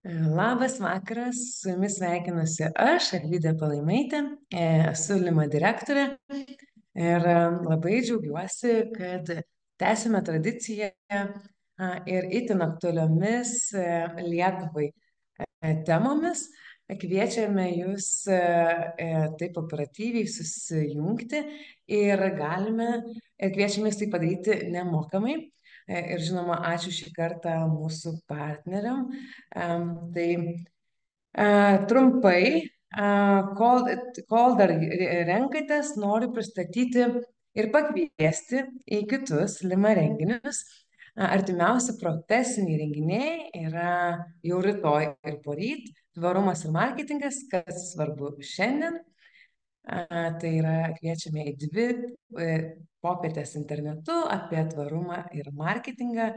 Labas vakaras, su jumis sveikinuosi aš, Alvydė Palaimaitė, esu Lima direktorė ir labai džiaugiuosi, kad tęsime tradiciją ir itin aktualiomis Lietuvai temomis. Kviečiame jūs taip operatyviai susijungti ir kviečiame jūs tai padaryti nemokamai. Ir žinoma, ačiū šį kartą mūsų partneriam. Tai trumpai, kol dar renkatės, noriu pristatyti ir pakviesti į kitus Lima renginius. Artimiausi profesiniai renginiai yra jau rytoj ir poryt. Tvarumas ir marketingas, kas svarbu šiandien. Tai yra kviečiame į dvi popietės internetu apie tvarumą ir marketingą,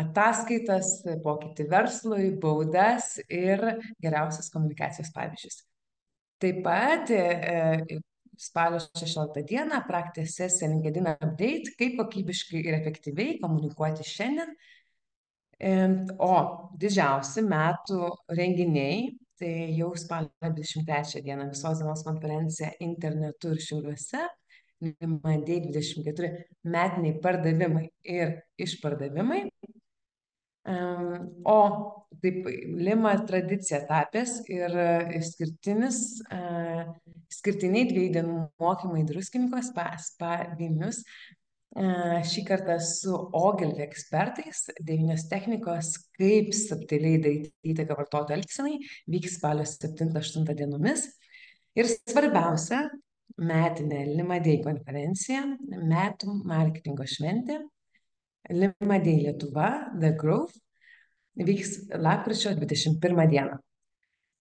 ataskaitas, pokytį verslui, baudas ir geriausias komunikacijos pavyzdžius. Taip pat spalio 16 dieną praktinė sesija LinkedIn Update, kaip kokybiškai ir efektyviai komunikuoti šiandien. O didžiausi metų renginiai, tai jau spalio 23 dieną visos dienos konferencija internetu ir Šiauliuose, Lima Day 24 metiniai pardavimai ir išpardavimai. O taip Lima tradicija tapęs ir išskirtiniai 2 dienų mokymai druskininkos spa Vilnius. Šį kartą su Ogilvy ekspertais 9 technikos, kaip subtiliai daryti įtaką vartotojų elgsenai, vyks spalio 7-8 dienomis. Ir svarbiausia, metinė Lima Day konferencija, metų marketingo šventė, Lima Day Lietuva, The Growth, vyks lapkričio 21 dieną.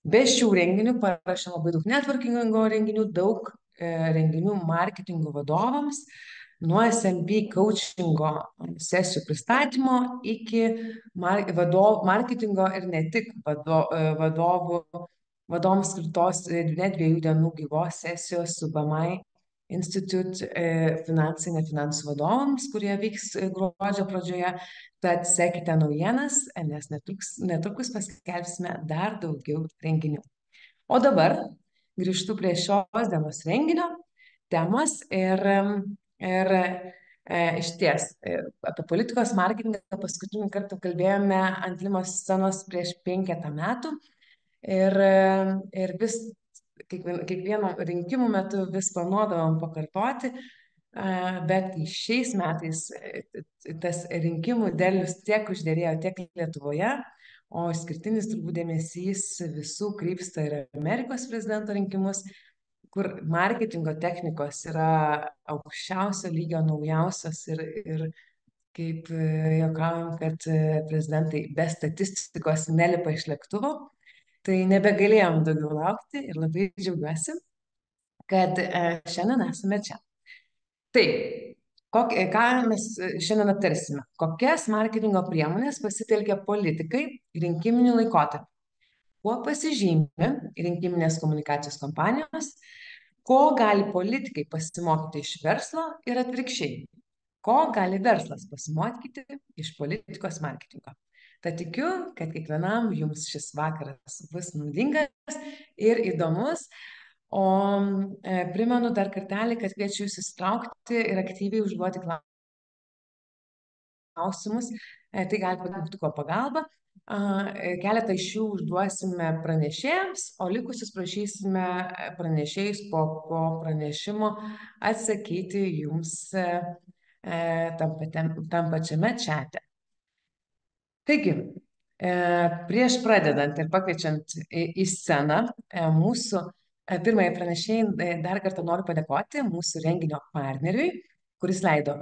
Be šių renginių parašė labai daug networkingo renginių, daug renginių marketingo vadovams, nuo SMB coachingo sesijų pristatymo iki marketingo ir ne tik vadovams skirtos net 2 dienų gyvos sesijos su BMI Institute finansų vadovams, kurie vyks gruodžio pradžioje. Tad sekite naujienas, nes netrukus paskelbsime dar daugiau renginių. O dabar grįžtu prie šios dienos renginio temos ir iš ties apie politikos marketingą paskutinį kartą kalbėjome ant Limos scenos prieš 5 metų ir vis kiekvieno rinkimų metu vis planuodavom pakartoti, bet šiais metais tas rinkimų derlius tiek užderėjo tiek Lietuvoje, o išskirtinis turbūt dėmesys visų krypsta ir Amerikos prezidento rinkimus, kur marketingo technikos yra aukščiausio lygio, naujausios ir kaip juokaujam, kad prezidentai be statistikos nelipa iš lėktuvo, tai nebegalėjom daugiau laukti ir labai džiaugiuosi, kad šiandien esame čia. Tai, ką mes šiandien aptarsime? Kokias marketingo priemonės pasitelkia politikai rinkiminiu laikotarpiu? Kuo pasižymi rinkiminės komunikacijos kampanijos? Ko gali politikai pasimokyti iš verslo ir atvirkščiai? Ko gali verslas pasimokyti iš politikos marketingo? Tad tikiu, kad kiekvienam jums šis vakaras bus naudingas ir įdomus. O primenu dar kartelį, kad kviečiu jūs įsitraukti ir aktyviai užduoti klausimus. Tai gali būti mygtuko pagalba. Keletą iš jų užduosime pranešėjams, o likusius prašysime pranešėjus po pranešimo atsakyti jums tam pačiame čate. Taigi, prieš pradedant ir pakviečiant į sceną mūsų pirmąjį pranešėją, dar kartą noriu padėkoti mūsų renginio partneriui, kuris leido,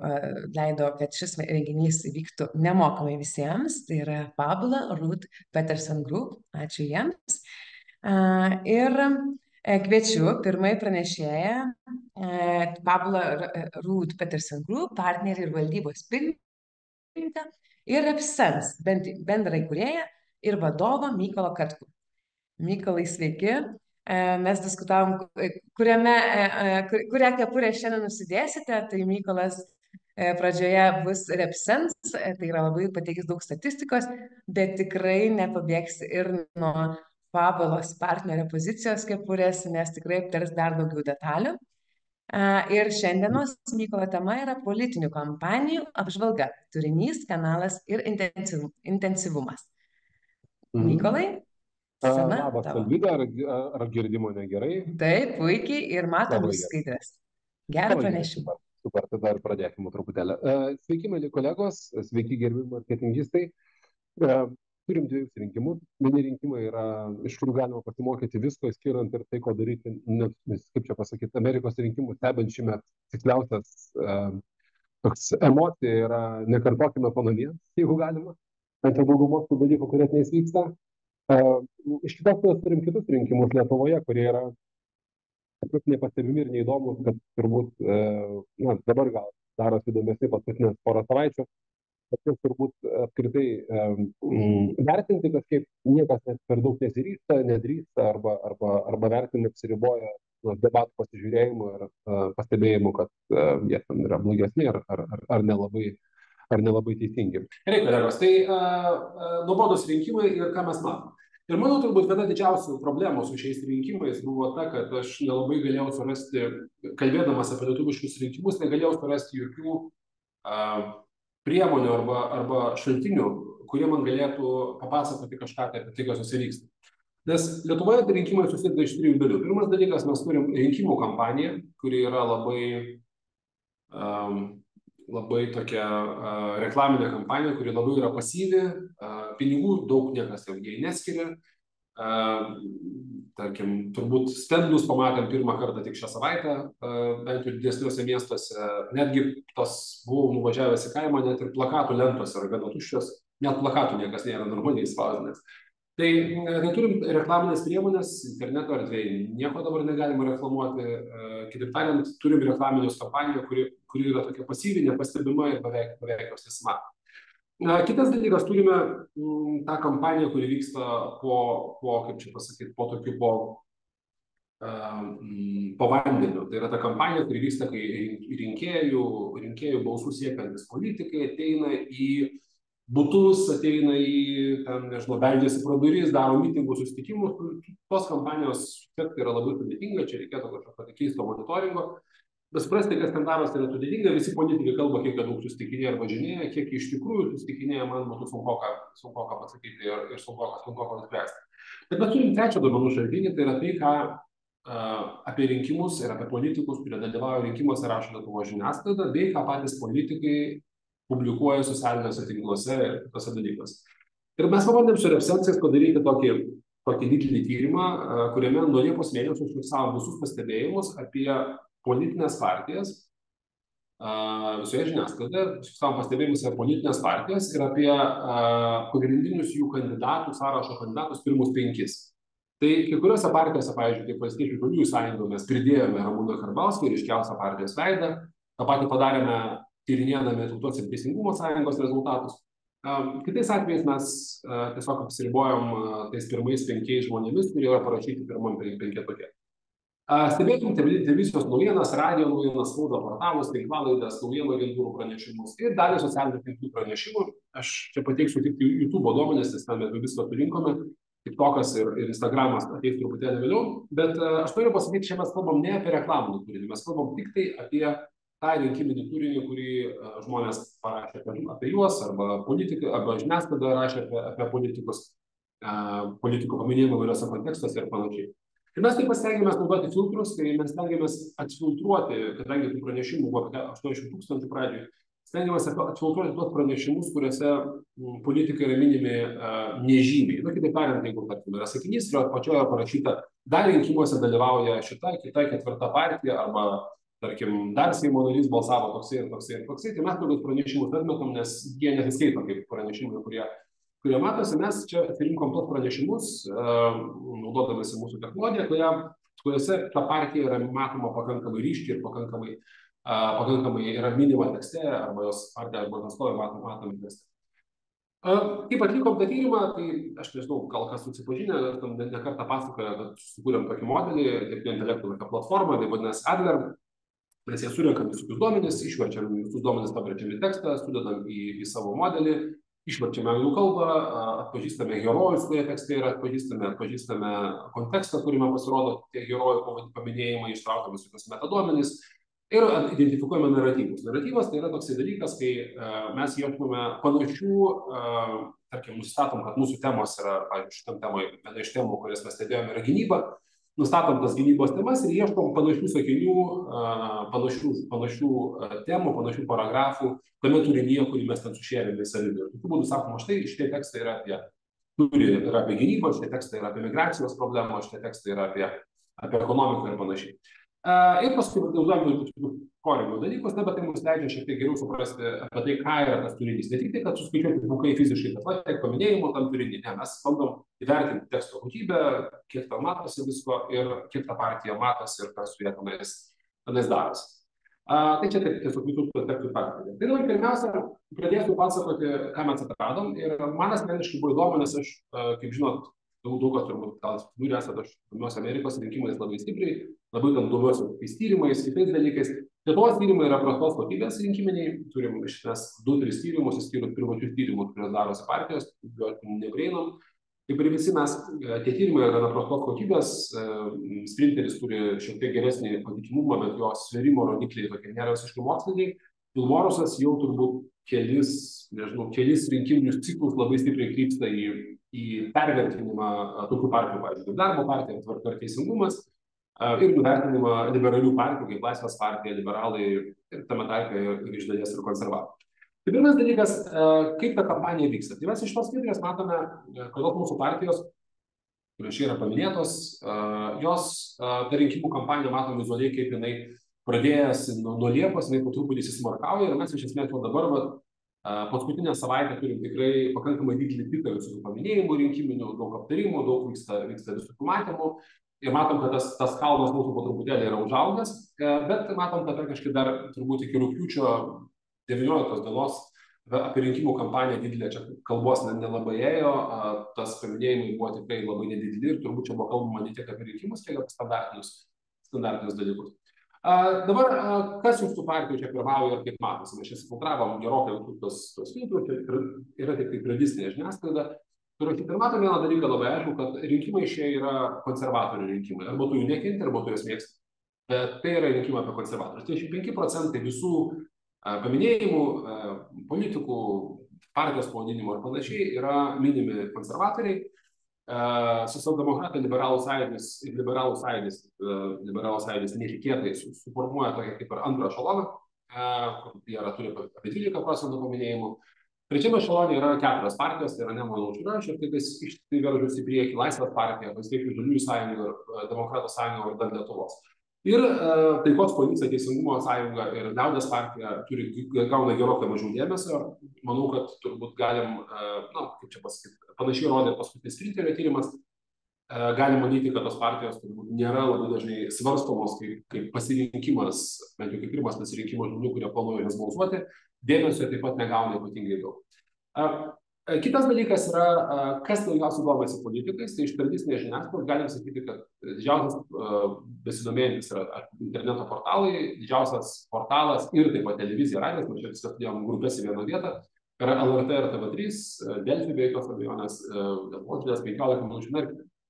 kad šis renginys vyktų nemokamai visiems. Tai yra Pabula Rood Peterson Group. Ačiū jiems. Ir kviečiu pirmąjį pranešėją Pabula Rood Peterson Group, partnerį ir valdybos pirmininką ir Represens bendraįkūrėją ir vadovą Mykolą Katkų. Mykolai, sveiki. Mes diskutavom, kurią kepurę šiandien nusidėsite. Tai Mykolas Pradžioje bus Repsens, tai yra labai pateikęs daug statistikos, bet tikrai nepabėgs ir nuo Fabulos partnerio pozicijos kepurės, nes tikrai aptars dar daugiau detalių. Ir šiandienos Mykolo tema yra politinių kampanijų apžvalga, turinys, kanalas ir intensyvumas. Mykolai, scena Labas, tavo. Alvyda, ar girdi mane gerai? Taip, puikiai ir matom Labai jūsų gerai. skaidrės. Gerą Labai gerai, pranešimą. super, super, tada ir pradėkime truputėlį. Sveiki, mėly kolegos, sveiki, gerbimi marketingistai. Turim dviejus rinkimus. Vieni rinkimai yra, iš kurių galima pasimokyti visko, skiriant ir tai, ko daryti, nes, kaip čia pasakyti, Amerikos rinkimų stebint šiemet tiksliausias toks emocija yra nekartokime panamiems, jeigu galima, ant jau daugumos tų dalykų, kurie tenais vyksta. Iš kitos pusės turim kitus rinkimus Lietuvoje, kurie yra taip nepastebimi ir neįdomus, kad turbūt dabar gal darosi įdomesni paskutinės porą savaičių, bet jas turbūt apskritai vertinti kažkaip niekas net per daug nesiryžta, nedrįsta arba vertinti apsiriboja debatų pasižiūrėjimu ir pastebėjimu, kad jie ten yra blogesni ar nelabai teisingi. Gerai, kolegos, tai nuobodus rinkimai ir ką mes matome. Ir mano turbūt viena didžiausių problemų su šiais rinkimais buvo ta, kad aš nelabai galėjau surasti, kalbėdamas apie lietuviškus rinkimus, negalėjau surasti jokių priemonių arba šaltinių, kurie man galėtų papasakoti kažką apie tai, kas susivyksta. Nes Lietuvoje rinkimai susideda iš trijų dalių. Pirmas dalykas, mes turim rinkimų kampaniją, kuri yra labai tokia reklaminė kampanija, kuri labai yra pasyvi, pinigų daug niekas jai neskiria. Tarkim, turbūt stendus pamatėm pirmą kartą tik šią savaitę, bent jau didesniuose miestuose. Netgi buvau nuvažiavęs į kaimą, net ir plakatų lentos yra gana tuščios, net plakatų niekas nėra normaliai spausdinęs. Tai neturim reklaminės priemonės, interneto erdvėje nieko dabar negalima reklamuoti. Kitaip tariant, turim reklaminius kampaniją, kuri yra tokia pasyvi, nepastebima ir beveik jos nesimato. Kitas dalykas, turime tą kampaniją, kuri vyksta kaip čia pasakyti, po vandeniu. Tai yra ta kampanija, kuri vyksta, kai rinkėjų balsų siekiantis politikai ateina į butus, ateina į, nežinau, beldžiasi pro duris, daro mitingus, susitikimus. Tos kampanijos sekti yra labai sudėtinga, čia reikėtų kažkokio keisto monitoringo. Bet suprasti, kas ten darosi, yra sudėtinga, visi politikai kalba, kiek daug susitikinėja ar važinėja, kiek iš tikrųjų susitikinėja, man būtų sunkoka pasakyti ir sunkoka nuspręsti. Bet mes turim trečią duomenų šaltinį, tai yra tai, ką apie rinkimus ir apie politikus, kurie dalyvauja rinkimuose, rašo Lietuvos žiniasklaida, bei ką patys politikai publikuoja socialiniuose tinkluose ir kitose dalykuose. Ir mes pabandėm su Repsensais padaryti tokį didelį tyrimą, kuriame nuo Liepos mėnesio užfiksavom visus pastebėjimus apie politinės partijas visoje žiniasklaidoje, užfiksavom pastebėjimus apie politinės partijas ir apie pagrindinius jų kandidatų, sąrašo kandidatus pirmus 5. Tai kai kuriuose partijose, pavyzdžiui, kaip Valstiečių ir Žaliųjų sąjunga, mes pridėjome Ramūną Karbauskį, ryškiausią partijos veidą, tą patį padarėme tyrinėdami Tautos ir Teisingumo sąjungos rezultatus. Kitais atvejais mes tiesiog apsiribojom tais pirmais 5 žmonėmis, kurie yra parašyti pirmam 5-tuke. Stebėkim televizijos naujienas, radijo naujienas, spaudą, portalus, tinklalaides, naujienų agentūrų pranešimus ir dalį socialinių tinklų pranešimų. Aš čia pateiksiu tik YouTube duomenis, nes ten mes viską surinkome. TikTokas ir Instagramas ateis truputėlį vėliau. Bet aš noriu pasakyti, čia mes kalbam ne apie reklaminį turinį, mes kalbam tik tai apie tą rinkiminį turinį, kurį žmonės parašė apie juos, arba politikai, arba žiniasklaida rašė apie politikus, politikų paminėjimą įvairiuose kontekstuose ir panašiai. Ir mes taip stengiamės naudoti filtrus, kai mes stengiamės atfiltruoti, kadangi tų pranešimų buvo apie 80 000 pradžioj, stengiamės atfiltruoti tuos pranešimus, kuriuose politikai yra minimi nežymiai. Kitaip tariant, jeigu tarkim yra sakinys, yra pačioje parašyta, dar rinkimuose dalyvauja šita, kita, 4 partija, arba tarkim, dar Seimo narys balsavo toksai, tai mes tokius pranešimus atmetam, nes jie nesiskaito kaip pranešimai, kurie matosi. Mes čia atsirinkom tos pranešimus, naudodamasi mūsų technologiją, kuriuose ta partija yra matoma pakankamai ryškiai ir pakankamai yra minima tekste, arba jos partija arba atstovai matomi tekste. Kaip atlikom tą tyrimą, tai aš nežinau, gal kas susipažinę, ne kartą pasakoja, kad sukūrėm tokį modelį, dirbtinio intelekto platformą, tai vadinasi Adler. Mes jie surenkam visokius duomenis, išverčiam visus duomenis, paverčiam į tekstą, sudedam į savo modelį, išverčiame anglų kalbą, atpažįstame herojus, kurie tekste yra, atpažįstame kontekstą, kuriame pasirodo tie herojų paminėjimai, ištraukiam visokius metaduomenis ir identifikuojame naratyvus. Naratyvas tai yra toksai dalykas, kai mes ieškome panašių, tarkim, nustatom, kad mūsų temos yra, pavyzdžiui, šitam temai, viena iš temų, kurias mes stebėjome, yra gynyba, nustatom tas gynybos temas ir ieškom panašių sakinių, panašių temų, panašių paragrafų tame turinyje, kurį mes ten sušėrėme į savyje. Tokiu būdu sakoma, štai šitie tekstai yra apie gynybą, šitie tekstai yra apie migracijos problemą, šitie tekstai yra apie ekonomiką ir panašiai. Ir paskui naudojame korimo dalykus, bet tai mums leidžia šiek tiek geriau suprasti apie tai, ką yra tas turinys. Ne tik tai, kad suskaičiuoti bukai fiziškai, bet va, tiek paminėjimo tam turinį. Ne, mes bandom įvertinti teksto kokybę, kiek ten matosi visko ir kiek ta partija matosi ir kas su jie tenais darosi. Tai čia taip tiesiog visų tekstų partija. Tai dabar pirmiausia, pradėsiu pasakoti, ką mes atradom. Ir man asmeniškai buvo įdomu, nes aš, kaip žinot, daug kas turbūt gal žiūri esate, aš domiuosi Amerikos rinkimais labai stipriai, labai ten domiuosi kitais tyrimais, kitais dalykais. Lietuvos tyrimai yra prastos kokybės rinkiminiai, turim iš esmės 2-3 tyrimus, išskyrus privačius tyrimus, kurios darosi partijos, juos neprieinam. Kaip ir visi mes, tie tyrimai yra prastos kokybės, Sprinteris turi šiek tiek geresnį patikimumą, bet jo svėrimo rodikliai tokie nėra visiškai moksliniai. Vilmorusas jau turbūt kelis rinkiminius ciklus labai stipriai krypsta į pervertinimą tokių partijų, pavyzdžiui, Darbo partija, Tvarka ir Teisingumas, ir nuvertinimą liberalių partijų, kaip Laisvės partija, liberalai ir tame tarpe ir iš dalies ir konservatoriai. Tai pirmas dalykas, kaip ta kampanija vyksta. Tai mes iš tos skaidrės matome, kodėl mūsų partijos, kurios čia yra paminėtos, jos ta rinkimų kampanija matom vizualiai, kaip jinai pradėjęs nuo Liepos, jinai po truputį įsismarkauja ir mes iš esmės jau dabar paskutinę savaitę turim tikrai pakankamai didelį piką visų paminėjimų rinkiminių, daug aptarimų, daug vyksta visokių matymų. Ir matom, kad tas kalnas mūsų po truputėlį yra užaugęs, bet matom, kad kažkaip dar turbūt iki rugpjūčio 19 dienos apie rinkimų kampaniją didelė čia kalbos nelabai ėjo, tas paminėjimai buvo tikrai labai nedideli ir turbūt čia buvo kalbama ne tiek apie rinkimus, kiek apie standartinius dalykus. Dabar, kas jūsų partijų čia pirmauja ir kaip matosi, mes čia filtravom gerokai tos filtrus, yra tik tai tradicinė žiniasklaida. Ir matom vieną dalyką labai aišku, kad rinkimai šie yra konservatorių rinkimai. Arba tu jų nekinti, arba tu jas mėgsti. Bet tai yra rinkimai apie konservatorius. 35% visų paminėjimų, politikų, partijos pavadinimų ir panašiai yra minimi konservatoriai. Socialdemokratai, liberalų sąjūdis netikėtai suformuoja tokią kaip ir antrą ešeloną, jie turi apie 12% paminėjimų. Trečiame ešelone yra 4 partijos, tai yra Nemuno aušra, šiek tiek išsiveržus į priekį, Laisvės partija, Valstiečių žaliųjų sąjunga, Demokratų sąjunga ir dar Lietuvos. Ir Taikos koalicija, Teisingumo sąjunga ir Liaudies partija gauna gerokai mažiau dėmesio. Manau, kad turbūt galim, kaip čia pasakyti, panašiai rodė paskutinis Sprinterio tyrimas. Galim manyti, kad tos partijos turbūt nėra labai dažnai svarstomos kaip pasirinkimas, bent jau kaip pirmas pasirinkimas žmonių, kurie planuoja jas balsuoti. Dėmesio taip pat negauna ypatingai daug. Kitas dalykas yra, kas daugiausiai domisi politikais, tai iš tradicinės žiniasklaidos galim sakyti, kad didžiausias besidomėjantis yra interneto portalai, didžiausias portalas ir taip pat televizija, radijas, mes čia viską dėjom grupės į vieną vietą, yra LRT ir TV3, Delfi be jokios abejonės, Lietuvos 15 minučių,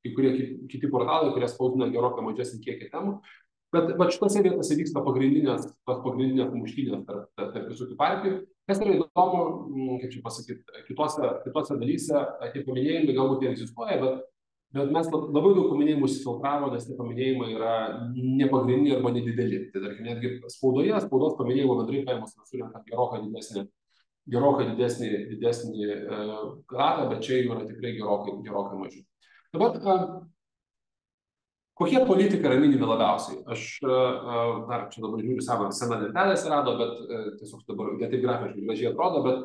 kai kurie kiti portalai, kurie spausdina gerokai mažesnį kiekį temų. Bet šitose vietose vyksta pagrindinės muštynės tarp visokių partijų. Kas yra įdomu, kaip čia pasakyti, kitose dalyse tie paminėjimai galbūt jie egzistuoja, bet mes labai daug paminėjimų užsifiltravo, nes tie paminėjimai yra nepagrindiniai arba nedideli. Tai tarkim, netgi spaudos paminėjimų bendrai paėmus surenka gerokai didesnį ratą, bet čia jų yra tikrai gerokai mažiau. Dabar kokie politikai yra minimi labiausiai? Aš dar čia dabar žiūriu seną lentelę atsirado, bet tiesiog dabar ne taip grafiškai gražiai atrodo, bet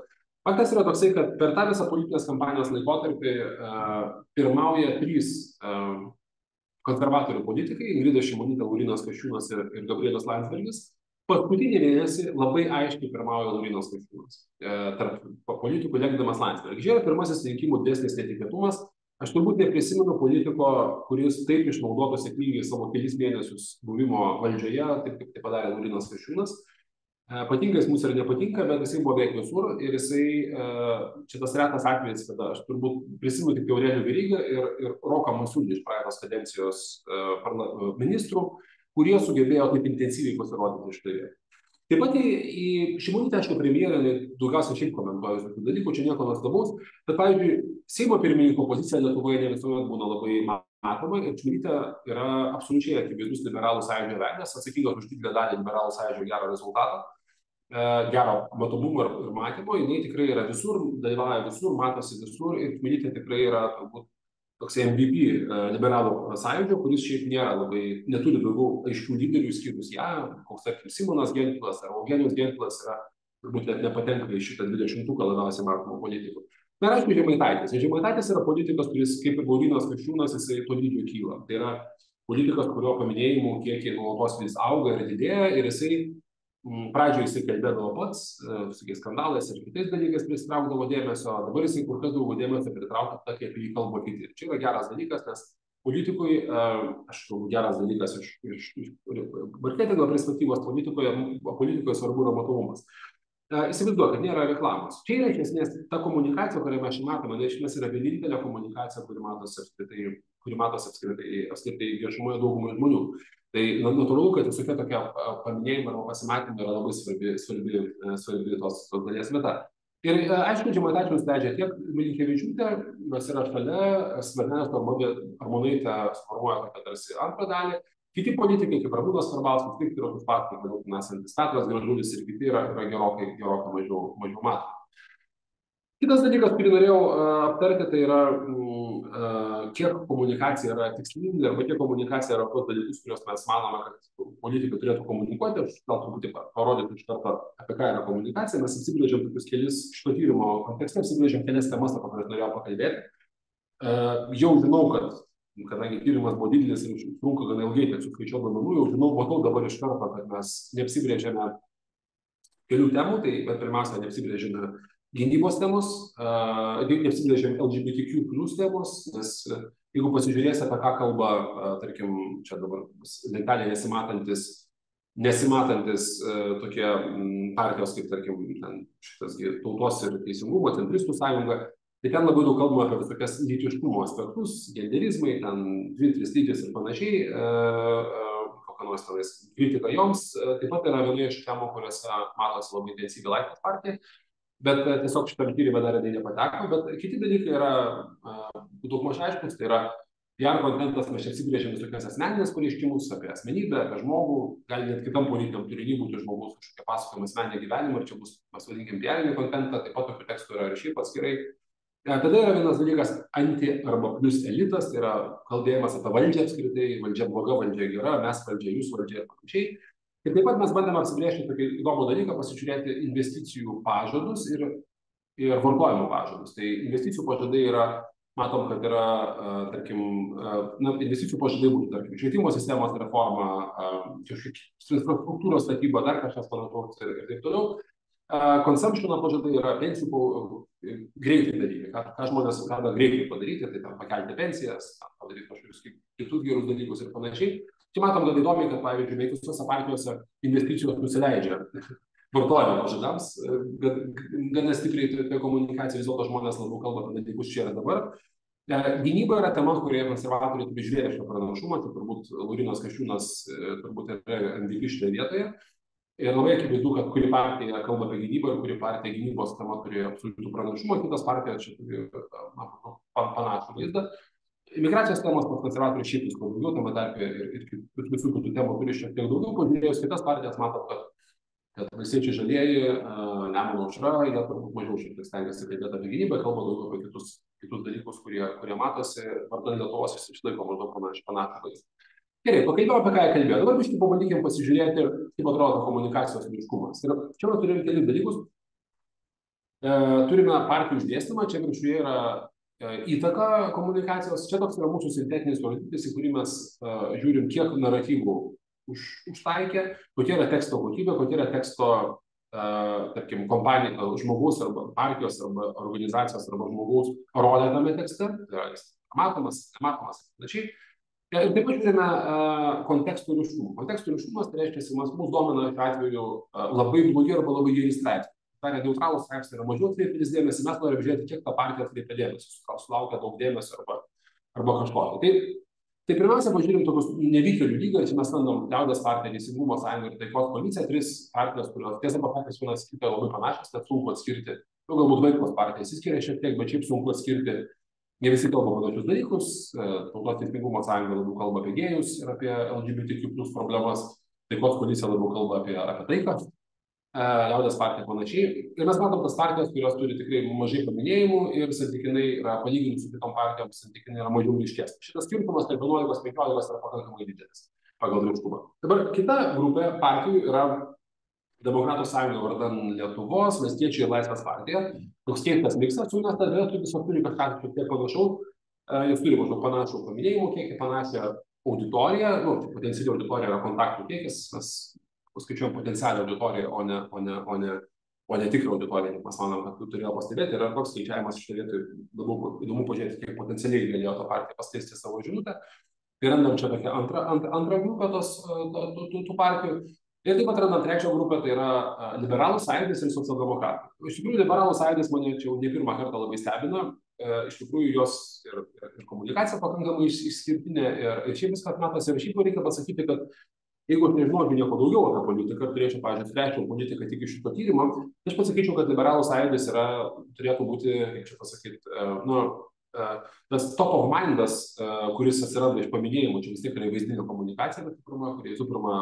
faktas yra toksai, kad per tą visą politinės kampanijos laikotarpį pirmauja 3 konservatorių politikai, Ingrida Šimonytė, Laurynas Kasčiūnas ir Gabrielius Landsbergis. Paskutinį mėnesį labai aiškiai pirmauja Laurynas Kasčiūnas tarp politikų lenkdamas Landsbergį. Čia yra pirmasis rinkimų didesnis netikėtumas. Aš turbūt neprisimenu politiko, kuris taip išnaudotų sėkmingai savo kelis mėnesius buvimo valdžioje, taip kaip tai padarė Laurynas Kasčiūnas. Patinka jis mums ir nepatinka, bet jisai buvo beveik visur ir jisai, čia tas retas atvejis, kada aš turbūt prisimenu tik Aurelijų Verygą ir Roką Masiulį iš praeitos kadencijos ministrų, kurie sugebėjo taip intensyviai pasirodyti šitoje. Taip pat į Šimonytę, aišku, premjerė daugiausiai šiaip komentuoja visokių dalykų, čia nieko nuostabaus, bet, pavyzdžiui, Seimo pirmininko pozicija Lietuvoje ne visuomet būna labai matoma ir Šimonytė yra absoliučiai akivaizdus liberalų sąjūdžio veidas, atsakingas už didelę dalį liberalų sąjūdžio gerą rezultatą, gero matomumo ir matymo, jinai tikrai yra visur, dalyvauja visur, matosi visur ir Šimonytė tikrai yra turbūt toks MVP liberalų sąjūdžio, kuris šiaip nėra labai, neturi daugiau aiškių lyderių išskyrus ją, koks tarkim Simonas Gentvilas ar Eugenijus Gentvilas yra, turbūt net nepatenka į šitą 20-tuką labiausiai matomų politikų. Na ir aišku, Žemaitaitis. Žemaitaitis yra politikas, kuris kaip ir Laurynas Kasčiūnas, jisai to lygio kyla. Tai yra politikas, kurio paminėjimų kiekiai nuolatos vis auga ir didėja ir jisai pradžioje jisai kalbėdavo pats, visokiais skandalais ir kitais dalykais prisitraukdavo dėmesio, dabar jisai kur kas daugiau dėmesio pritraukia tą, kaip jį kalba kiti. Čia yra geras dalykas, nes politikui, aš kalbu geras dalykas iš marketingo perspektyvos, politikoje svarbu yra matomumas. Įsivaizduoju, kad nėra reklamos. Čia yra iš esmės ta komunikacija, kurią mes matome, iš esmės yra vienintelė komunikacija, kuri matosi apskritai viešumoje daugumai žmonių. Tai natūralu, kad visokie tokie paminėjimai arba pasimatymai yra labai svarbi tos dalies vieta. Ir aišku, Žemaitaičiui nusprendžia tiek Milinkevičiūtė, nors yra šalia, Skvernelis Armonaitė suformuoja tokią tarsi antrą dalį. Kiti politikai, kaip Ramūnas Karbauskis, kaip yra faktai, kad esantis Petras Gražulis ir kiti yra gerokai mažiau matomi. Kitas dalykas, kurį norėjau aptarti, tai yra kiek komunikacija yra tikslinga arba kiek komunikacija yra tos dalykus, kuriuos mes manome, kad politikai turėtų komunikuoti. Aš gal turbūt parodyti iš karto, apie ką yra komunikacija. Mes apsibrėžiam tokius kelis šito tyrimo kontekste, apsibrėžiam kelias temas, apie kurias norėjau pakalbėti. Jau žinau, kad kadangi tyrimas buvo didelis ir trunka gana ilgai, kad suskaičiau duomenų, jau matau dabar iš karto, kad mes neapsibrėžiame kelių temų, tai pirmiausia, neapsibrėžiame gynybos temos, neapsibrėžiame LGBTQ+ temos, nes jeigu pasižiūrėsite, apie ką kalba, tarkim, čia dabar lentelė nesimatantis tokie partijos, kaip tarkim, šitas Tautos ir Teisingumo, Centristų sąjunga, tai ten labai daug kalbama apie visokias lytiškumo aspektus, genderizmai, ten 2-3 lytis ir panašiai, kokia nors tenais kritika joms, taip pat yra viena iš temų, kuriuose matosi labai intensyviai Laisvės partija, bet tiesiog šitam tyrimą dar nepateko, bet kiti dalykai yra daugmaž aiškus, tai yra PR kontentas, mes čia apsibrėžiam visokias asmeninės pareiškimus apie asmenybę, apie žmogų, gali net kitam politiniam turinį būti žmogus kažkokia pasakojama asmeninė gyvenimą, ir čia bus, mes vadinkim, PR-inį kontentą, taip pat tokių tekstų yra ir šiaip atskirai. Tada yra vienas dalykas anti arba plius elitas, tai yra kalbėjimas apie valdžią apskritai, valdžia bloga, valdžia gera, mes valdžia, jūs valdžia ir panašiai. Ir taip pat mes bandėme apsibrėžti tokį įdomų dalyką, pasižiūrėti investicijų pažadus ir vartojimo pažadus. Tai investicijų pažadai yra, matom, kad yra, tarkim, investicijų pažadai būtų, tarkim, švietimo sistemos reforma, infrastruktūros statyba, dar kažkas panašaus ir taip toliau. Consumptiono pažadai yra pensijų greitai daryti, ką žmonės gali greitai padaryti, tai ten pakelti pensijas, padaryti kažkokius kitus gerus dalykus ir panašiai. Čia matom gan įdomiai, kad pavyzdžiui, beveik visose partijose investicijos nusileidžia vartojimo pažadams, gana stipriai apie komunikaciją vis dėlto žmonės labiau kalba apie dalykus čia ir dabar. Gynyba yra tema, kurioje konservatoriai turi žiūrėti šitą pranašumą, tai turbūt Laurynas Kasčiūnas turbūt yra MVP šitoje vietoje. Ir labai akivaizdu, kad kuri partija kalba apie gynybą ir kuri partija gynybos tema turi absoliutų pranašumą, kitas partija čia turi panašų vaizdą. Imigracijos temos pas konservatorius šiaip visko daugiau, tame tarpe ir visų kitų temų turi šiek tiek daugiau. Pažiūrėjus kitas partijas, matot, kad Valstiečiai žalieji, Nemuno aušra, jie turbūt mažiau šiek tiek stengiasi kalbėti apie gynybą, kalba daugiau apie kitus dalykus, kurie matosi, vardan Lietuvos išlaiko maždaug panašų vaizdą. Gerai, pakalbėjau apie ką jie kalbėjo. Dabar biškį pabandykim pasižiūrėti, kaip atrodo komunikacijos vyriškumas. Ir čia mes turime kelis dalykus. Turime partijų išdėstymą, čia viršuje yra įtaka komunikacijos. Čia toks yra mūsų sintetinis rodiklis, į kurį mes žiūrim, kiek naratyvų užtaikė, kokia yra teksto kokybė, kokia yra teksto, tarkim, kompanija, žmogus arba partijos arba organizacijos arba žmogaus rolė tame tekste. nematomas ir panašiai. Ir taip pat žiūrime kontekstų ryškumą. Kontekstų ryškumas tai reiškia, mūsų domina šiuo atveju labai blogi arba labai geri straipsniai. Tai yra neutralūs straipsniai yra mažiau atkreipiantis dėmesį, mes norime žiūrėti, kiek ta partija atkreipia dėmesį, sulaukia daug dėmesio arba kažko. Tai pirmiausia, pažiūrėjom tokius nevykėlių lygą, čia mes randam Liaudies partija, Teisingumo sąjunga ir Taikos koalicija, 3 partijos, kurios tiesą pasakius vienas kitą labai panašios, tad sunku atskirti. Galbūt Vaitkaus partija išsiskiria šiek tiek, bet šiaip sunku atskirti. Ne visi kalba panašius dalykus, Tautos Teisingumo sąjunga labiau kalba apie gėjus ir apie LGBTQ+ problemas, Taikos koalicija labiau kalba apie taiką. Liaudies partija panašiai. Ir mes matom tas partijas, kurios turi tikrai mažai paminėjimų ir santykinai yra palyginus su kitom partijom, santykinai yra mažiau ryškesnis. Šitas skirtumas tarp 11-15 yra pakankamai didelis pagal ryškumą. Dabar kita grupė partijų yra Demokratų sąjunga vardan Lietuvos, Valstiečių ir Laisvės partija. Toks keistas miksas, nes ta vieta visos turi kažką šiek tiek panašaus. Jos turi maždaug panašų paminėjimų kiekį, panašią auditoriją. Potenciali auditorija yra kontaktų kiekis, mes skaičiuojam potencialią auditoriją, o ne tikrą auditoriją, nes mes manom, kad turėjo pastebėti. Ir toks skaičiavimas šitą vietą įdomu pažiūrėti, kiek potencialiai galėjo ta partija paskleisti savo žinutę. Tai randam čia tokią antrą grupę tų partijų. Ir taip pat randam trečią grupę, tai yra liberalų sąjūdis ir socialdemokratai. Iš tikrųjų, liberalų sąjūdis mane čia jau ne pirmą kartą labai stebina. Iš tikrųjų, jos ir komunikacija pakankamai išskirtinė ir šiaip viskas matosi. Ir šiaip reikia pasakyti, kad jeigu aš nežinočiau nieko daugiau apie politiką, turėčiau, pavyzdžiui, spręsčiau politiką tik iš šito tyrimo, tai aš pasakyčiau, kad liberalų sąjūdis turėtų būti, kaip čia pasakyti, tas top of mindas, kuris atsiranda iš paminėjimų, čia vis tiek yra vaizdinė komunikacija, bet kuri visų pirma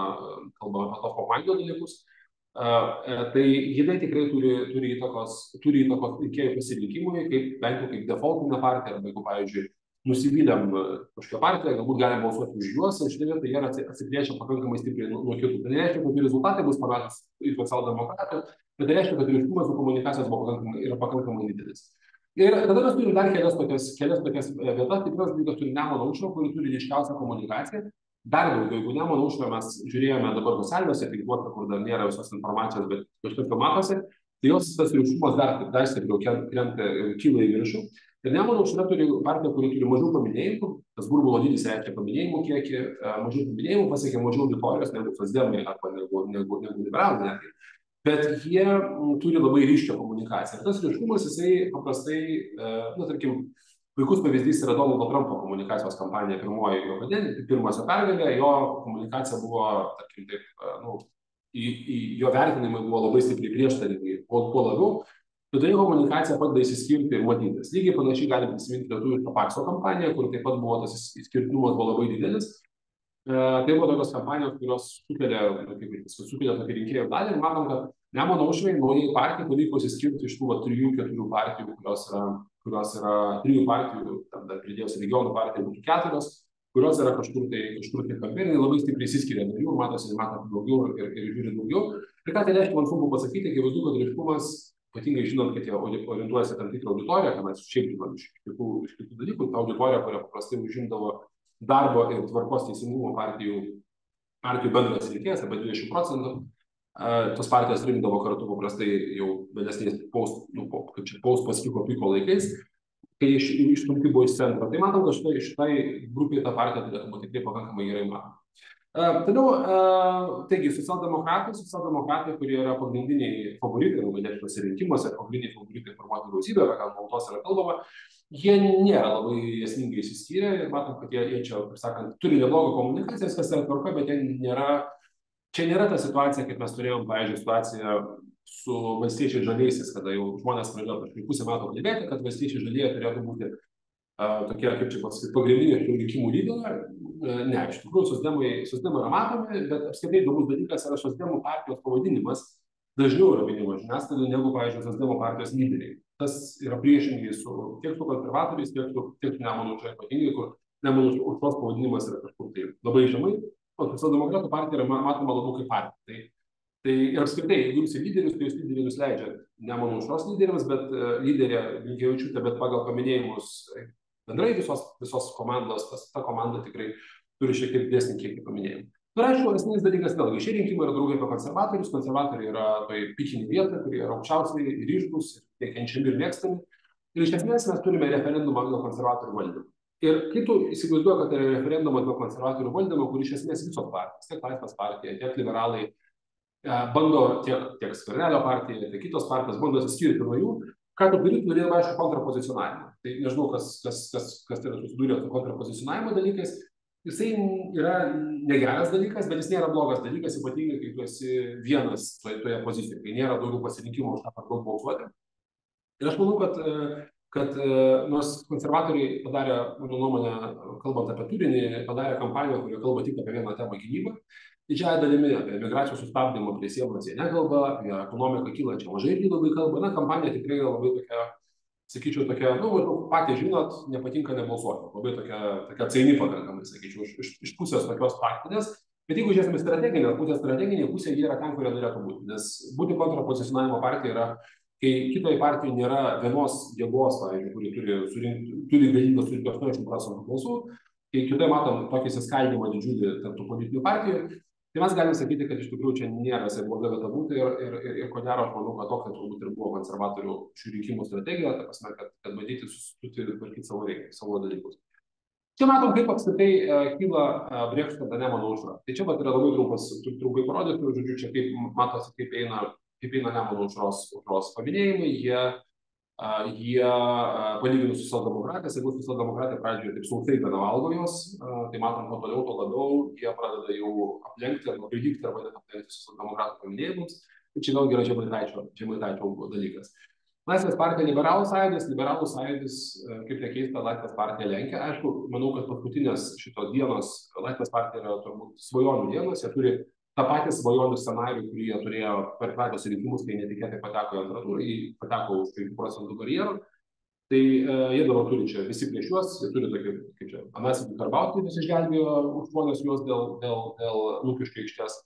kalba apie top of mindo dalykus, tai jinai tikrai turi įtakos rinkėjų pasirinkimui, bent jau kaip defaultinė partija, arba jeigu, pavyzdžiui, nusivylėm kažkokią partiją, galbūt galim balsuoti už juos, ir šitą vietą jie atsiplėšia pakankamai stipriai nuo kitų. Tai nereiškia, kad rezultatai bus panašūs į socialdemokratų, bet tai reiškia, kad ryškumas su komunikacijos yra pakankamai didelis. Ir tada mes turime dar kelias tokias vietas, tikras dalykas turi Nemuno aušrą, kuri turi ryškiausią komunikaciją. Dar daugiau, jeigu Nemuno aušrą mes žiūrėjome dabar socialiniuose tinkluose, kur dar nėra visos informacijos, bet kažkaip matosi, tai jos tas ryškumas dar stipriau kyla į viršų. Ir Nemuno aušra turi partiją, kuri turi mažiau paminėjimų, tas burbulo dydis reiškia paminėjimų kiekį, mažiau paminėjimų pasiekia mažiau auditorijos negu socdemai arba negu liberalai netgi. Bet jie turi labai ryškią komunikaciją. Ir tas ryškumas, jisai paprastai, tarkim, puikus pavyzdys yra Donaldo Trumpo komunikacijos kampanija pirmoji jo kadencija, pirmose pergalė, jo komunikacija buvo, tarkim, taip, jo vertinimai buvo labai stipriai prieštaringi, kuo labiau, tada jo komunikacija padeda įsiskirti ir matytis. Lygiai panašiai galim prisiminti lietuvišką Pakso kampaniją, kur taip pat buvo tas išskirtinumas buvo labai didelis. Tai buvo tokios kampanijos, kurios sukelia tokį rinkėjų dalį ir matom, kad Nemuno aušrai naujai partijai pavyko įsiskirti iš tų 3-4 partijų, kurios yra 3 partijų, dar pridėjus regionų partijų būtų 4, kurios yra kažkur tai kamperinai labai stipriai įsiskiria nuo jų, matosi, mato daugiau ir žiūri daugiau. Ir ką tai reiškia, man sunku pasakyti, akivaizdu, kad ryškumas, ypatingai žinant, kad jie orientuojasi tam tikrą auditoriją, ką mes šiaip žinom iš kitų dalykų, ta auditorija, kurią paprastai užimdavo darbo ir tvarkos teisingumo partijų bendras rinkėjas, apie 20%, tos partijos rinkdavo kartu paprastai jau vėlesniais post paskiko piko laikais, kai išstumti buvo iš centro. Tai matom, kad šitai grupiai ta partija turėtų būti tikrai pakankamai gerai matoma. Toliau, taigi, socialdemokratai, kurie yra pagrindiniai favoritai, galėčiausi rinkimuose, pagrindiniai favoritai formuoti vyriausybę, apie ką nuolatos yra kalbama, jie nėra labai esmingai išsiskyrę ir matom, kad jie čia, kaip sakant, turi neblogą komunikaciją, viskas yra tvarka, bet čia nėra ta situacija, kaip mes turėjom, pavyzdžiui, situaciją su valstiečiais žaliaisiais, kada jau žmonės pradėjo prieš pusę metų kalbėti, kad valstiečiai žalieji turėtų būti tokie, kaip čia pasakyti, pagrindiniai rinkimų lyderiai. Ne, iš tikrųjų, socdemai yra matomi, bet apskritai įdomus dalykas yra socdemų partijos pavadinimas dažniau yra minimas žiniasklaidoje negu, pavyzdžiui, socdemų partijos lyderiai. Tas yra priešingai tiek su konservatoriais, tiek su Nemuno aušra, ypatingai, kur Nemuno aušros pavadinimas yra kažkur tai labai žemai, o socialdemokratų partija yra matoma labiau kaip partija. Tai ir apskritai, jeigu jums ir lyderius, tai jūs lyderiai nusileidžia Nemuno aušros lyderiams, bet lyderė Blinkevičiūtė, bet pagal paminėjimus bendrai visos komandos, ta komanda tikrai turi šiek tiek didesnį kiekį paminėjimų. Ir aišku, esminis dalykas vėlgi, šie rinkimai yra draugai apie konservatorius, konservatoriai yra toj pikinį vietą, kurie yra aukščiausiai ryškūs, tiek kenčiami ir mėgstami. Ir iš esmės mes turime referendumą dėl konservatorių valdymą. Ir kai tu įsivaizduoji, kad tai yra referendumas dėl konservatorių valdymo, kur iš esmės visos partijos, tiek Laisvės partija, tiek liberalai, bando tiek Skvernelio partija, tiek kitos partijos bando atsiskirti nuo jų, ką tu turi, turi aišku kontrapozicionavimą. Tai nežinau, kas tai yra susidūrė su kontrapozicionavimo dalykais. Jisai yra negeras dalykas, bet jis nėra blogas dalykas, ypatingai kai tu esi vienas toje pozicijoje, kai nėra daugiau pasirinkimų už tą per daug balsuoti. Ir aš manau, kad nors konservatoriai padarė, mano nuomonę, kalbant apie turinį, padarė kampaniją, kurioje kalba tik apie vieną temą gynybą. Didžiąją dalimi apie migracijos sustabdymą prie sienos jie nekalba, apie ekonomiką kylančią mažai irgi labai kalba. Na, kampanija tikrai yra labai tokia, sakyčiau, tokia, patys žinot, nepatinka nebalsuoti. Labai tokia atsaini pakankamai, sakyčiau, iš pusės tokios taktinės. Bet jeigu žiūrėsime strateginė pusė, jie yra ten, kur jie norėtų būti. Nes būti kontrapozicionavimo partija yra, kai kitoje partijoje nėra vienos jėgos, pavyzdžiui, kuri turi galimybę surinkti 80% balsų, kai kitoje matom tokį įsiskaldymą didžiulį tarp tų politinių partijų, tai mes galim sakyti, kad iš tikrųjų čia nėra bloga vieta būti ir ko gero, aš manau, kad tokia turbūt ir buvo konservatorių šių rinkimų strategija, ta prasme, kad bandyti susitvarkyti savo dalykus. Čia matom, kaip apskritai kyla Brėkšta Nemuno aušra. Tai čia yra labai trumpai parodyti, žodžiu, čia kaip matosi, kaip eina Nemuno aušros paminėjimai, jie palyginus su socialdemokratės, jeigu socialdemokratė pradžioje taip sautai nevalgo jos, tai matom, kuo toliau, tuo labiau jie pradeda jau aplenkti arba prilygti arba net aplenkti socialdemokratų paminėjimus. Ir čia vėlgi yra Žemaitaičio dalykas. Laisvės partija liberalų sąjūdis, kaip nekeista, Laisvės partija lenkia. Aišku, manau, kad paskutinės šitos dienos Laisvės partija yra turbūt svajonių dienos, jie turi tą patį svajonių scenarijų, kurį jie turėjo per praeitus rinkimus, kai netikėtai pateko į antrą turą, pateko už 5% barjerų. Tai jie dabar turi čia visi prieš juos, jie turi tokį, kaip čia, Anasį Karbauskį, kuris išgelbėjo užpuolęs juos dėl Lukiškių aikštės.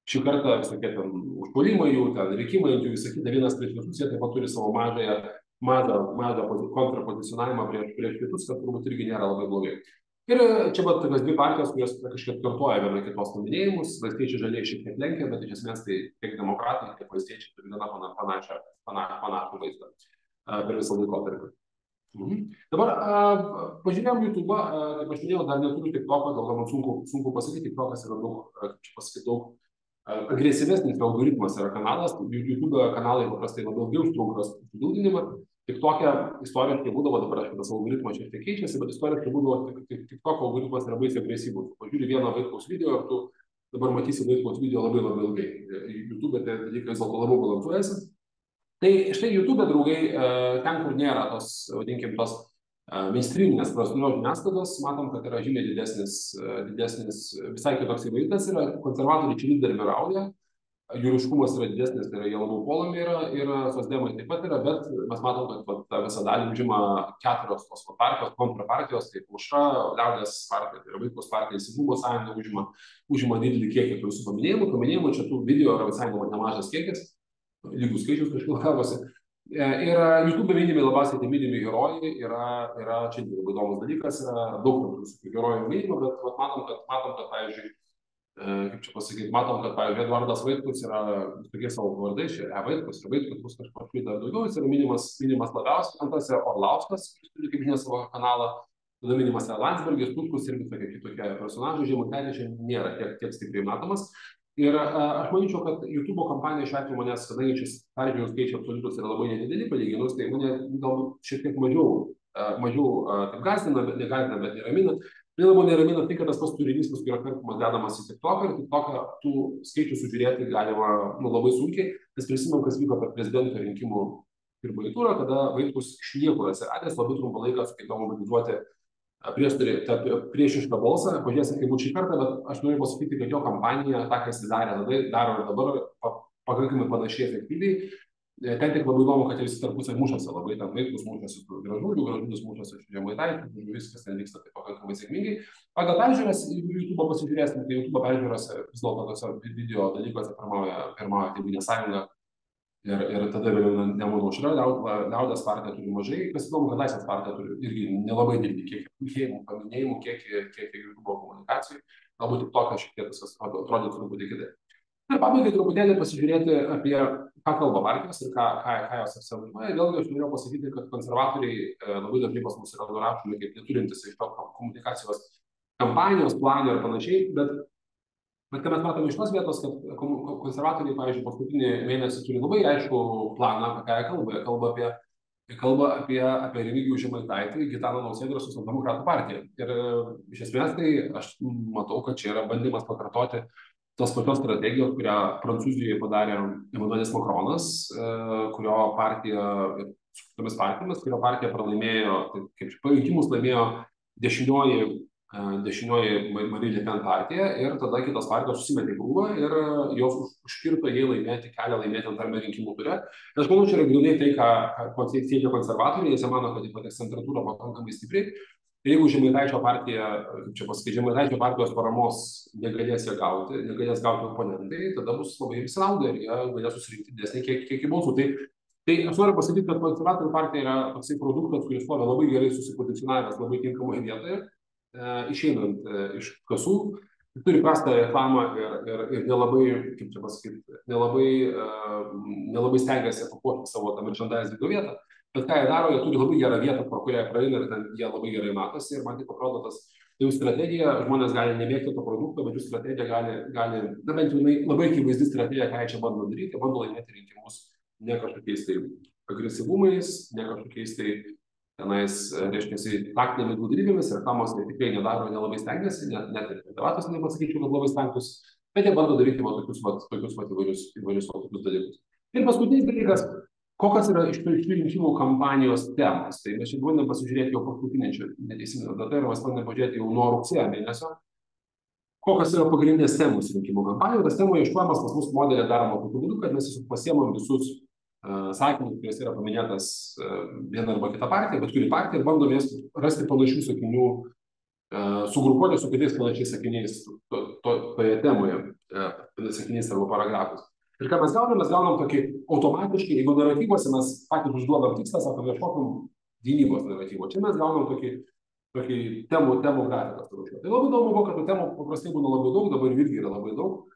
Šį kartą visokie ten užpuolimai jų, ten rinkimai, jų visą kitą, vienas prieš visus, jie taip pat turi savo mažą kontrapozicionavimą prieš kitus, kad turbūt irgi nėra labai blogai. Ir čia buvo tokios dvi partijos, kurios kažkiek kartoja viena kitos paminėjimus, valstiečiai žalieji šiek tiek lenkia, bet iš esmės tai tiek demokratai, tiek valstiečiai turi gana panašų vaizdą per visą laikotarpį. Dabar pažiūrėjom YouTube, kaip aš minėjau, dar neturiu TikToko, dėl to man sunku pasakyti, TikTokas yra daug agresyvesnis algoritmas yra kanalas, YouTube kanalai paprastai labiau užtrunka sudildinimą. Tik tokia istoriškai būdavo, dabar aišku, tas algoritmas šiek tiek keičiasi, bet istoriškai būdavo tik tokio algoritmas yra baisiai agresyvus. Pažiūrė vieną Vaitkaus video ir tu dabar matysi Vaitkaus video labai ilgai. YouTube tie dalykai vis dėlto labiau balansuojasi. Tai štai YouTube draugai, ten, kur nėra tos, vadinkim, tos mainstreaminės profesionalios žiniasklaidos, matom, kad yra žymiai didesnis visai kitoks įvaizdas yra, konservatoriai čia vis dar vyrauja. Jūriškumas yra didesnis, tai yra jie labiau puolami ir socdemai taip pat yra, bet mes matom, kad tą visą dalį užima 4 tos partijos, kontrapartijos, kaip Aušra, Liaudies partija, tai yra Vaitkaus partija, Teisingumo sąjunga užima didelį kiekį tų visų paminėjimų, čia tų video yra visai nemažas kiekis, lygų skaičius kažkur gavosi. Ir YouTube minimi labiausiai tie minimi herojai yra čia labai įdomus dalykas, yra daug tokių herojų minimų, bet matom, kad pavyzdžiui, kaip čia pasakyti, matom, kad, pavyzdžiui, Edvardas Vaitkus yra tokie savo vardai, čia Vaitkus ir Vaitkus bus kažkokiu dar daugiau, jis yra minimas labiausiai, antras yra Orlauskas, kuris turi kaip žinia savo kanalą, tada minimas yra Landsbergis, Tutkus ir tokie kitokie personažai, Žemaitaitis čia nėra tiek stipriai matomas. Ir aš manyčiau, kad YouTube kompanija šiuo atveju manęs, kadangi šis peržiūrų skaičiai absoliutus yra labai nedideli palyginus, tai mane galbūt šiek tiek mažiau taip gąsdina, bet negazdina, bet neramina. Tai labiau neramina tai, kad tas pats turinys paskui yra kartumas dedamas į TikToką ir TikToką tų skaičių sužiūrėti galima labai sunkiai, nes prisimenu, kas vyko per prezidento rinkimų pirmąjį turą, kada Vaitkus iš niekur atsiradęs labai trumpą laiką sugebėjo mobilizuoti priešišką balsą. Pažiūrėsim, kaip bus šį kartą, bet aš noriu pasakyti, kad jo kampanija, tą, ką jis daro ir dabar pakankamai panašiai efektyviai. Ten tik labai įdomu, kad visi tarpusai mušasi labai, ten Vaitkus mušasi su Gražuliu mušasi su Žemaitaičiu, viskas ten vyksta taip pakankamai sėkmingai. Pagal peržiūras, jeigu YouTube pasižiūrėsime, tai YouTube peržiūros vis dėlto tose video dalykuose pirmauja Tėvynės sąjunga ir tada vėliau Nemuno aušra, Liaudies partija turi mažai, kas įdomu, kad Laisvės partija turi irgi nelabai didelį kiekį paminėjimų, kiekį YouTube komunikacijų, galbūt tik to, kad šiek tiek viskas atrodytų truputį kitaip. Ir pabaigai truputėlį pasižiūrėti apie ką kalba partijos ir ką jos akcentuoja. Vėlgi aš norėjau pasakyti, kad konservatoriai labai dažnai pas mus yra nurašomi kaip neturintys iš to komunikacijos kampanijos, plano ir panašiai, bet ką mes matome iš tos vietos, kad konservatoriai, pavyzdžiui, paskutinį mėnesį turi labai aišku planą, apie ką jie kalba. Jie kalba apie Remigijų Žemaitaitį, Gitaną Nausėdą ir Socialdemokratų partiją. Ir iš esmės tai aš matau, kad čia yra bandymas pakartoti tos pačios strategijos, kurią Prancūzijoje padarė Emmanuelis Macronas, kurio partija, su kitomis partijomis, kurio partija pralaimėjo, kaip rinkimus laimėjo dešinioji Marine Le Pen partija ir tada kitos partijos susimetė į krūvą ir jos užkirto jai kelią laimėti antrame rinkimų ture. Ir aš manau, čia yra grynai tai, ko siekia konservatoriai, jie mano, kad jie pateks centratūrą pakankamai stipriai. Jeigu Žemaitaičio partija, kaip čia pasakyti, Žemaitaičio partijos paramos negalės gauti oponentai, tada bus labai įsilaudę ir jie galės susirinkti didesnį kiekį balsų. Tai aš noriu pasakyti, kad konservatorių partija yra toksai produktas, kuris buvo labai gerai susipozicionavęs, labai tinkamoje vietoje, išeinant iš kasų, turi prastą reklamą ir nelabai, kaip čia pasakyti, nelabai stengiasi papuošti savo tą merchandising vietą. Bet ką jie daro, jie turi labai gerą vietą, pro kurią praeina ir ten jie labai gerai matosi. Ir man taip atrodo, jų strategija, žmonės gali nemėgti to produkto, bet jų strategija gali bent jau labai akivaizdi strategija, ką jie čia bando daryti, bando laimėti rinkimus ne kažkokiais tai agresyvumais, ne kažkokiais tai tenais, reiškia, taktinėmis gudrybėmis, reklamos jie tikrai nedaro, nelabai stengiasi, net ir debatas nepasakyčiau, kad labai stengtųsi, bet jie bando daryti tokius įvairius dalykus. Ir paskutinis dalykas, kokios yra iš rinkimų kampanijos temos. Tai mes čia bandėm pasižiūrėti jau paskutinį, čia neteisinga data, ir mes bandėm pažiūrėti jau nuo rugsėjo mėnesio, kokios yra pagrindinės temos rinkimų kampanijų. Tas temų ieškojimas pas mus modelė daroma tokiu būdu, kad mes pasiemam visus sakinius, kuriuose yra paminėtas viena arba kita partija, bet kuri partija, ir bandom rasti panašių sakinių, sugrupuoti su kitais panašiais sakiniais toje temoje, sakiniais arba paragrafus. Ir ką mes gaunam tokį automatiškai, jeigu naratyvuose mes patys užduodam tikslą, sakom, ieškokim gynybos naratyvo. Čia mes gaunam tokį temų grafiką. Tai labai įdomu, kad tų temų paprastai būna labai daug, dabar irgi yra labai daug,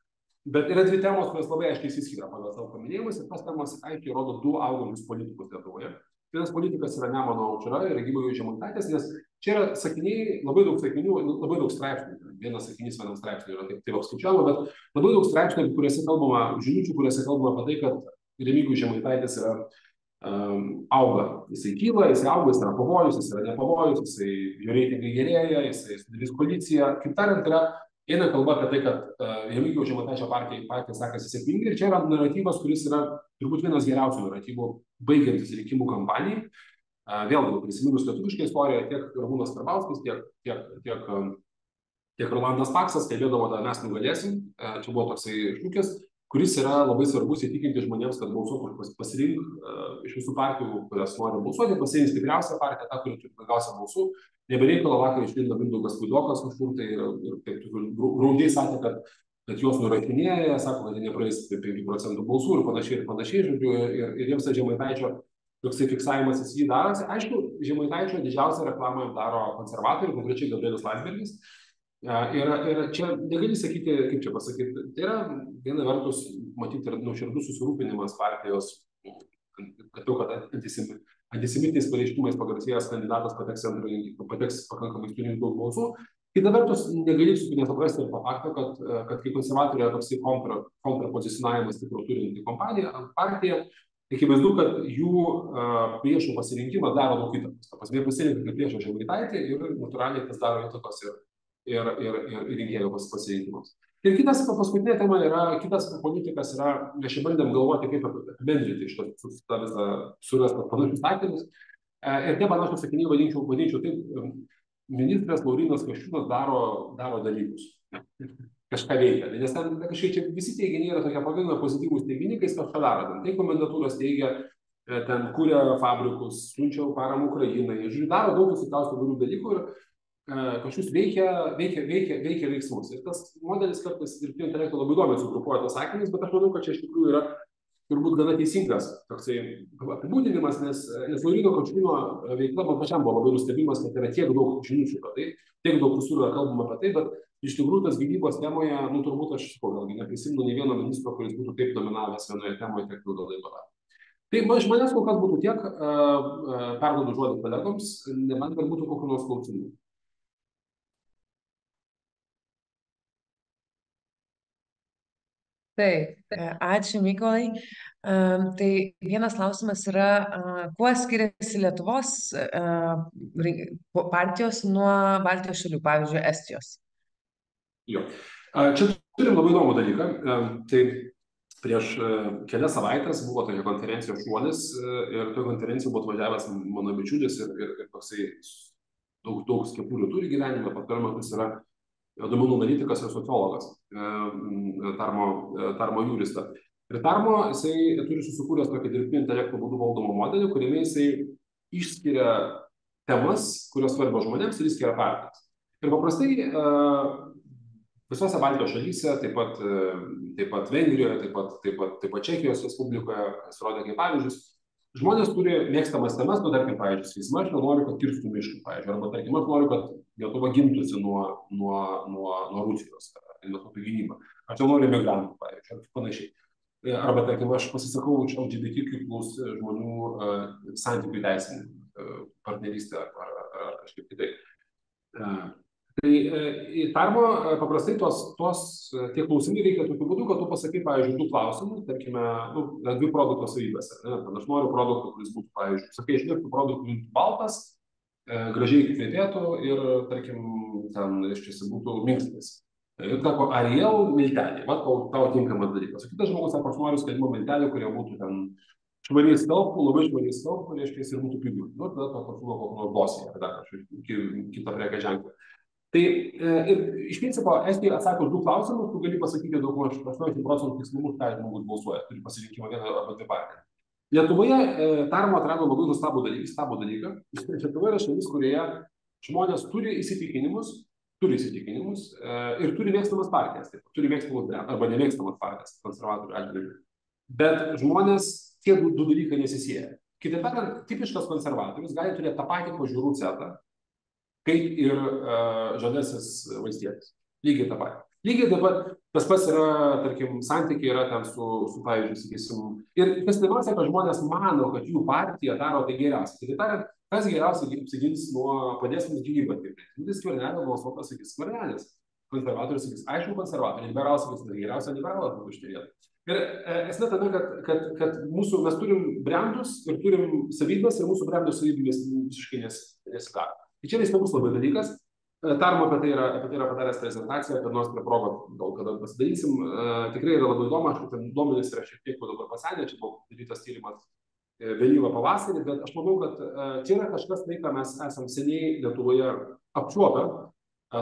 bet yra dvi temos, kurios labai aiškiai išsiskiria pagal savo paminėjimus, ir tas temos aiškiai rodo du augančius politikus Lietuvoje. Vienas politikas yra Nemuno Aušra ir Remigijus Žemaitaitis, nes čia yra sakiniai, labai daug sakinių, labai daug straipsnių. Vienas sakinys vienam straipsniui yra taip apskaičiuojama, bet labai daug straipsnių, kuriuose kalbama, žinučių, kuriuose kalbama apie tai, kad Remigijus Žemaitaitis yra auga. Jisai kyla, jisai auga, jis yra pavojus, jis yra nepavojus, jo reitingai gerėja, jisai sudarys koaliciją. Kaip tariant, eina kalba apie tai, kad Remigijaus Žemaitaičio partija sekasi sėkmingai, ir čia yra naratyvas, kuris yra turbūt vienas geriausių naratyvų baigiantis rinkimų kampanijai. Vėlgi, prisiminus lietuvišką istoriją, tiek Ramūnas Karbauskis, tiek Rolandas Paksas kalbėdavo, kad mes nugalėsim. Čia buvo toksai šūkis, kuris yra labai svarbus įtikinti žmonėms, kad balsuotų, pasirink iš visų partijų, kurias nori balsuoti, pasirink stipriausią partiją, tą, kuri turi daugiausia balsų. Nebereikalo vakar išlindo Mindaugas Puidokas kažkur tai ir taip graudiai sakė, kad juos nurakinėja, sako, kad jie nepraeis 5% balsų ir panašiai, žodžiu, ir jiems tą Žemaitaičio toksai fiksavimas jį darosi. Aišku, Žemaitaičio didžiausią reklamą daro konservatoriai, konkrečiai Gabrielius Landsbergis. Ir čia negali sakyti, kaip čia pasakyti, tai yra viena vertus matyti ir nuoširdus susirūpinimas partijos, kad antisemitiniais pareiškimais pagarsėjęs kandidatas pateks pakankamai turint daug balsų. Kita vertus, negali nesuprasti ir to fakto, kad kai konservatoriai yra toksai kontrapozicionavimas stipriau turinti partija, akivaizdu, kad jų priešų pasirinkimas daro daug įtakos. Ta prasme, pasirinka kaip priešą Žemaitaitį ir natūraliai tas daro įtakos ir rinkėjų pasirinkimams. Ir paskutinė tema yra, kitas politikas yra, mes čia bandėm galvoti, kaip apibendrinti iš tą visą surastą panašius sakinius. Ir tie panašus sakiniai vadinčiau taip, ministras Laurynas Kasčiūnas daro dalykus. Kažką veikia. Nes ten kažkaip čia visi teiginiai yra tokie pakankamai pozityvūs teiginiai, kai jis kažką daro. Tai komendatūros teigia, ten kuria fabrikus, siunčia paramą Ukrainai, daro daug visokiausių dalykų ir kažkas veikia veiksmus. Ir tas modelis kartais dirbtinio intelekto labai įdomiai sugrupuoja tos sakinius, bet aš manau, kad čia iš tikrųjų yra turbūt gana teisingas toksai apibūdinimas, nes Lauryno Kasčiūno veikla man pačiam buvo labai nustebimas, kad yra tiek daug žinučių apie tai, tiek daug visur yra kalbama apie tai, bet iš tikrųjų tas gynybos temoje, nu turbūt aš vėlgi neprisimenu nei vieno ministro, kuris būtų taip nominavęs vienoje temoje tiek ilgą laiko. Tai iš manęs kol kas būtų tiek, perduodu žodį kolegoms, nebent kad būtų kokių nors klausimų. Taip, ačiū Mykolai. Tai vienas klausimas yra, kuo skiriasi Lietuvos partijos nuo Baltijos šalių, pavyzdžiui, Estijos? Jo. Čia turim labai įdomų dalyką. Tai prieš kelias savaitės buvo tokia konferencija Šuolis ir toje konferencijoje buvo atvažiavęs mano bičiulis ir toksai daug skepurių turi gyvenime, pastaruoju metu jis yra duomenų analitikas ir sociologas, Tarmo Jurista. Ir Tarmo jisai turi susikūręs tokį dirbtinio intelekto būdų valdomą modelį, kuriame jisai išskiria temas, kurios svarbios žmonėms ir išskiria partijas. Ir paprastai visose Baltijos šalyse, taip pat Vengrijoje, taip pat Čekijos Respublikoje, kas rodė kaip pavyzdžius, žmonės turi mėgstamas temas, nu, tarkim, pavyzdžiui, aš noriu, kad kirstų mišką, pavyzdžiui, arba, tarkim, aš noriu, kad Lietuva gintųsi nuo Rusijos, investuotų gynybą. Aš noriu imigrantų, pavyzdžiui, ar panašiai. Arba, tarkim, aš pasisakau už LGBTQ+ žmonių santykių teisinį partnerystę ar kažkaip kitaip. Tai Tarmo paprastai tie klausimai reikia tokiu būdu, kad tu pasakai, pavyzdžiui, 2 klausimus, tarkime, dvi produkto savybės. Aš noriu produktą, kuris būtų, pavyzdžiui, sakai, aš noriu produktą, kuris būtų baltas, gražiai kvepėtų ir, tarkim, ten, reiškia, būtų minkštas. Ir sako, Ariel milteliai, va, tau tinkamas dalykas. O kitas žmogus sako, aš noriu skalbimo miltelių, kurie būtų ten švariai skalbų, labai švariai skalbų, reiškia, ir būtų pigų. Nu, tada to pasiūlo kokį nors Bosija, ar dar kažkokį kitą prekę ženklą. Tai ir iš principo Estija atsako už 2 klausimus, tu gali pasakyti daugmaž 80% tikslumu, ką žmogus balsuoja, turi pasirinkimą vieną arba 2 partiją. Lietuvoje Tarmo atrado labai nuostabų dalyką. Lietuvoje yra šalis, kurioje žmonės turi įsitikinimus ir turi mėgstamas partijas, turi mėgstamas arba nemėgstamas partijas, konservatorių atžvilgiu. Bet žmonės tie 2 dalykai nesisieja. Kitaip tariant, tipiškas konservatorius gali turėti tą patį pažiūrų setą, kaip ir žaliasis valstietis. Lygiai tą patį. Lygiai taip pat tas pats yra, tarkim, santykiai yra ten su pavyzdžiui, sakysim. Ir kas įdomiausia, kad žmonės mano, kad jų partija daro tai geriausiai. Kitaip tariant, kas geriausiai apsigins padės mums gynybą. Tai Skvernelio balsuotas sakys Skvernelis. Konservatorius sakys, aišku, konservatoriai, liberalai sakys, geriausia liberalas būtų šitoj vietoj. Ir esmė tame, kad mes turim brandus ir turim savybės ir mūsų brandų savybės visiškai nesidaro. Tai čia svarbus labai dalykas. Tarmo apie tai yra padaręs prezentaciją, kad nors prie progą gal kada pasidarysim. Tikrai yra labai įdomu, aišku, ten duomenys yra šiek tiek dabar pasenę, čia buvo darytas tyrimas vėlyvą pavasarį, bet aš manau, kad čia yra kažkas tai, ką mes esam seniai Lietuvoje apčiuopę.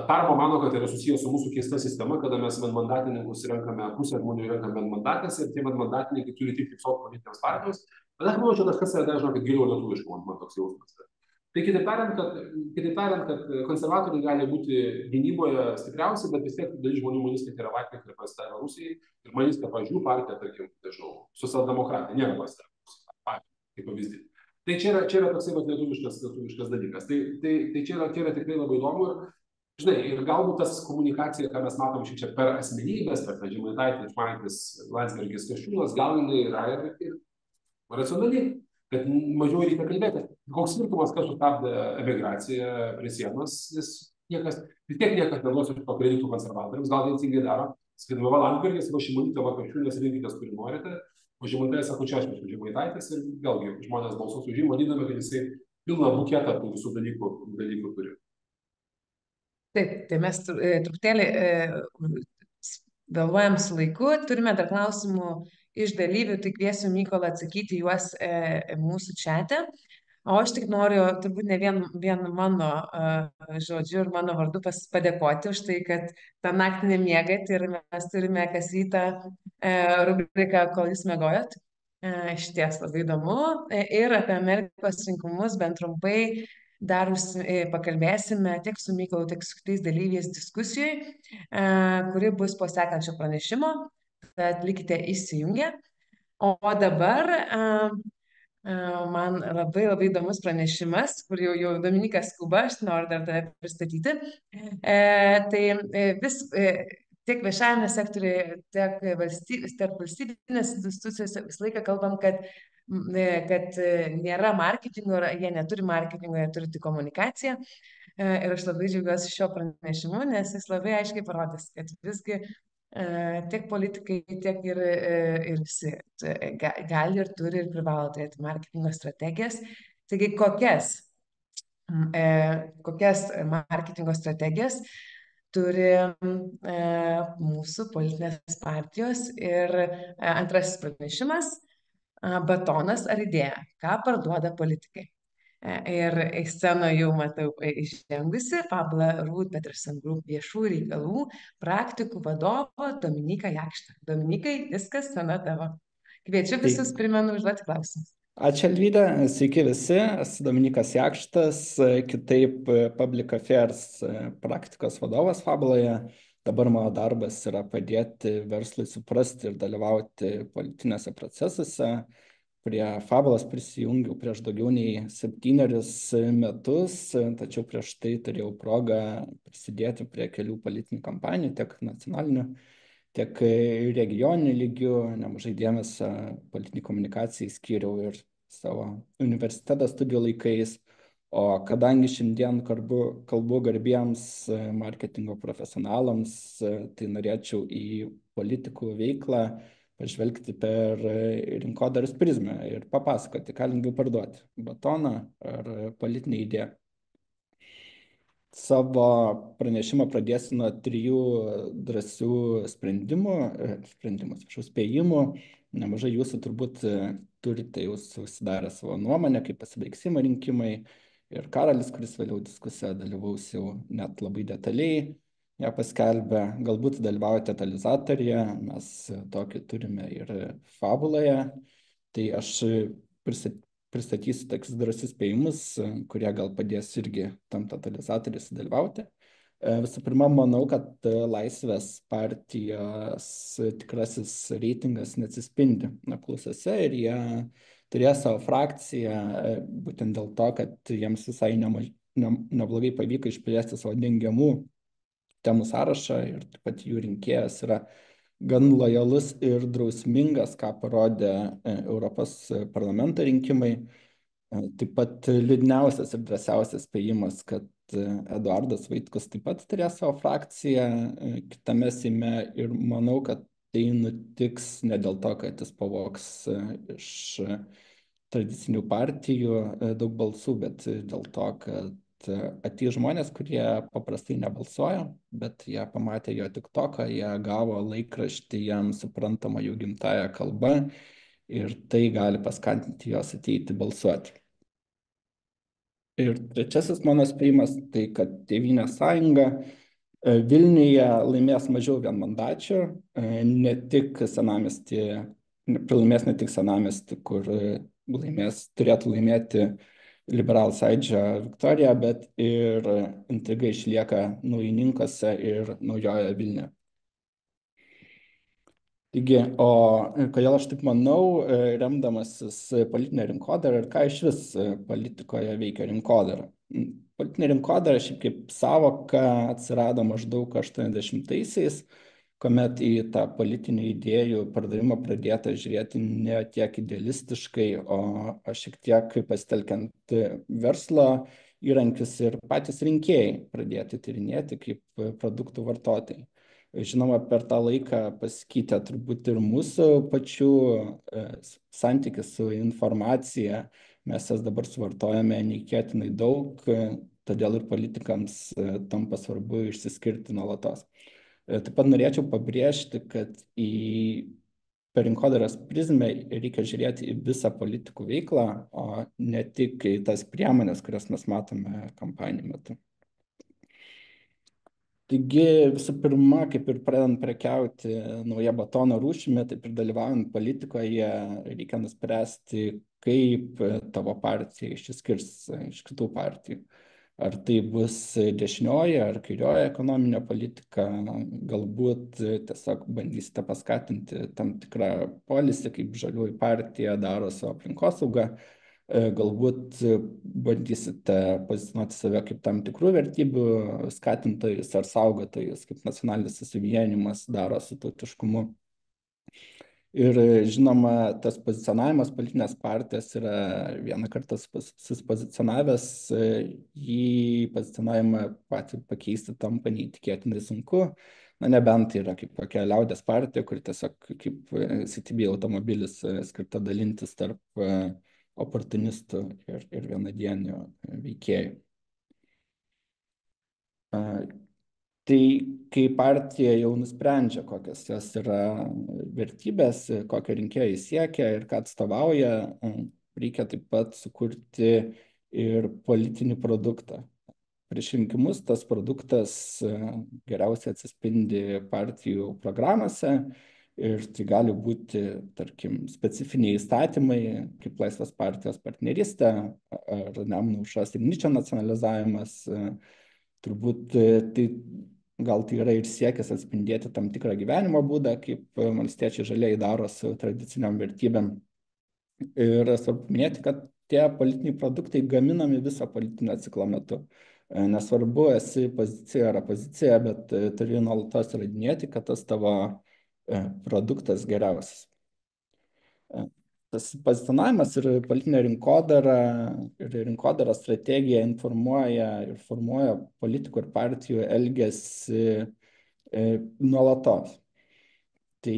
Tarmo mano, kad tai yra susijęs su mūsų keista sistema, kada mes vienmandatininkus renkame, pusę žmonių renkame vienmandatės ir tie vienmandatininkai turi tik visos politinės partijos. Bet aš manau, čia kažkas yra dažnai, kad geriau lietuviškai, man toks jausmas. Tai kitaip tariant, kad konservatoriai gali būti gynyboje stipriausi, bet vis tiek dalis žmonių manys, kad yra Vatnikai, kurie pasidarė Rusijai, ir manys, kad, pavyzdžiui, partija, tarkim, nežinau, socialdemokratai, nėra pasidarė Rusijai, kaip pavyzdį. Tai čia yra toksai lietuviškas dalykas. Tai čia yra tikrai labai įdomu. Žinai, ir galbūt tas komunikacija, ką mes matom čia per asmenybės, per Žemaitaitį, Šmaitis, Landsbergis, Kasčiūnas, gal jinai yra ir racionaliai, kad mažiau reikia kalbėti. Koks skirtumas, kas sustabdė emigraciją prie sienos, vis tiek niekas neduos iš to kreditų konservatoriams, gal teisingai daro. Sakydama, va Landsbergis, va Šimonytė, va Kasčiūnas, rinkitės, kurį norite, o Žemaitaitis sako, čia aš esu Žemaitaitis ir vėlgi žmonės balsuos už jį, manydami, kad jisai pilną buketą tų visų dalykų turi. Taip, tai mes truputėlį vėluojam su laiku, turime dar klausimų iš dalyvių, tai kviesiu Mykolą atsakyti juos mūsų čate. O aš tik noriu, turbūt ne vien mano žodžiu ir mano vardu padėkoti už tai, kad tą naktį nemiegat ir mes turime kas rytą rubriką, kol jūs miegojot. Išties labai įdomu. Ir apie Amerikos rinkimus bent trumpai dar pakalbėsime tiek su Mykolu, tiek su kitais dalyviais diskusijai, kuri bus po sekančio pranešimo. Tad likite įsijungę. O dabar man labai labai įdomus pranešimas, kur jau Dominikas skuba, aš noriu dar tave pristatyti. Tai vis tiek viešajame sektoriuje, tiek tarp valstybinės institucijose visą laiką kalbam, kad nėra marketingo, jie neturi marketingo, jie turi tik komunikaciją. Ir aš labai džiaugiuosi šio pranešimu, nes jis labai aiškiai parodys, kad visgi tiek politikai, tiek ir visi gali ir turi ir privalo turėti marketingo strategijas. Taigi, kokias marketingo strategijas turi mūsų politinės partijos. Ir antrasis pranešimas - batonas ar idėja, ką parduoda politikai. Ir į sceną jau matau išžengusi Pablo Ruth Peterson Group viešų reikalų praktikų vadovą Dominiką Jakštą. Dominikai, viskas scena tavo. Kviečiu visus, Tai primenu, užduoti klausimus. ačiū Alvyda, sveiki visi, esu Dominikas Jakštas, kitaip Public Affairs praktikos vadovas Fabuloje. Dabar mano darbas yra padėti verslui suprasti ir dalyvauti politinėse procesuose. Prie Fabulos prisijungiau prieš daugiau nei 7 metus, tačiau prieš tai turėjau progą prisidėti prie kelių politinių kampanijų, tiek nacionalinių, tiek regioninių lygių. Nemažai dėmesio politiniai komunikacijai skyriau ir savo universiteto studijų laikais. O kadangi šiandien kalbu garbiems marketingo profesionalams, tai norėčiau į politikų veiklą pažvelgti per rinkodaros prizmę ir papasakoti, ką lengviau parduoti - batoną ar politinę idėją. Savo pranešimą pradėsiu nuo 3 drąsių spėjimų. Nemažai jūsų turbūt turite jau susidarę savo nuomonę, kaip pasibaigs Seimo rinkimai. Ir Karolis, kuris vėliau diskusijoje dalyvaus, jau net labai detaliai ją paskelbė. Galbūt dalyvaujate totalizatoriuje, mes tokį turime ir Fabuloje. Tai aš pristatysiu tokius drąsius spėjimus, kurie gal padės irgi tam totalizatoriui sudalyvauti. Visų pirma, manau, kad Laisvės partijos tikrasis reitingas neatsispindi apklausose ir jie turės savo frakciją būtent dėl to, kad jiems visai neblogai pavyko išplėsti savo dengiamų temų sąrašą ir taip pat jų rinkėjas yra gan lojalus ir drausmingas, ką parodė Europos parlamento rinkimai. Taip pat liūdniausias ir drąsiausias spėjimas, kad Eduardas Vaitkus taip pat turės savo frakciją kitame Seime ir manau, kad tai nutiks ne dėl to, kad jis pavogs iš tradicinių partijų daug balsų, bet dėl to, kad atėjo žmonės, kurie paprastai nebalsuoja, bet jie pamatė jo TikToką, jie gavo laikraštį jam suprantamą jų gimtają kalbą ir tai gali paskatinti juos ateiti balsuoti. Ir trečiasis mano spėjimas, tai kad Tėvynės sąjunga Vilniuje laimės mažiau vienmandačių, pralaimės ne tik senamiestį, kur turėtų laimėti Liberalų sąjūdžio Viktorija, bet ir intriga išlieka Naujininkose ir Naujojoje Vilniuje. Taigi, o kodėl aš taip manau, remdamasis politinę rinkodarą ir ką iš vis politikoje veikia rinkodara? Politinė rinkodara šiaip kaip savoka atsirado maždaug 80-aisiais, kuomet į tą politinių idėjų pardavimą pradėta žiūrėti ne tiek idealistiškai, o šiek tiek pasitelkiant verslo įrankius ir patys rinkėjai pradėti tyrinėti kaip produktų vartotojai. Žinoma, per tą laiką pasikeitė turbūt ir mūsų pačių santykis su informacija. Mes jas dabar suvartojame neįtikėtinai daug, todėl ir politikams tampa svarbu išsiskirti nuolatos. Taip pat norėčiau pabrėžti, kad per rinkodaros prizmę reikia žiūrėti į visą politikų veiklą, o ne tik į tas priemonės, kurias mes matome kampanijų metu. Taigi, visų pirma, kaip ir pradedant prekiauti nauja batono rūšimi, taip ir dalyvaujant politikoje, reikia nuspręsti, kaip tavo partija išsiskirs iš kitų partijų. Ar tai bus dešinioji ar kairioji ekonominė politika, galbūt tiesiog bandysite paskatinti tam tikrą polisį, kaip Žaliųjų partija daro su aplinkosaugą, galbūt bandysite pozicionuoti save kaip tam tikrų vertybių skatintojus ar saugotojus, kaip nacionalinis susivienijimas daro su tautiškumu. Ir žinoma, tas pozicionavimas politinės partijos yra vieną kartą susipozicionavęs, jį pozicionavimą patį pakeisti tampa neįtikėtinai sunku, na nebent tai yra kaip kokia liaudės partija, kuri tiesiog kaip CTB automobilis skirta dalintis tarp oportunistų ir vienadienių veikėjų. Tai kai partija jau nusprendžia, kokios jos yra vertybės, kokio rinkėjai siekia ir ką atstovauja, reikia taip pat sukurti ir politinį produktą. Prieš rinkimus tas produktas geriausiai atsispindi partijų programose ir tai gali būti, tarkim, specifiniai įstatymai, kaip Laisvės partijos partnerystė ar Nemuno aušros Igničio nacionalizavimas. Turbūt tai gal tai yra ir siekis atspindėti tam tikrą gyvenimo būdą, kaip valstiečiai žalieji daro su tradiciniam vertybėm. Ir svarbu minėti, kad tie politiniai produktai gaminami viso politinio ciklo metu. Nesvarbu, esi pozicija ar opozicija, bet turi nuolatos įrodinėti, kad tas tavo produktas geriausias. Tas pozicionavimas ir politinė rinkodara ir rinkodaros strategija informuoja ir formuoja politikų ir partijų elgesį nuolatos. Tai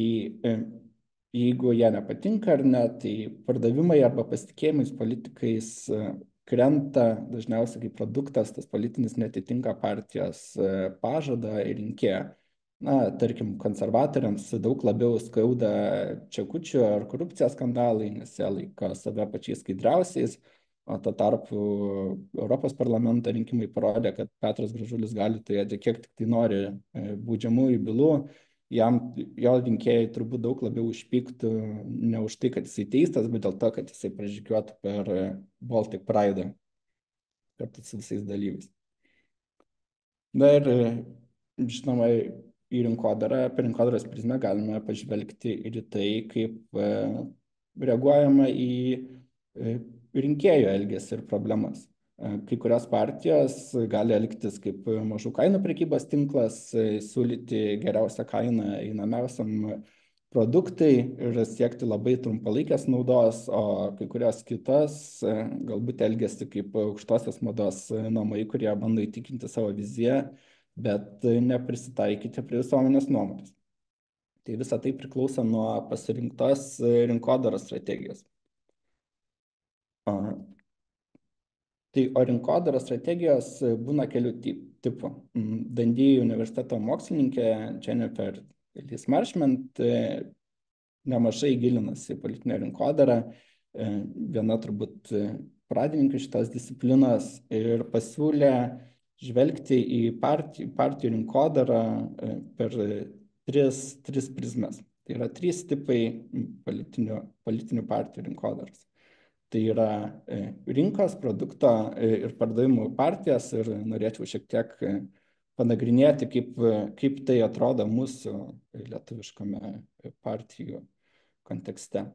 jeigu jie nepatinka ar ne, tai pardavimai arba pasitikėjimais politikais krenta dažniausiai kaip produktas, tas politinis netitinka partijos pažadą ir rinkėją. Na, tarkim, konservatoriams daug labiau skauda čekučių ar korupcijos skandalai, nes jie laiko save pačiais skaidriausiais, o tuo tarpu Europos parlamento rinkimai parodė, kad Petras Gražulis gali turėti kiek tik tai nori baudžiamųjų bylų, jo rinkėjai turbūt daug labiau užpyktų ne už tai, kad jisai teistas, bet dėl to, kad jisai pražygiuotų per Baltic Pride kartu su visais dalyviais. Na ir, žinoma, į rinkodarą, per rinkodaros prizmę galime pažvelgti ir į tai, kaip reaguojama į rinkėjų elgesį ir problemas. Kai kurios partijos gali elgtis kaip mažų kainų prekybos tinklas, siūlyti geriausią kainą einamiausiam produktai ir siekti labai trumpalaikės naudos, o kai kurios kitos galbūt elgesi kaip aukštosios mados namai, kurie bando įtikinti savo viziją, bet neprisitaikyti prie visuomenės nuomonės. Tai visa tai priklauso nuo pasirinktos rinkodaros strategijos. O rinkodaros strategijos būna kelių tipų. Dundee universiteto mokslininkė Jennifer Lis Marshman nemažai gilinasi į politinę rinkodarą, viena turbūt pradininkų šitos disciplinos, ir pasiūlė žvelgti į partijų rinkodarą per tris prizmes. Tai yra 3 tipai politinių partijų rinkodaros. Tai yra rinkos, produkto ir pardavimų partijos, ir norėčiau šiek tiek panagrinėti, kaip tai atrodo mūsų lietuviškame partijų kontekste.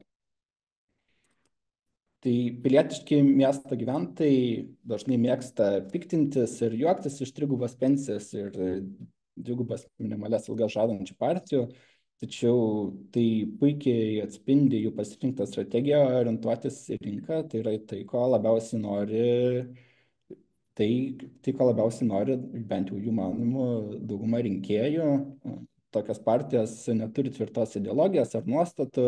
Tai pilietiški miesto gyventojai dažnai mėgsta piktintis ir juoktis iš trigubos pensijos ir dvigubas minimalias algas žadančių partijų, tačiau tai puikiai atspindi jų pasirinktą strategiją orientuotis į rinką, tai yra tai, ko labiausiai nori, bent jau jų manimų, dauguma rinkėjų. Tokios partijos neturi tvirtos ideologijos ar nuostatų,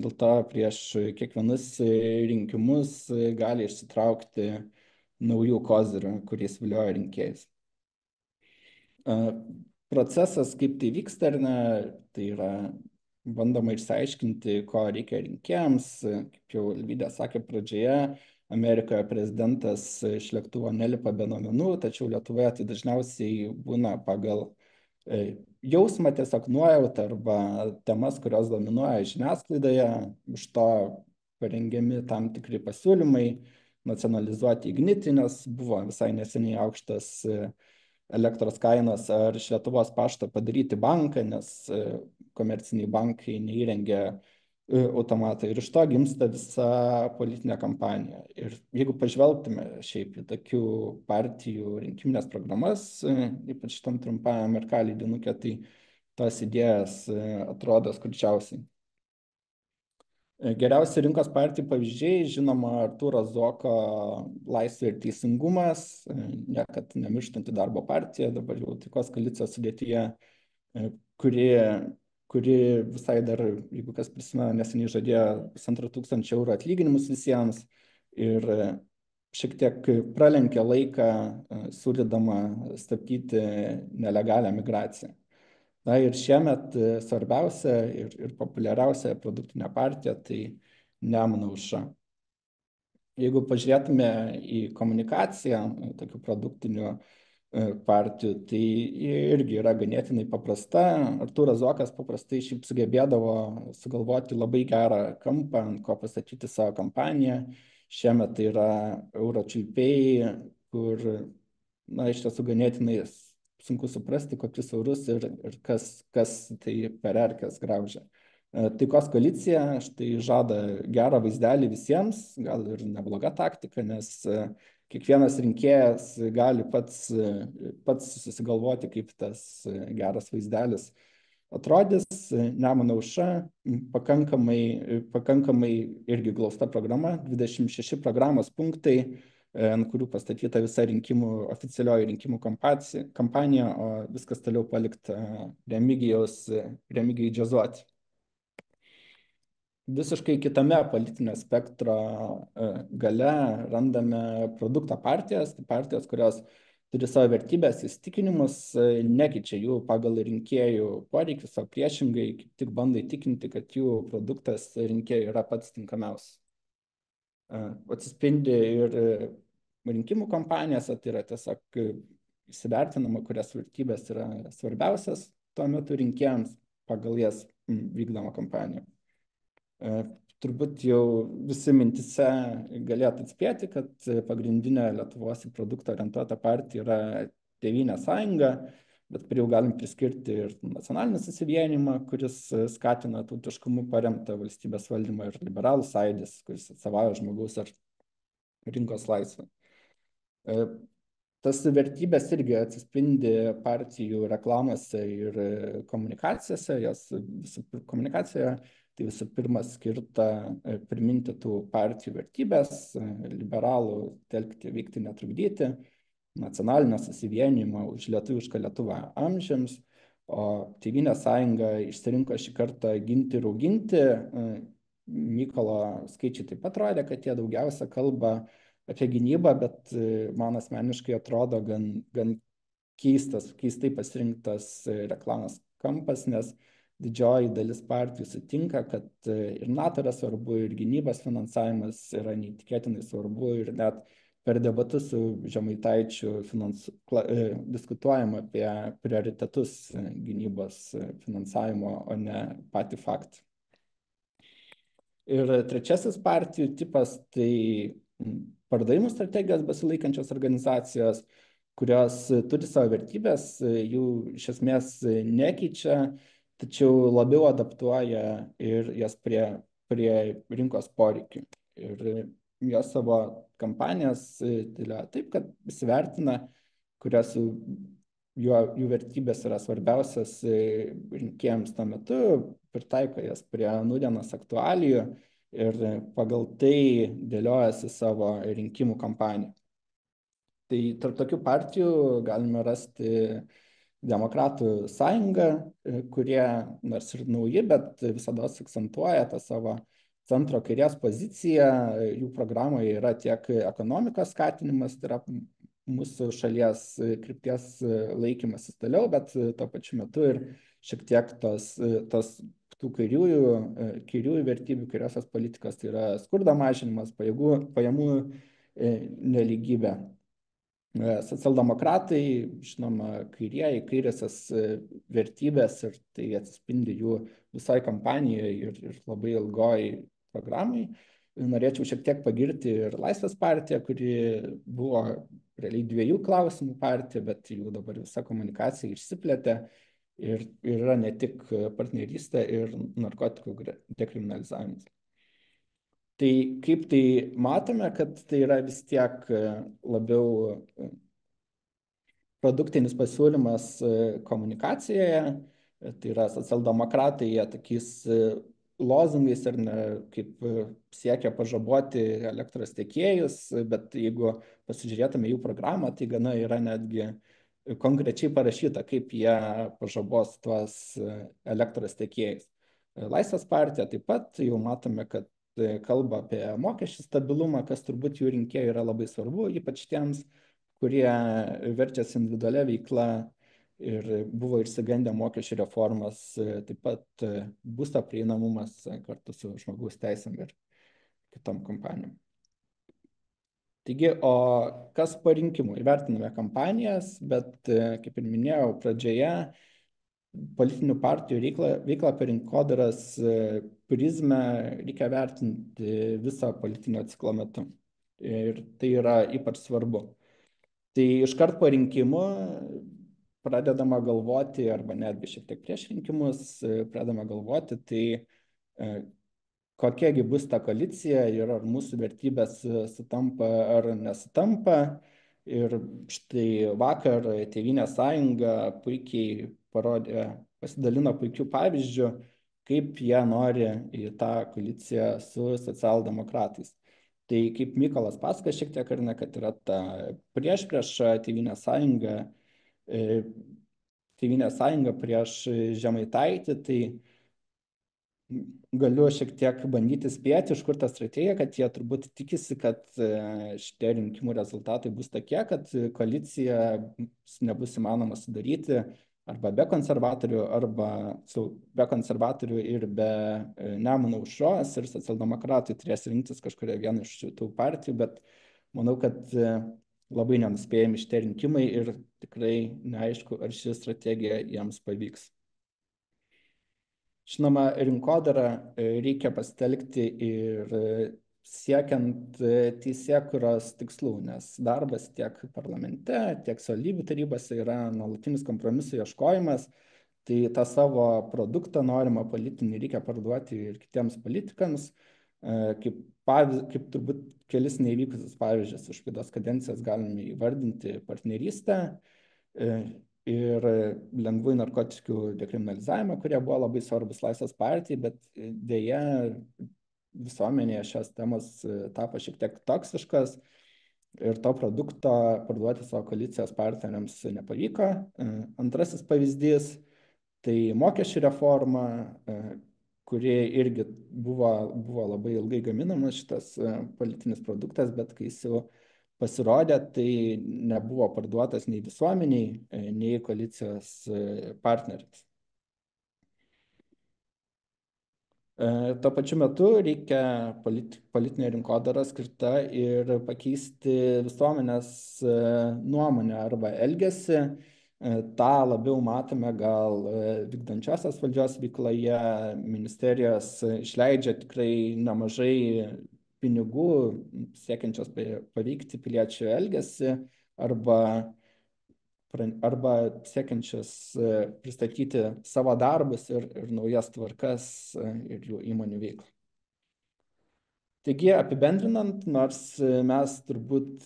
dėl to prieš kiekvienus rinkimus gali išsitraukti naujų kozirių, kuriais vilioja rinkėjus. Procesas, kaip tai vyksta, tai yra bandoma išsiaiškinti, ko reikia rinkėjams. Kaip jau Alvydė sakė pradžioje, Amerikoje prezidentas iš lėktuvo nelipa be nomenų, tačiau Lietuvoje tai dažniausiai būna pagal jausmą, tiesiog nuojautą arba temas, kurios dominuoja žiniasklaidoje, iš to parengiami tam tikri pasiūlymai, nacionalizuoti ignitį, nes buvo visai neseniai aukštas elektros kainos, ar iš Lietuvos pašto padaryti banką, nes komerciniai bankai neįrengė automatą. Ir iš to gimsta visa politinė kampanija. Ir jeigu pažvelgtume šiaip į tokių partijų rinkiminės programas, ypač tam trumpajam RK leidinukė, tai tos idėjas atrodo skurdžiausiai. Geriausi rinkos partijų pavyzdžiai, žinoma, Artūro Zuoko Laisvė ir teisingumas, niekad nemirštanti darbo partija, dabar jau taikos koalicijos sudėtyje, kuri visai dar, jeigu kas prisimena, neseniai žadėjo 1,5 eurų atlyginimus visiems ir šiek tiek pralenkė laiką, siūlydama stabdyti nelegalią migraciją. Na ir šiemet svarbiausia ir populiariausia produktinė partija tai Nemuno aušra. Jeigu pažiūrėtume į komunikaciją tokių produktinių partijų, tai irgi yra ganėtinai paprasta. Artūras Zuokas paprastai šiaip sugebėdavo sugalvoti labai gerą kampą, ant ko pastatyti savo kampaniją. Šiemet tai yra euročiulpiai, kur, na, iš tiesų ganėtinai sunku suprasti, kokius eurus ir kas tai per erkes graužia. Taikos koalicija štai žada gerą vaizdelį visiems, gal ir nebloga taktika, nes kiekvienas rinkėjas gali pats susigalvoti, kaip tas geras vaizdelis atrodys. Nemuno aušra pakankamai irgi glausta programa, 26 programos punktai, ant kurių pastatyta visa oficialioji rinkimų kampanija, o viskas toliau palikta Remigijui džiazuoti. Visiškai kitame politinio spektro gale randame produkto partijas, tai partijos, kurios turi savo vertybės, įsitikinimus, nekeičia jų pagal rinkėjų poreikius, o priešingai tik bando įtikinti, kad jų produktas rinkėjų yra pats tinkamiausias. Atsispindi ir rinkimų kampanijose, tai yra tiesiog įsivertinama, kurias vertybės yra svarbiausias tuo metu rinkėjams pagal jas vykdoma kampanija. Turbūt jau visi mintise galėtų atspėti, kad pagrindinė Lietuvos į produktą orientuota partija yra Tėvynės sąjunga, bet prie jų galim priskirti ir nacionalinį susivienimą, kuris skatina tautiškumu paremtą valstybės valdymą, ir liberalų sąjūdis, kuris atstovauja žmogaus ar rinkos laisvę. Tas vertybės irgi atsispindi partijų reklamose ir komunikacijose. Komunikacijoje tai visų pirma skirta priminti tų partijų vertybės, liberalų telkti, veikti, netrukdyti, nacionalinio susivienijimo už lietuvišką Lietuvą amžiams, o Tėvynės sąjunga išsirinko šį kartą ginti ir auginti. Mykolo skaičiai taip pat rodė, kad jie daugiausia kalba apie gynybą, bet man asmeniškai atrodo gan keistai pasirinktas reklamos kampas, nes didžioji dalis partijų sutinka, kad ir NATO yra svarbu, ir gynybos finansavimas yra neįtikėtinai svarbu, ir net per debatus su Žemaitaičiu diskutuojama apie prioritetus gynybos finansavimo, o ne patį faktą. Ir trečiasis partijų tipas tai pardavimų strategijos besilaikančios organizacijos, kurios turi savo vertybės, jų iš esmės nekeičia, tačiau labiau adaptuoja ir jas prie rinkos poreikių. Ir jos savo kampanijas dėlioja taip, kad įsivertina, kurios jų vertybės yra svarbiausias rinkėjams tuo metu, pritaiko jas prie nūdienos aktualijų ir pagal tai dėliojasi savo rinkimų kampaniją. Tai tarp tokių partijų galime rasti Demokratų sąjungą, kurie nors ir nauji, bet visada akcentuoja tą savo centro kairės poziciją. Jų programoje yra tiek ekonomikos skatinimas, tai yra mūsų šalies krypties laikymasis toliau, bet tuo pačiu metu ir šiek tiek tų kairiųjų vertybių, kairiosios politikos, tai yra skurdo mažinimas, pajamų nelygybė. Socialdemokratai, žinoma, kairiosios vertybės, ir tai atsispindi jų visai kampanijoje ir labai ilgoj programai. norėčiau šiek tiek pagirti ir Laisvės partiją, kuri buvo realiai 2 klausimų partija, bet jų dabar visa komunikacija išsiplėtė ir yra ne tik partnerystė ir narkotikų dekriminalizavimas. Tai kaip tai matome, kad tai yra vis tiek labiau produktinis pasiūlymas komunikacijoje, tai yra socialdemokratai, jie tokiais lozungais ar ne, kaip siekia pažaboti elektros tiekėjus, bet jeigu pasižiūrėtume jų programą, tai gana yra netgi konkrečiai parašyta, kaip jie pažabos tuos elektros tiekėjus. Laisvės partija taip pat jau matome, kad kalba apie mokesčių stabilumą, kas turbūt jų rinkėjų yra labai svarbu, ypač tiems, kurie verčiasi individualią veiklą ir buvo išsigandę mokesčių reformas, taip pat būsto prieinamumas kartu su žmogaus teisėm ir kitom kompanijom. Taigi, o kas po rinkimų? Įvertiname kampanijas, bet, kaip ir minėjau pradžioje, politinių partijų veiklą per rinkodaros prizmę reikia vertinti visą politinio ciklo metu. Ir tai yra ypač svarbu. Tai iškart po rinkimų pradedama galvoti, arba netgi šiek tiek prieš rinkimus pradedama galvoti, tai kokiagi bus ta koalicija ir ar mūsų vertybės sutampa ar nesutampa. Ir štai vakar Tėvynės sąjunga puikiai pasidalino puikiu pavyzdžiu, kaip jie nori į tą koaliciją su socialdemokratais. Tai kaip Mykolas pasakoja šiek tiek, ar ne, kad yra ta priešprieša Tėvynės sąjunga prieš Žemaitaitį, tai galiu šiek tiek bandyti spėti, iš kur ta strategija, kad jie turbūt tikisi, kad šitie rinkimų rezultatai bus tokie, kad koalicija nebus įmanoma sudaryti arba be konservatorių ir be Nemuno aušros, ir socialdemokratai turės rinktis kažkuria viena iš šitų partijų, bet manau, kad labai nenuspėjami šitie rinkimai ir tikrai neaišku, ar ši strategija jiems pavyks. Žinoma, rinkodarą reikia pasitelkti ir siekiant teisėkūros tikslų, nes darbas tiek parlamente, tiek savivaldybių tarybose yra nuolatinis kompromisų ieškojimas, tai tą savo produktą norimą politinį reikia parduoti ir kitiems politikams, kaip turbūt kelis neįvykusius pavyzdžius iš kitos kadencijos galime įvardinti partnerystę ir lengvųjų narkotikų dekriminalizavimą, kurie buvo labai svarbus Laisvės partijai, bet dėja visuomenėje šios temos tapo šiek tiek toksiškas ir to produkto parduoti savo koalicijos partneriams nepavyko. Antrasis pavyzdys - tai mokesčių reforma, kuri irgi buvo labai ilgai gaminamas šitas politinis produktas, bet kai jis jau pasirodė, tai nebuvo parduotas nei visuomeniai, nei koalicijos partneriams. Tuo pačiu metu reikia politinė rinkodara skirta ir pakeisti visuomenės nuomonę arba elgesį. Ta labiau matome gal vykdančiosios valdžios veikloje. Ministerijos išleidžia tikrai nemažai pinigų siekiančios paveikti piliečių elgesį arba siekiančios pristatyti savo darbus ir naujas tvarkas ir jų įmonių veiklą. Taigi, apibendrinant, nors mes turbūt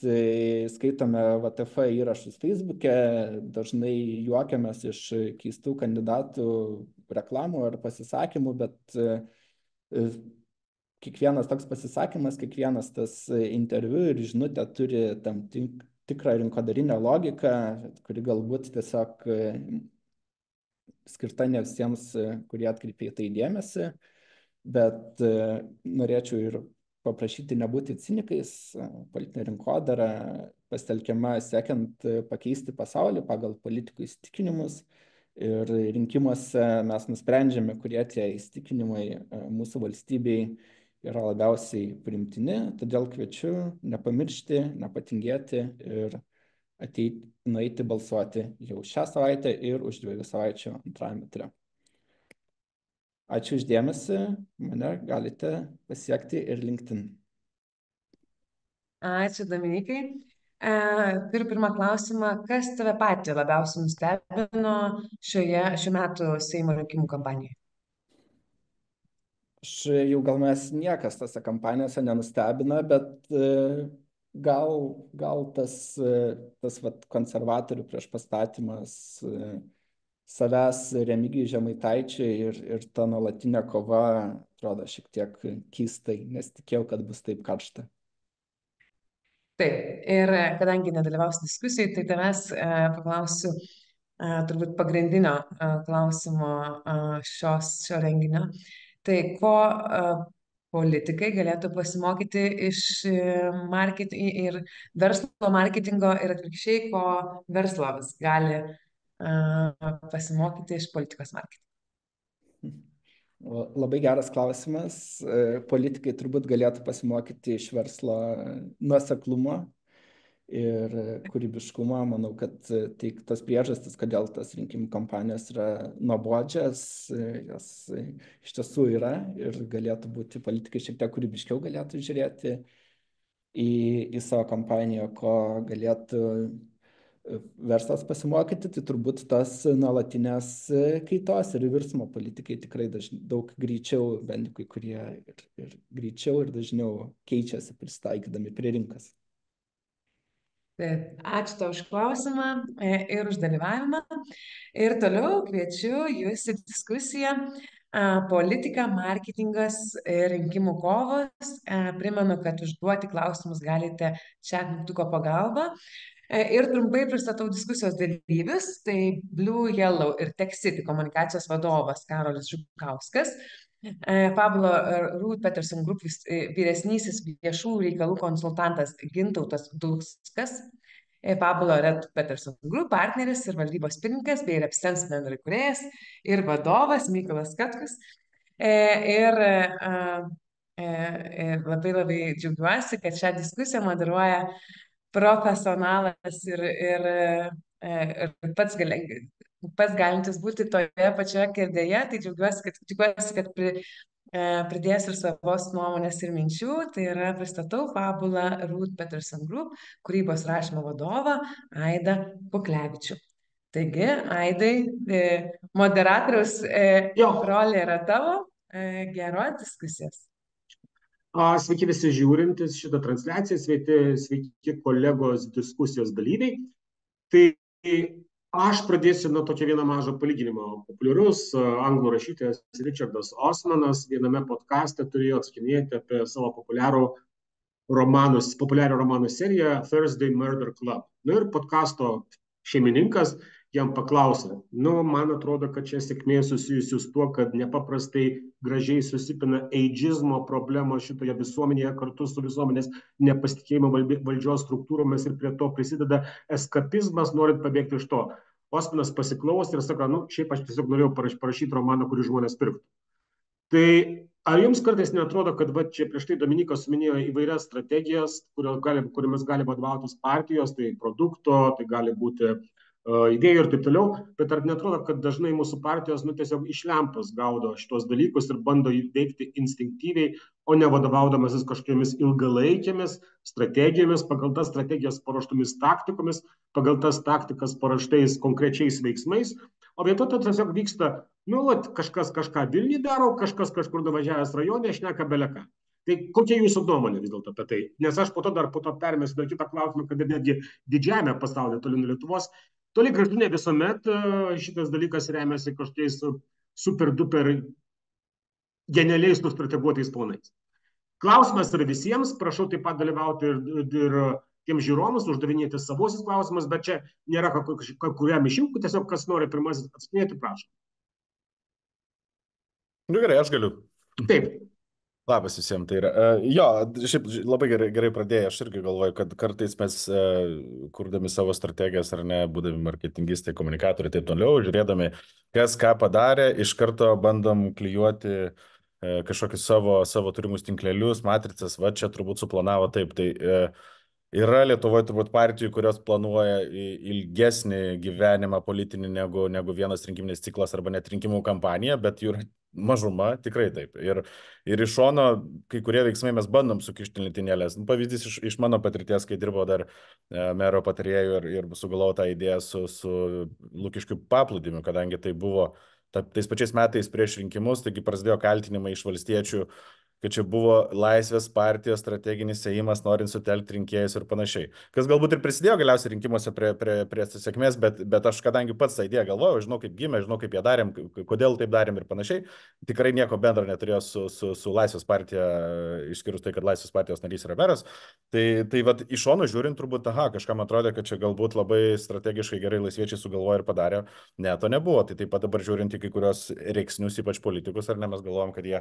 skaitome VTF įrašus Facebook'e, dažnai juokiamės iš keistų kandidatų reklamų ar pasisakymų, bet kiekvienas toks pasisakymas, kiekvienas tas interviu ir žinutė turi tam tikrą rinkodarinę logiką, kuri galbūt tiesiog skirta ne visiems, kurie atkreipė į tai dėmesį, bet norėčiau ir paprašyti nebūti cinikais. Politinė rinkodara pasitelkiama siekiant pakeisti pasaulį pagal politikų įsitikinimus. Ir rinkimuose mes nusprendžiame, kurie tie įsitikinimai mūsų valstybei yra labiausiai priimtini. Todėl kviečiu nepamiršti, nepatingėti ir nueiti balsuoti jau šią savaitę ir už 2 savaičių antrajame ture. Ačiū uždėmesi, mane galite pasiekti ir LinkedIn. Ačiū, Dominikai. Turiu pirmą klausimą. Kas tave patį labiausiai nustebino šių metų Seimo rinkimų kampanijoje? Aš jau gal mes niekas tose kampanijose nenustebina, bet gal tas vat, konservatorių prieš pastatymas savęs Remigijui Žemaitaičiui ir ta nuolatinė kova atrodo šiek tiek keistai, nes tikėjau, kad bus taip karšta. Taip, ir kadangi nedalyvausiu diskusijai, tai tavęs paklausiu turbūt pagrindinio klausimo šio renginio. Tai ko politikai galėtų pasimokyti iš ir verslo marketingo ir atvirkščiai, ko verslas gali pasimokyti iš politikos marketingo? Labai geras klausimas. Politikai turbūt galėtų pasimokyti iš verslo nuoseklumo ir kūrybiškumo. Manau, kad tai tos priežastis, kodėl tos rinkimų kampanijos yra nuobodžias, jos iš tiesų yra ir galėtų būti politikai šiek tiek kūrybiškiau galėtų žiūrėti į savo kampaniją, ko galėtų verslas pasimokyti, tai turbūt tas nuolatinės kaitos ir virsmo politikai tikrai daug greičiau, bent kai kurie ir greičiau ir dažniau keičiasi pristaikydami prie rinkas. Ačiū tau už klausimą ir už dalyvavimą. Ir toliau kviečiu jūs į diskusiją politika, marketingas ir rinkimų kovos. Primenu, kad užduoti klausimus galite chat mygtuko pagalba. Ir trumpai pristatau diskusijos dalyvius. Tai Blue, Yellow ir Tech City komunikacijos vadovas Karolis Žukauskas, Pablo Root Peterson Group vyresnysis viešų reikalų konsultantas Gintautas Dulskas, Pablo Red Peterson Group partneris ir valdybos pirmininkas bei Repsense bendraįkūrėjas ir vadovas Mykolas Katkus. Ir labai džiaugiuosi, kad šią diskusiją moderuoja profesionalas ir pats galintis būti toje pačioje kėdėje, tai tikiuosi, kad pridės ir savos nuomonės ir minčių. Tai yra pristatau Fabula Root Peterson Group kūrybos rašymo vadovą Aidą Puklevičių. Taigi, Aidai, moderatoriaus rolė yra tavo. Geros diskusijos. Sveiki visi žiūrintys šitą transliaciją, sveiki kolegos diskusijos dalyviai. Tai aš pradėsiu nuo tokio vieno mažo palyginimo. Populiarus anglų rašytojas Richardas Osmanas viename podcaste turėjo atsakinėti apie savo populiarią romanų seriją Thursday Murder Club. Ir podcasto šeimininkas jam paklausė, man atrodo, kad čia sėkmė susijusi su tuo, kad nepaprastai gražiai susipina eidžizmo problemos šitoje visuomenėje kartu su visuomenės nepasitikėjimo valdžios struktūromis ir prie to prisideda eskapizmas, norint pabėgti iš to. Osmanas pasiklausė ir sako, šiaip aš tiesiog norėjau parašyti romaną, kurį žmonės pirktų. Tai ar jums kartais neatrodo, kad čia prieš tai Dominikas minėjo įvairias strategijas, kuriomis gali vadovautis partijos, tai produkto, tai gali būti idėjų ir taip toliau, bet ar netrodo, kad dažnai mūsų partijos tiesiog iš lempos gaudo šitos dalykus ir bando veikti instinktyviai, o ne vadovaudamasis kažkokiamis ilgalaikėmis strategijomis, pagal tas strategijas paruoštomis taktikomis, pagal tas taktikas paruoštais konkrečiais veiksmais, o vietoj to tiesiog vyksta, kažkas kažką Vilniuje daro, kažkas kažkur nuvažiavęs rajone, šneka beleką. Tai kokia jūsų nuomonė vis dėlto apie tai? Nes aš po to permėsiu dar kitą klausimą, kad netgi didžiame pasaulyje, toli nuo Lietuvos, toli gražu ne visuomet šitas dalykas remiasi kažkokiais super duper genialiais nustrateguotais planais. Klausimas yra visiems, prašau taip pat dalyvauti ir tiems žiūrovams, uždavinėti savosius klausimus, bet čia nėra kuriam išimku, tiesiog kas nori pirmasis atsakinėti, prašau. Gerai, aš galiu. Taip. Labas visiems. Tai yra. Šiaip labai gerai pradėjai, aš irgi galvoju, kad kartais mes, kurdami savo strategijas ar ne, būdami marketingistai, komunikatoriai ir taip toliau, žiūrėdami, kas ką padarė, iš karto bandom klijuoti kažkokius savo turimus tinklelius, matricas, čia turbūt suplanavo taip. Tai Yra Lietuvoje turbūt partijų, kurios planuoja ilgesnį gyvenimą politinį negu vienas rinkiminis ciklas arba net rinkimų kampanija, bet jų yra mažuma, tikrai taip. Ir iš šono kai kurie veiksmai mes bandom sukišti lentynėlės. Pavyzdys iš mano patirties, kai dirbau dar mero patarėjų ir sugalvojau tą idėją su Lukiškių paplūdimiu, kadangi tai buvo tais pačiais metais prieš rinkimus, taigi prasidėjo kaltinimai iš valstiečių, kad čia buvo Laisvės partijos strateginis ėjimas, norint sutelkti rinkėjus ir panašiai. Kas galbūt ir prisidėjo galiausiai rinkimuose prie sėkmės, bet aš kadangi pats tą idėją galvojau, žinau kaip gimė, žinau kaip ją darėm, kodėl taip darėm ir panašiai, tikrai nieko bendro neturėjo su Laisvės partija, išskyrus tai, kad Laisvės partijos narys yra meras. Tai vat, iš šono žiūrint, turbūt, kažkam atrodė, kad čia galbūt labai strategiškai gerai laisviečiai sugalvojo ir padarė. Ne, to nebuvo. Tai taip pat dabar žiūrint į kai kurios reiksnius, ypač politikus, ar ne, mes galvojam, kad jie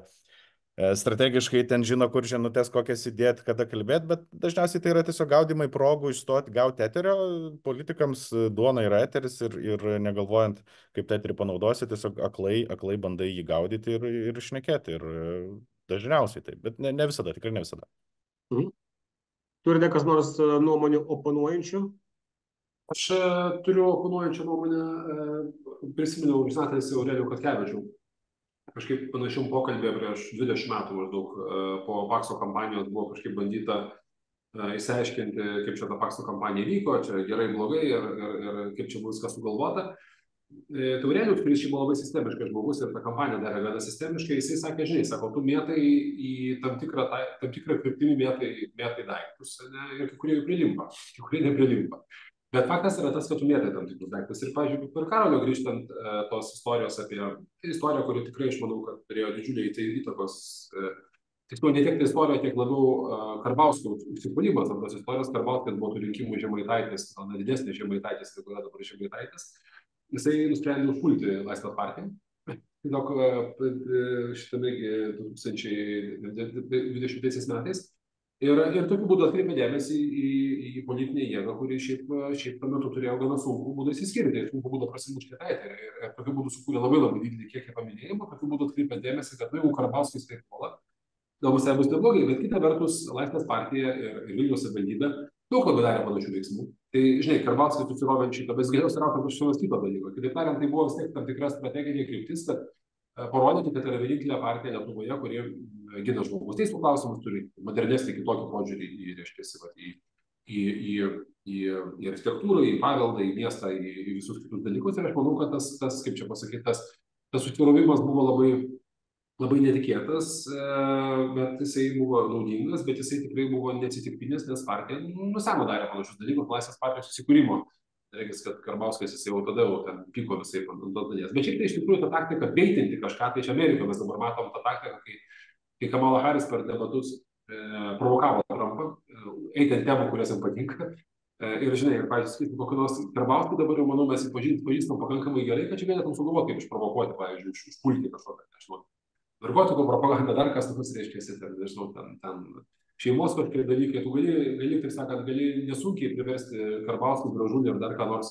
strategiškai ten žino, kur žinutės kokias įdėti, kada kalbėti, bet dažniausiai tai yra tiesiog gaudimai progų išstoti, gauti eterio, politikams duona yra eteris ir negalvojant, kaip tą eterį panaudosi, tiesiog aklai bandai jį gaudyti ir šnekėti. Ir dažniausiai taip, bet ne visada, tikrai ne visada. Turite kas nors nuomonių oponuojančių? Aš turiu oponuojančią nuomonę, prisiminiau žinatės Aurelijų Katkevičių. Kažkaip panašiam pokalbė prieš 20 metų maždaug po Pakso kampanijos buvo kažkaip bandyta išsiaiškinti, kaip čia ta Pakso kampanija vyko, čia gerai, blogai ir kaip čia buvo viskas sugalvota. Aurelijus, kuris čia buvo labai sistemiškas žmogus ir tą kampaniją darė gana sistemiškai, jisai sakė, žinai, sako, tu mėtai į tam tikrą kryptimį mėtai daiktus, ne, ir kai kurie jų prilimpa, kai kurie neprilimpa. Bet faktas yra tas, kad tu mėtai tam tikrus daiktus. Ir, pavyzdžiui, per Karolio grįžtant tos istorijos apie istoriją, kuri tikrai, aš manau, kad turėjo didžiulį įtakos, tiksliau, ne tiek tai istorija, tiek labiau Karbauskio užsipuolimas, ant tos istorijos Karbauskis buvo tų rinkimų Žemaitaitis, gal didesnis Žemaitaitis, negu yra dabar Žemaitaitis. Jisai nusprendė užpulti Laisvės partiją. Tiesiog šitame 2020 metais. Ir tokiu būdu atkreipė dėmesį į politinę jėgą, kuri šiaip tuo metu turėjo gana sunkų būdą įsiskirti, sunkų būdą prasimušti tą eterį. Ir tokiu būdu sukūrė labai didelį kiekį paminėjimų, tokiu būdu atkreipė dėmesį, kad jeigu Karbauskis taip puola, galbūt tai bus neblogai, bet kita vertus Laisvės partija ir Vilniaus savivaldybė daug labai darė panašių veiksmų. Tai, žinai, Karbauskis susirovė šitą, bet geriausiai raukia kažkokios kito dalyko. Kitaip tariant, tai buvo vis tiek tam tikra strateginė kryptis, kad parodyti, kad yra vienintelė partija Lietuvoje, kurie gina žmogaus teisų klausimus, turi modernesnį kitokį požiūrį į architektūrą, į paveldą, į miestą, į visus kitus dalykus. Ir aš manau, kad tas kaip čia pasakyti, tas susitvirovimas buvo labai netikėtas, bet jisai buvo naudingas, bet jisai tikrai buvo neatsitiktinis, nes partija nusamo darė panašius dalykus, Laisvės partijos įsikūrimo. Reikės, kad Karbauskis jis jau tada ten pyko visai ant dalies. Bet šiaip tai iš tikrųjų ta taktika beitinti kažką, tai iš Amerikoje mes dabar matom tą taktiką, kai Kamala Harris per debatus provokavo Trumpą, eiti ant temų, kurios jam patinka. Ir žinai, pavyzdžiui, kokį nors Karbauskį dabar jau, manau, mes pažįstam pakankamai gerai, kad čia galėtum sugalvoti, kaip išprovokuoti, pavyzdžiui, išpulti kažkokią, nežinau, narkotikų propagandą, dar kas nors reiškia, nežinau, ten šeimos kažkokie dalykai, tu gali, taip sakant, gali nesunkiai priversti Karbauskį, Gražulį ir dar ką nors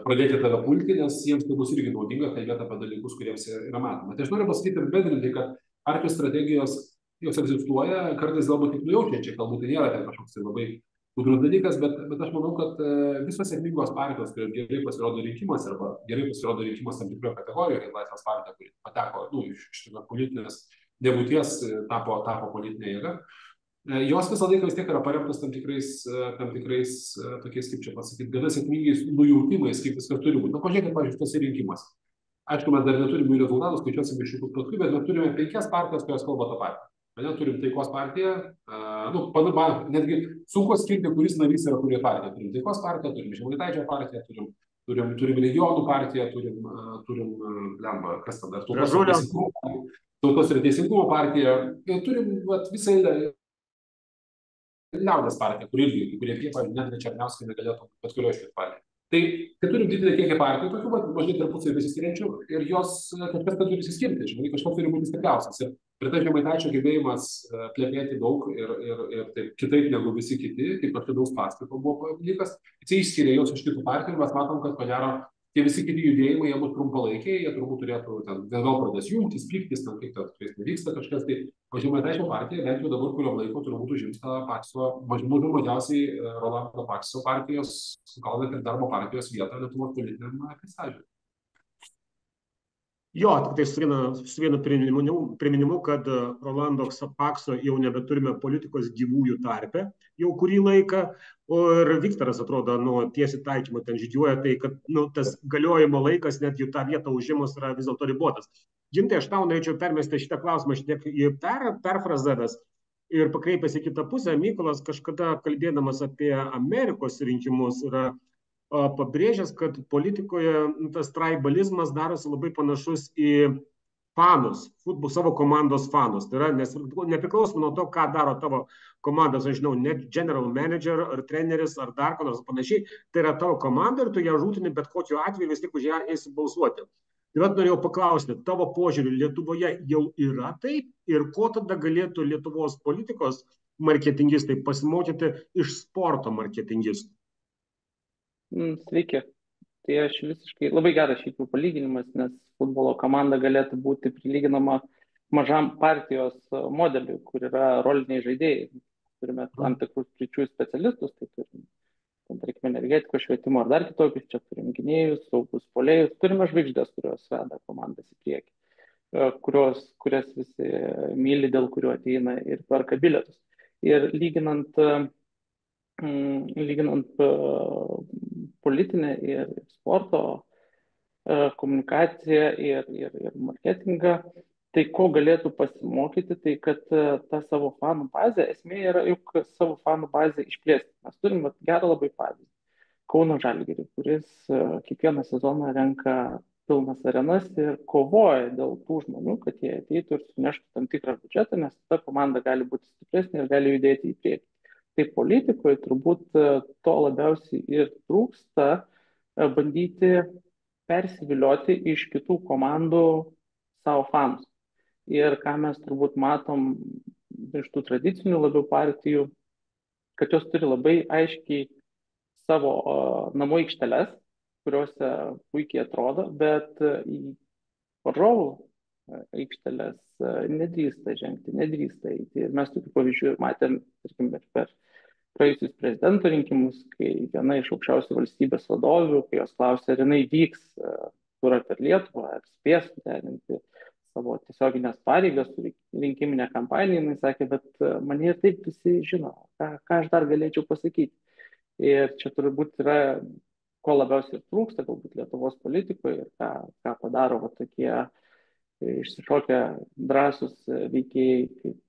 pradėti tave pulti, nes jiems tai bus irgi naudinga kalbėti apie dalykus, kuriems yra matoma. Tai aš noriu pasakyti ir bendrinti, kad partijos strategijos jos egzistuoja, kartais galbūt tik nujaučiančiai, galbūt tai nėra ten kažkoks tai labai gudrus dalykas, bet aš manau, kad visos sėkmingos partijos, kurios gerai pasirodo rinkimuose arba gerai pasirodo rinkimuose tam tikroje kategorijoje, kaip Laisvės partija, kuri pateko iš politinės nebūties, tapo politinė jėga, jos visą laiką vis tiek yra paremtos tam tikrais tokiais, kaip čia pasakyti, gana sėkmingais nujautimais, kaip viskas turi būti. Pažiūrėkit, pavyzdžiui, tose rinkimuose. Aišku, mes dar neturime jų rezultatų, skaičiuosime iš šitų paskui, bet mes turime 5 partijas, kurios kalba tą patį. Mes turim Taikos partiją, netgi sunku skirti, kuris narys yra kurie partija. Turim Taikos partiją, turim Žemaitaičio partiją, turim Regionų partiją, turim kas ten dar, Tautos ir Teisingumo partiją, turim visą eilę Liaudės partija, kurie net Černiauskai negalėtų bet kurio iš šitų partijų. Tai turim didelį kiekį partijų, tokių mažai tarpusavy besiskiriančių, ir jos kažkas turi išsiskirti, žinai, kažkas turi būti stipriausias. Ir tai Žemaitaičio gebėjimas plepėti daug ir taip kitaip negu visi kiti, kaip akivaizdaus pastato buvo dalykas, jis išskiria jos iš kitų partijų, ir mes matom, kad ko gero tie visi kiti judėjimai, jie bus trumpalaikiai, jie turbūt turėtų ten vėl pradės jungtis, pyktis, ten kaip tas nevyksta kažkas, tai o Žemaitaičio partija bent jau dabar kurio laiko turbūt užims tą Pakso, mažiausiai Rolando Pakso partijos, gal net ir darbo partijos vietą Lietuvos politiniam peizaže. Jo, tik tai su vienu priminimu, kad Rolando Pakso jau nebeturime politikos gyvųjų tarpe jau kurį laiką, ir Viktoras atrodo, tiesiai taikymo ten žygiuoja, tai kad tas galiojimo laikas net jų tą vietą užimus yra vis dėlto ribotas. Gintai, aš tau norėčiau permesti šitą klausimą šiek tiek perfrazavęs ir pakreipęs į kitą pusę. Mykolas kažkada kalbėdamas apie Amerikos rinkimus yra pabrėžęs, kad politikoje tas tribalizmas darosi labai panašus į fanus, savo komandos fanus. Tai yra, nes nepriklausomai nuo to, ką daro tavo komandos, aš žinau, net general manager ar treneris ar dar ko nors panašiai, tai yra tavo komanda ir tu ją žūtini, bet kokiu atveju vis tik už ją eisi balsuoti. Tai vat norėjau paklausti, tavo požiūriu Lietuvoje jau yra taip ir ko tada galėtų Lietuvos politikos marketingistai pasimokyti iš sporto marketingistų? Sveiki. Tai aš visiškai labai geras šiaip palyginimas, nes futbolo komanda galėtų būti prilyginama mažam partijos modeliui, kur yra roliniai žaidėjai. Turime tam tikrus sričių specialistus, tai turim, tarkime, energetikos, švietimo ar dar kitokius, čia turim gynėjus, saugus puolėjus, turime žvaigždės, kurios veda komandas į priekį, kurias visi myli, dėl kurių ateina ir perka bilietus. Ir lyginant politinę ir sporto komunikaciją ir marketingą, tai ko galėtų pasimokyti, tai kad ta savo fanų bazė, esmė yra juk savo fanų bazę išplėsti. Mes turim gerą labai pavyzdį. Kauno Žalgirį, kuris kiekvieną sezoną renka pilnas arenas ir kovoja dėl tų žmonių, kad jie ateitų ir suneštų tam tikrą biudžetą, nes ta komanda gali būti stipresnė ir gali judėti į priekį. Tai politikoje turbūt to labiausiai ir trūksta, bandyti persivilioti iš kitų komandų savo fanus. Ir ką mes turbūt matom iš tų tradicinių labiau partijų, kad jos turi labai aiškiai savo namų aikšteles, kuriuose puikiai atrodo, bet į varžovų aikšteles nedrįsta žengti, nedrįsta eiti. Ir mes tokių pavyzdžių matėm, tarkim, per praėjusius prezidento rinkimus, kai viena iš aukščiausių valstybės vadovių, kai jos klausė, ar jinai vyks turą per Lietuvą, ar spės derinti savo tiesioginės pareigas su rinkiminė kampanija, jinai sakė, bet mane ir taip visi žino, ką aš dar galėčiau pasakyti. Ir čia turbūt yra, ko labiausiai trūksta galbūt Lietuvos politikoje ir ką padaro tokie išsišokę drąsus veikėjai kaip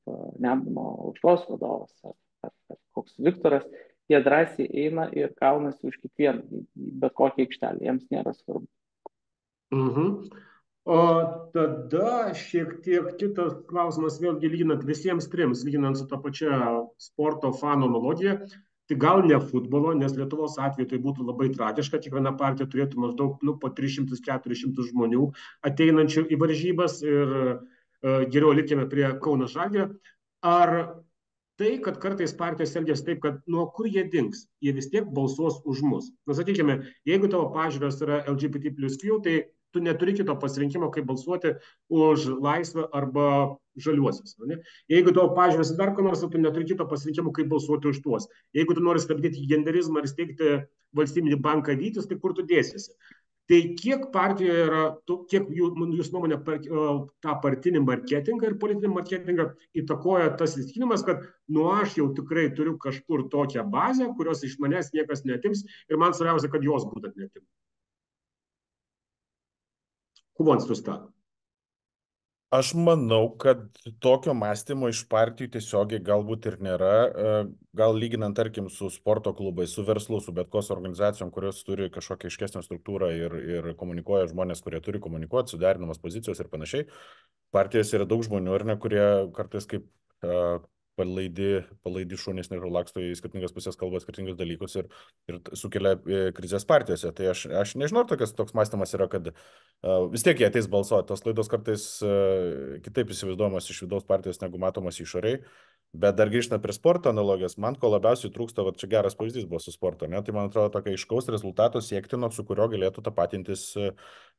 Nemuno aušros vadovas ar koks Viktoras, jie drąsiai eina ir kaunasi už kiekvieną, bet kokią aikštelę, jiems nėra svarbu. O tada šiek tiek kitas klausimas, vėlgi lyginant visiems trims, lyginant su ta pačia sporto fanų analogija, tai gal ne futbolo, nes Lietuvos atveju tai būtų labai tragiška, kiekviena partija turėtų maždaug po 300-400 žmonių ateinančių į varžybas ir geriau likime prie Kauno Žalgirio. Ar tai, kad kartais partijos elgiasi taip, kad nuo kur jie dings, jie vis tiek balsuos už mus. Na, sakykime, jeigu tavo pažiūros yra LGBT plus Q, tai tu neturi kito pasirinkimo, kaip balsuoti už laisvę arba žaliuosius. Ne? Jeigu tavo pažiūros dar ko nors, tu neturi kito pasirinkimo, kaip balsuoti už tuos. Jeigu tu nori stabdyti genderizmą ir steigti valstybinį banką Vytis, tai kur tu dėsiesi? Tai kiek partijoje yra, kiek jūs nuomonė tą partinį marketingą ir politinį marketingą įtakoja tas įsitikinimas, kad aš jau tikrai turiu kažkur tokią bazę, kurios iš manęs niekas neatims ir man svarbiausia, kad jos būtent neatims. Aš manau, kad tokio mąstymo iš partijų tiesiogiai galbūt ir nėra. Gal lyginant, tarkim, su sporto klubais, su verslu, su bet kokios organizacijom, kurios turi kažkokią aiškesnę struktūrą ir komunikuoja žmonės, kurie turi komunikuoti, suderinamas pozicijos ir panašiai. Partijos yra daug žmonių, ar ne, kurie kartais kaip palaidi šunys nežinau laksto į skirtingas pusės, kalba skirtingus dalykus ir sukelia krizės partijose. Tai aš nežinau, toks mąstymas yra, kad vis tiek jie ateis balsuoti. Tos klaidos kartais kitaip įsivaizduojamas iš vidaus partijos, negu matomas išoriai. Bet dar grįžtant prie sporto analogijos, man ko labiausiai trūksta, va čia geras pavyzdys buvo su sporto, ne? Tai man atrodo tokio aiškaus rezultato siektino, su kurio galėtų tapatintis,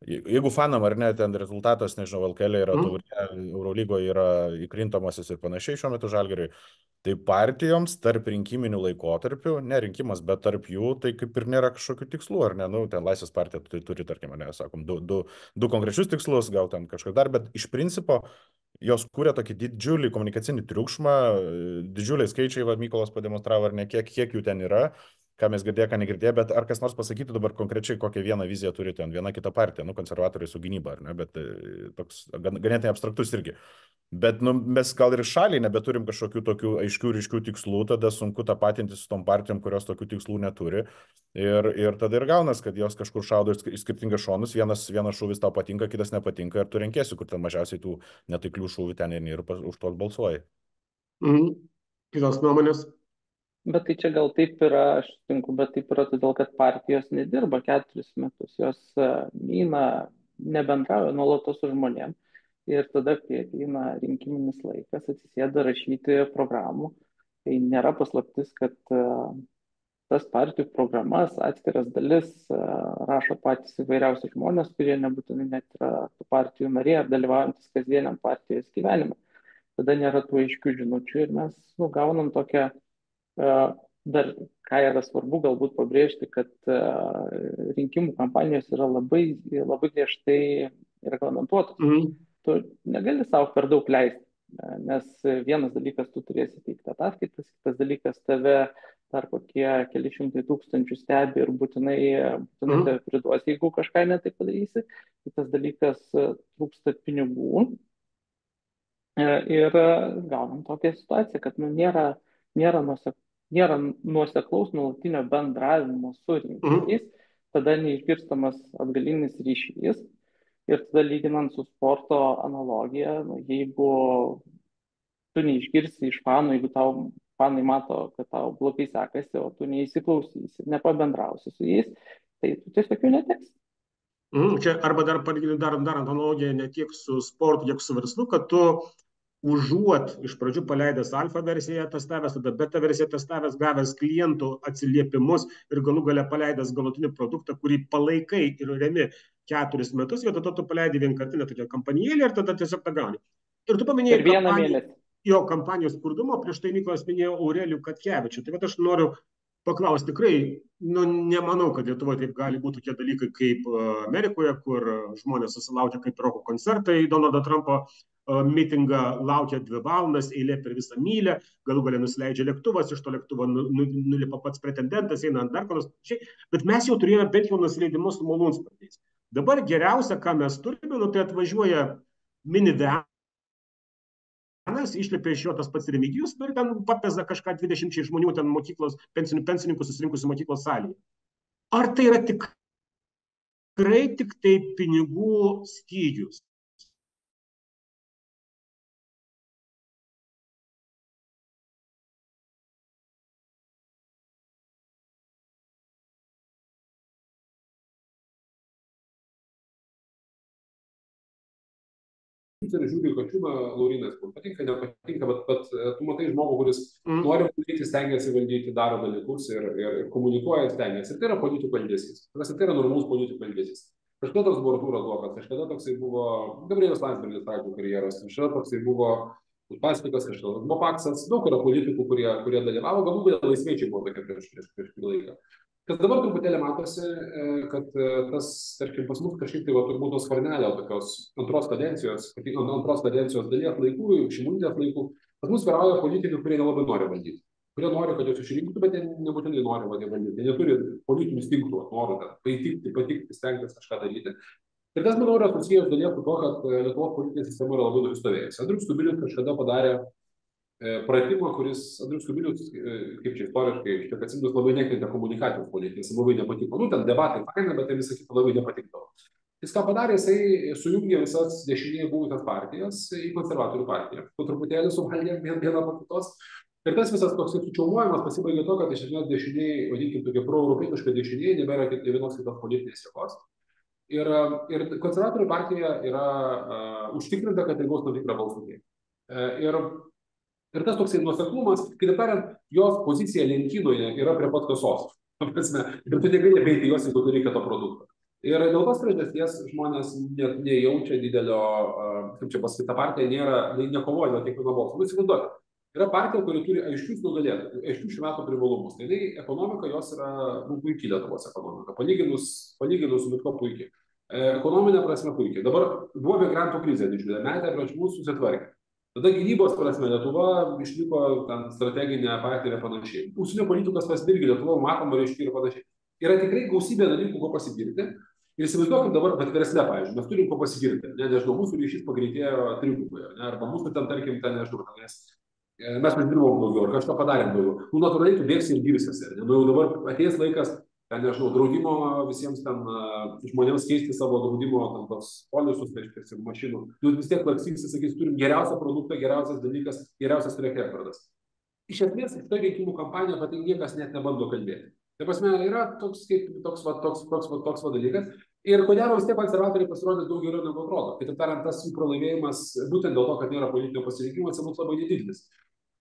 jeigu fanam ar ne, ten rezultatas, nežinau, LKL yra taurė, Eurolygoje yra įkrintamasis ir panašiai šiuo metu Žalgiriui. Tai partijoms tarp rinkiminių laikotarpių, ne rinkimas, bet tarp jų, tai kaip ir nėra kažkokių tikslų, ar ne, nu, ten Laisvės partija tai turi, tarkim, ne, sakom, du konkrečius tikslus, gal ten kažkas dar, bet iš principo jos kūrė tokį didžiulį komunikacinį triukšmą, didžiuliai skaičiai, va, Mykolas pademonstravo, ar ne, kiek jų ten yra, ką mes girdėjome, ką negirdėjome, bet ar kas nors pasakytų dabar konkrečiai, kokią vieną viziją turi ten viena kita partija, nu, konservatoriai su gynyba, ar ne, bet toks ganėtinai abstraktus irgi. Bet nu, mes gal ir šaliai nebeturim kažkokių tokių aiškių, ryškių tikslų, tada sunku tapatinti su tom partijom, kurios tokių tikslų neturi. Ir tada ir gaunas, kad jos kažkur šaudo į skirtingas šonus, vienas šūvis tau patinka, kitas nepatinka ir tu renkėsi, kur ten mažiausiai tų netaiklių šūvių ten ir už tuos balsuoji. Kitos nuomonės? Bet tai čia gal taip yra, aš sutinku, bet taip yra todėl, kad partijos nedirba 4 metus, jos neina, nebendrauja nuolatos su žmonėm. Ir tada, kai ateina rinkiminis laikas, atsisėda rašyti programų, tai nėra paslaptis, kad tas partijų programas, atskiras dalis rašo patys įvairiausi žmonės, kurie nebūtinai net yra tų partijų nariai ar dalyvaujantis kasdieniam partijos gyvenime. Tada nėra tų aiškių žinučių ir mes gaunam tokią, dar ką yra svarbu galbūt pabrėžti, kad rinkimų kampanijos yra labai, labai griežtai reglamentuotos. Tu negali savo per daug leisti, nes vienas dalykas tu turėsi teikti ataskaitas, kitas dalykas tave dar kokie keli šimtai tūkstančių stebi ir būtinai tave priduos, jeigu kažką netai padarysi. Kitas dalykas trūksta pinigų ir gaunam tokią situaciją, kad nėra nuoseklaus nuolatinio bendravimo su rinkėjais, tada neišgirstamas atgalinis ryšys. Ir tada lyginant su sporto analogija, jeigu tu neišgirsi iš fanų, jeigu tau fanai mato, kad tau blogai sekasi, o tu neįsiklausysi, nepabendrausi su jais, tai tu tiesiog jų neteks. Čia arba dar darant analogiją ne tiek su sportu, tiek su verslu, kad tu užuot iš pradžių paleidęs alfa versiją testavęs, tada beta versiją testavęs, gavęs klientų atsiliepimus ir galų gale paleidęs galutinį produktą, kurį palaikai ir remi 4 metus, vietoj to tu paleidi vienkartinę tokią kampanėlį ir tada tiesiog tą gauni. Ir tu paminėjai kampanijos skurdumą, prieš tai Mykolas minėjo Aurelijų Katkevičių. Tai aš noriu paklausti, tikrai, nemanau, kad Lietuvoje taip gali būti tokie dalykai kaip Amerikoje, kur žmonės susilaukia kaip roko koncertai, Donaldo Trumpo mitingą laukia 2 valandas, eilė per visą mylę, galų galę nusileidžia lėktuvas, iš to lėktuvo nulipa pats pretendentas, eina ant dar ko nors, bet mes jau turėjome bent jau nusileidimus su malūnsparniais. Dabar geriausia, ką mes turime, tai atvažiuoja minivenas, išlipia iš jo tas pats Remigijus, ir ten papeza kažką 20 žmonių, ten mokyklos, pensininkų susirinkusių mokyklos salėje. Ar tai yra tikrai tik tai pinigų stygius? Žiūriu į Kačiūną, Laurynas, man patinka, nepatinka, bet tu matai žmogų, kuris nori valdyti, stengiasi valdyti, daro dalykus ir komunikuoja, stengiasi. Ir tai yra politikų elgesys. Tai yra normalus politikų elgesys. Kažkada toks buvo Artūras Zuokas, kažkada toksai buvo Gabrielius Landsbergis pradžių karjeros, kažkada toksai buvo Uspaskichas, kažkada buvo Paksas, daug yra politikų, kurie dalyvavo, galbūt vėl laisviečiai buvo tokie prieš kurį laiką. Kas dabar truputėlį matosi, kad tas, tarkim, pas mus kažkaip tai turbūt tos Skvernelio tokios antros kadencijos dalies laikų, Šimonytės laikų, pas mus vyrauja politikai, kurie nelabai nori valdyti. Kurie nori, kad juos išrinktų, bet jie nebūtinai nori valdyti. Jie neturi politinių instinktą, noro patikti, stengtis kažką daryti. Ir tas, manau, yra susijęs dalies su to, kad Lietuvos politinė sistema yra labai nusistovėjusi. Andrius Kubilius kažkada padarė pratimą, kuris Andrius Kubilius, kaip čia istoriškai, šiek atsimtus labai nekentė komunikacijos politinės, labai nepatiko. Ten debatai faina, bet visą kitą labai nepatikdavo. Jis ką padarė, jisai sujungė visas dešinėje buvusias partijas į konservatorių partiją. Po truputėlį suvaldė vieną po kitos. Ir tas visas toks sučiaumojimas pasibaigė to, kad iš esmės dešiniai, vadinkim, tokie proeuropietiškai dešiniai, nebėra vienos kitos politinės jėgos. Ir konservatorių partija yra užtikrinta, kad tai gaus tam tikrą balsų kiekį. Ir Ir tas toksai nuoseklumas, kitaip tariant, jos pozicija lentynoje yra prie pat kasos. Ir tu negali apeiti jos, jeigu tu reikia to produkto. Ir dėl tos priežasties žmonės nejaučia didelio, kaip čia pasakyti, ta partija nekovoja dėl kiekvieno balso. Nu, įsivaizduokit, yra partija, kuri turi aiškius nugalėtojus, aiškius šių metų privalumus. Tai ekonomika jos yra puikiai Lietuvos ekonomika, palyginus su bet ko puikiai. Ekonominė prasme puikiai. Dabar buvo migrantų krizė didžiulė, metė prieš mūsų susitvarkė. Tada gynybos prasme Lietuva išliko ten strateginė partija ir panašiai. Užsienio politikos prasme irgi Lietuva matoma reiškia ir panašiai. Yra tikrai gausybė dalykų, ko pasigirti. Ir įsivaizduokim dabar, bet versle, pavyzdžiui, mes turim ko pasigirti. Nežinau, mūsų ryšys pagreitėjo trigubai, arba mūsų ten, tarkim, nežinau, mes uždirbom daugiau, ar kažką padarėm daugiau. Nu, natūraliai tu bėgsi ir girsiesi. Nu, jau dabar ateis laikas, ten, nežinau, draudimo visiems ten žmonėms keisti savo draudimo tos polisus, reiškia, mašinų. Tu vis tiek laksysi, sakys, turim geriausią produktą, geriausias dalykas, geriausias rekordas. Iš esmės, iš to rinkimų kampaniją apie tai niekas net nebando kalbėti. Tai prasme, yra toks dalykas. Ir ko gero vis tiek konservatoriai pasirodė daug geriau negu atrodo. Kitaip tariant, tas jų pralaimėjimas, būtent dėl to, kad nėra politinio pasirinkimo, jis bus labai nedidelis.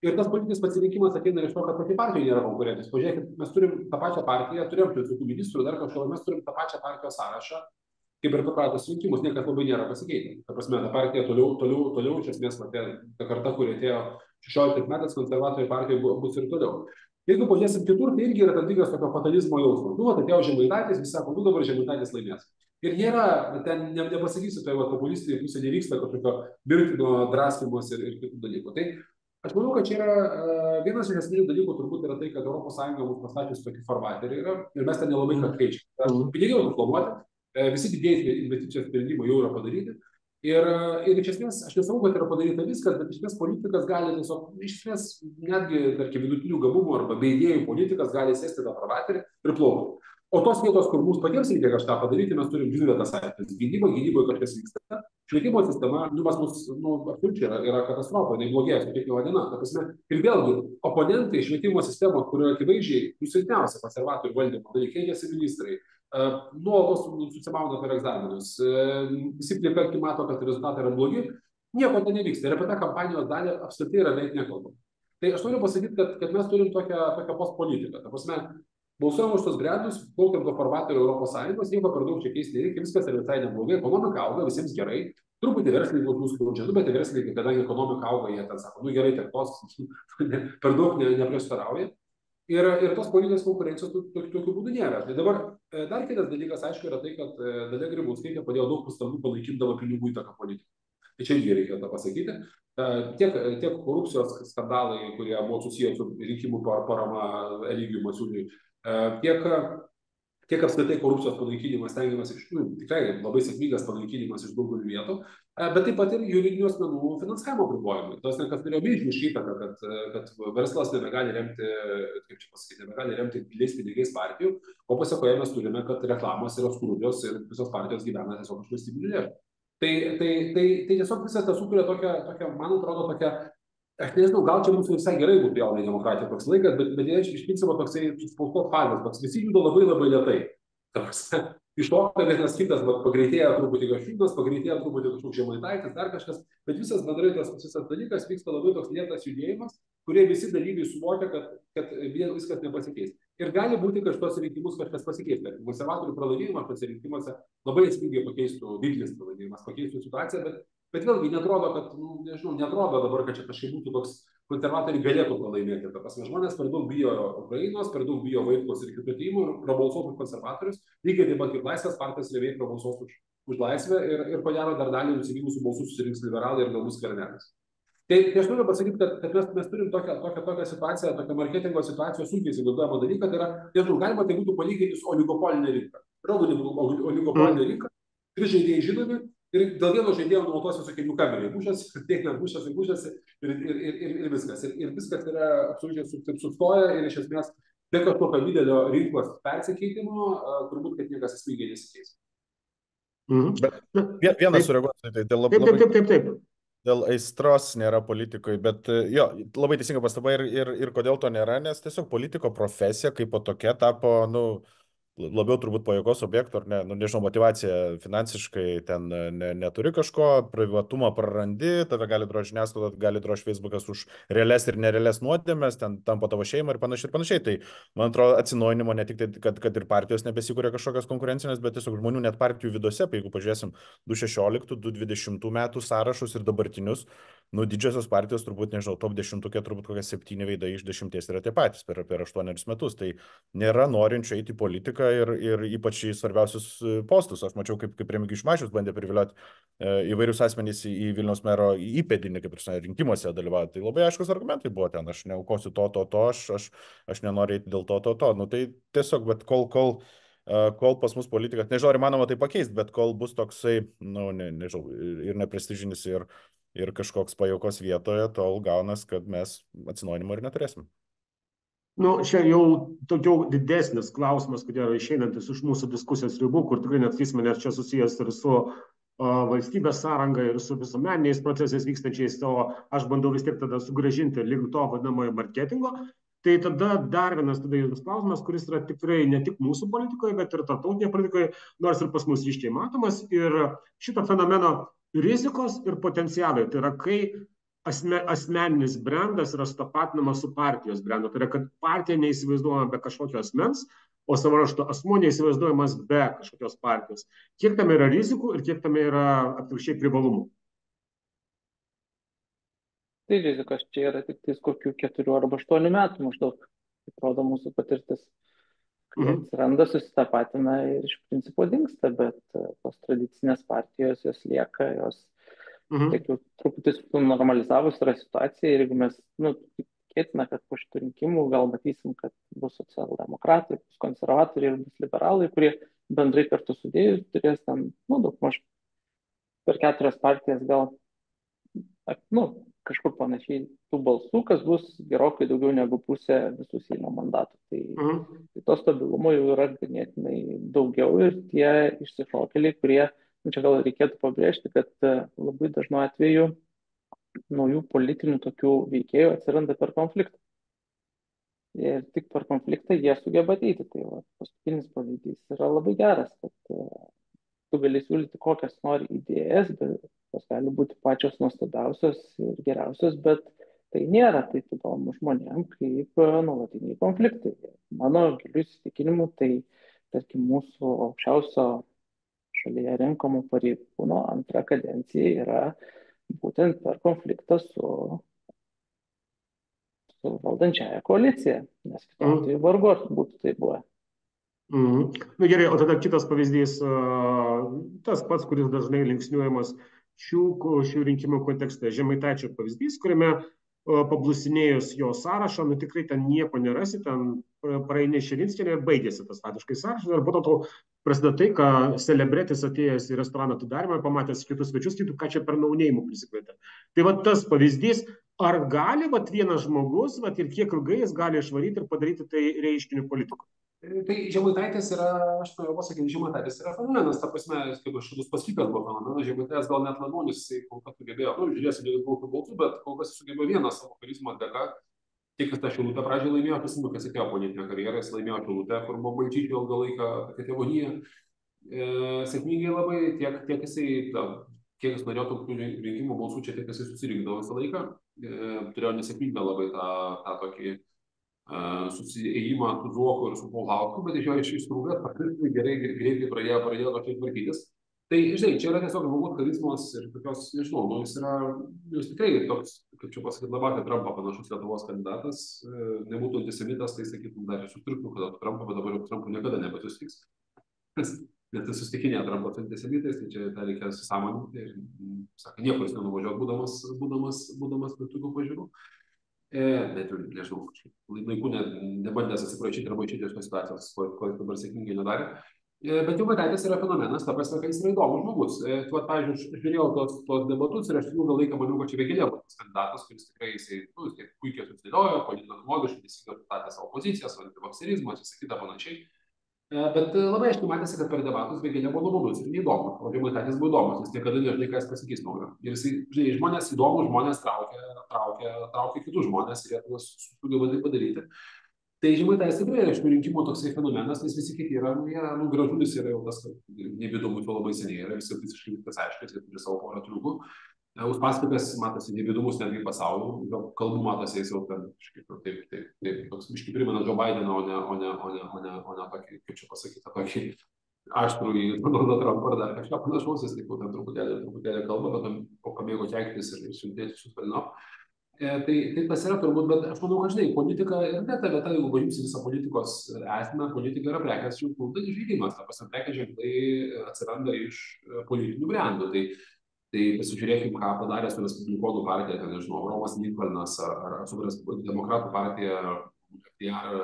Ir tas politinis pasirinkimas ateina iš to, kad pati partija nėra konkurentas. Pažiūrėkit, mes turim tą pačią partiją, turėjom tokių ministrų, dar kažko, mes turim tą pačią partijos sąrašą, kaip ir papratus rinkimus, niekas labai nėra pasikeitę. Ta prasme, ta partija toliau, iš esmės, ta karta, kuri atėjo 16 metais konservatorių partijoje, bus ir toliau. Jeigu pažiūrėsim kitur, tai irgi yra tam tikras tokio fatalizmo jausmas. Nu, atėjo Žemaitaitis, visi sako, nu dabar Žemaitaitis laimės. Ir nėra, ten nepasakysiu, tai populistai pusė nevyksta kažkokio mirtino draskimus ir kitų dalykų. Tai aš manau, kad čia yra vienas iš esminių dalykų turbūt yra tai, kad ES mūsų pastačius tokį farvaterį yra ir mes ten nelabai ką keičiame. Pinigai jau planuoti, visi didėjai investicijos sprendimai jau yra padaryti. Ir iš esmės, aš nesakau, kad yra padaryta viskas, bet iš esmės politikas gali tiesiog, iš esmės, netgi, tarkim, vidutinių gabumų arba be idėjų politikas gali sėsti tą farvaterį ir plaukti. O tos vietos, kur mums patiems reikia kažką padaryti, mes turim dvi vietas atveju. Gynyboje kažkas vyksta. Švietimo sistema, absoliučiai yra katastrofa, jinai blogėja su kiekviena diena. Ta prasme, ir vėlgi, oponentai švietimo sistemos, kurioje akivaizdžiai silpniausia konservatorių valdymo dalykai, keičiasi ministrai. Nuolatos susimauna per egzaminus, visi plėperki mato, kad rezultatai yra blogi, nieko ten nevyksta. Ir apie tą kampanijos dalį apskritai yra beveik nekalbama. Tai aš noriu pasakyti, kad mes turim tokią postpolitiką. Ta prasme, balsuojam už tos grendus, plaukiam to farvaterio ES, nieko per daug čia keisti nereikia, viskas yra visai neblogai, ekonomika auga, visiems gerai, truputį verslininkai nuskriaudžia, bet verslininkai, kadangi ekonomika auga, jie ten sako, nu gerai, tiek tos per daug neprieštarauja. Ir tos politinės konkurencijos tokiu būdu nėra. Tai dabar dar kitas dalykas, aišku, yra tai, kad Dalia Grybauskaitė padėjo daug pastangų panaikindama pinigų įtaką politiką. Tai čia irgi reikia tą pasakyti. Tiek korupcijos skandalai, kurie buvo susiję su rinkimų parama Eligijui Masiuliui, tiek apskritai korupcijos panaikinimas, stengiamas tikrai labai sėkmingas panaikinimas iš daugelių vietų, bet taip pat ir juridinių asmenų finansavimo apribojimai. Tas kas turėjo milžinišką įtaką, kad verslas nebegali remti, kaip čia pasakyti, nebegali remti dideliais pinigais partijų, o pasekoje mes turime, kad reklamos yra skurdžios ir visos partijos gyvena tiesiog iš valstybinių lėšų. Tai tiesiog visas tas sukuria tokia, man atrodo, tokia, aš nežinau, gal čia mūsų visai gerai būtų jaunai demokratija toks laikas, bet iš principo toksai spaudos fazės, toks visi juda labai labai lėtai. Iš to, kad vienas kitas pagreitėja truputį Kasčiūnas, pagreitėja truputį kažkoks Žemaitaitis, dar kažkas, bet visas bendrai tas visas dalykas vyksta labai toks lėtas judėjimas, kurie visi dalyviai suvokia, kad viskas nepasikeis. Ir gali būti, kad šitos rinkimus kažkas pasikeis. Konservatorių pralaimėjimas šiuose rinkimuose labai esmingai pakeistų, didelis pralaimėjimas pakeistų situaciją, bet vėlgi netrodo, kad, netrodo dabar, kad čia kažkaip būtų toks konservatoriai galėtų pralaimėti. Ta prasme, žmonės per daug bijo Ukrainos, per daug bijo Vaitkaus ir kitų teimų ir prabalsuotų už konservatorius, lygiai taip pat kaip Laisvės partijos rėmėjai prabalsuos už Laisvę ir ko gero dar dalį nusivylusių balsų susirinks liberalai ir galbūt Skvernelis. Tai aš noriu pasakyti, kad mes turim tokią situaciją, tokią marketingo situaciją, sunkiai įsivaizduojamą dalyką, tai yra, nežinau, galima tai būtų palyginti su oligopolinė rinka. Yra oligopolinė rinka, trys žaidėjai žinomi, ir dėl vieno žaidėjo nuolatos visokie jų kameriai mušasi ir viskas. Ir viskas yra absoliučiai sustoja ir iš esmės be kažkokio didelio rinkos persikeitimo turbūt, kad niekas esmingai nesikeis. Vienas sureaguoti, tai Taip. Dėl aistros nėra politikoje, bet jo, labai teisinga pastaba ir kodėl to nėra, nes tiesiog politiko profesija kaip po tokia tapo, labiau turbūt pajėgos objektų, ar ne, nu, nežinau, motivacija finansiškai ten neturi kažko, privatumą prarandi, tave gali drožti žiniasklaida, gali drožti Facebookas už realias ir nerealias nuodėmes, ten tampa tavo šeima ir panašiai ir panašiai. Tai, man atrodo, atsinaujinimo ne tik tai, kad ir partijos nebesikūrė kažkokios konkurencinės, bet tiesiog žmonių net partijų vidose, jeigu pažiūrėsim 2016, 2020 metų sąrašus ir dabartinius, nu, didžiosios partijos turbūt, nežinau, top 10, turbūt kokie 7 veidai iš 10 yra tie patys per 8 metus. Tai nėra norinčių eiti į politiką ir ypač į svarbiausius postus. Aš mačiau, kaip Remigijus Šimašius bandė privilioti įvairius asmenys į Vilniaus mero įpėdinį, kaip ir rinkimuose dalyvauti. Tai labai aiškus argumentai buvo ten. Aš neaukosiu to, aš nenoriu eiti dėl to. Nu, tai tiesiog, bet kol pas mus politikas, nežinau, ar įmanoma tai pakeisti, bet kol bus toksai, nu, nežinau, ir neprestižinis, ir kažkoks pajokos vietoje, tol gaunas, kad mes atsinaujinimo ir neturėsim. Nu, čia jau daugiau didesnis klausimas, kurie yra išeinantis iš mūsų diskusijos ribų, kur tikrai neatsisime, nes čia susijęs ir su valstybės sąranga, ir su visuomeniniais procesais vykstančiais, o aš bandau vis tiek tada sugrąžinti link to vadinamojo marketingo. Tai tada dar vienas klausimas, kuris yra tikrai ne tik mūsų politikoje, bet ir tarptautinėje politikoje, nors ir pas mus ryškiai matomas. Ir šito fenomeno rizikos ir potencialai. Tai yra, kai asmeninis brandas yra sutapatinamas su partijos brandu. Tai yra, kad partija neįsivaizduojama be kažkokio asmens, o savo rašto asmuo neįsivaizduojamas be kažkokios partijos. Kiek tame yra rizikų ir kiek tame yra atvirkščiai privalumų? Tai rizikos čia yra tik tais kokių 4 arba 8 metų maždaug, kaip rodo mūsų patirtis. Kai atsiranda, susitapatina ir iš principo dingsta, bet tos tradicinės partijos, jos lieka, jos tiek jau truputį normalizavus yra situacija ir jeigu mes, tikėtina, kad po šitų rinkimų gal matysim, kad bus socialdemokratai, bus konservatoriai ir bus liberalai, kurie bendrai kartu sudėjus turės ten, daugmaž per 4 partijas gal, kažkur panašiai tų balsų, kas bus gerokai daugiau negu pusė visų Seimo mandatų. Tai to stabilumo jau yra ganėtinai daugiau ir tie išsišokėliai, kurie, čia gal reikėtų pabrėžti, kad labai dažnu atveju naujų politinių tokių veikėjų atsiranda per konfliktą. Ir tik per konfliktą jie sugeba ateiti. Tai paskutinis pavyzdys yra labai geras, kad tu gali siūlyti kokias nori idėjas, bet jos gali būti pačios nuostabiausios ir geriausios, bet tai nėra taip įdomu žmonėm kaip nuolatiniai konfliktai. Mano giliu įsitikinimu, tai tarkim mūsų aukščiausio šalyje renkamų pareigūno antra kadencija yra būtent per konfliktą su valdančiaja koalicija, nes kitom tai vargu ar būtų tai buvę. Na gerai, o tada kitas pavyzdys, tas pats, kuris dažnai linksniuojamas šių rinkimų kontekste, Žemaitaičio pavyzdys, kuriame pablusinėjus jo sąrašą, tikrai ten nieko nerasi, ten praeini Širinskienė ir baigėsi tas faktiškai sąrašas, ir po to prasideda tai, ką celebretis atėjęs į restoraną atidarymą, pamatęs kitus svečius, ką čia per naunėjimų prisikvietė. Tai tas pavyzdys, ar gali vienas žmogus ir kiek ilgai jis gali išvaryti ir padaryti tai reiškiniu politikų? Tai Žemaitaitis yra, aš norėjau pasakyti, Žemaitaitis yra fenomenas, ta prasme, kaip aš šitus pasakytas buvo fenomenas, Žemaitaitis gal net labiau, nes jisai kol kas sugebėjo, žiūrėsim, dėl daug balsų, bet kol kas sugebėjo vieną savo charizmos dėka, tik tą Šilutę pradžioje laimėjo, prisimenu, kas atėjo politinę karjerą, jis laimėjo Šilutę, kur buvo Balčyčio ilgą laiką tokia tėvonija, sėkmingai labai, tiek jisai, kiek jis norėjo tų rinkimų balsų, čia tiek jisai susirinkdavo visą laiką, turėjo nesėkmingą labai tą tokį susiėjimą su Zuoku ir su Paulauku, bet iš jo išsprūgęs, gerai, greitai pradėjo tokiai tvarkytis. Tai, žinai, čia yra tiesiog žmogus charizmos ir tokios, nežinau, jis tikrai toks, kaip čia pasakyti, labiau apie Trumpą panašus Lietuvos kandidatas, nebūtų antisemitas, tai sakytum, dar ir sutriktų, kad Trumpą, bet dabar jau Trumpų niekada nebesusitiks. Net tai susitikinėja Trumpas su antisemitais, tai čia tą reikia susąmoninti ir, sakai, niekur jis nenuvažiuoja, būdamas tokių pažiūrų. Net jau, nežinau, laikų nebandęs atsiprašyti arba išėti iš tos situacijos, ko jis dabar sėkmingai nedarė. Bet Žemaitaitis yra fenomenas, ta prasme, kad jis yra įdomus žmogus. Pavyzdžiui, aš žiūrėjau tos debatus ir aš ilgą laiką maniau, kad čia Vėgėlė buvo tas kandidatas, kuris tikrai jisai puikiai susidėliojo, politikonomiškai, teisingai pristatė savo pozicijas, antivakserizmą, visą kitą panašiai. Bet labai aiškiai matėsi, kad per debatus Vėgėlė buvo nuobodus ir neįdomus, o Žemaitaitis buvo įdomus, nes niekada nežinai, ką jis pasakys naujo. Ir jisai, žmonės įdomus, žmonės traukia kitus žmonės ir jie sugeba tai padaryti. Tai Žemaitaitis tikrai yra šių rinkimų toksai fenomenas, nes visi kiti yra, Gražulis yra jau tas, nebeįdomus jau labai seniai, yra visi visiškai viskas aiškiai, jis turi savo porą triukų. Uspaskichas matosi nebeįdomus netgi pasauliu, jo kalbų matosi jis jau ten taip, toks biškai primena Joe Bideną, o ne tokį, kaip čia pasakyti, tokį aštrų į Donaldą Trumpą ar dar kažką panašaus, jis taip jau ten truputėlį kalba, bet pamėgo keiktis ir siuntėti šius vadinau. Tai tas yra turbūt, bet aš manau, kad žinai, politika yra ta vieta, jeigu paimsi visą politikos esmę, politika yra prekės ženklų žaidimas, ta prasme, prekės ženklai atsiranda iš politinių brandų. Tai pasižiūrėkime, ką padarė su Respublikonų partija, ten, nežinau, Romas Lincolnas ar su Demokratų partija, ar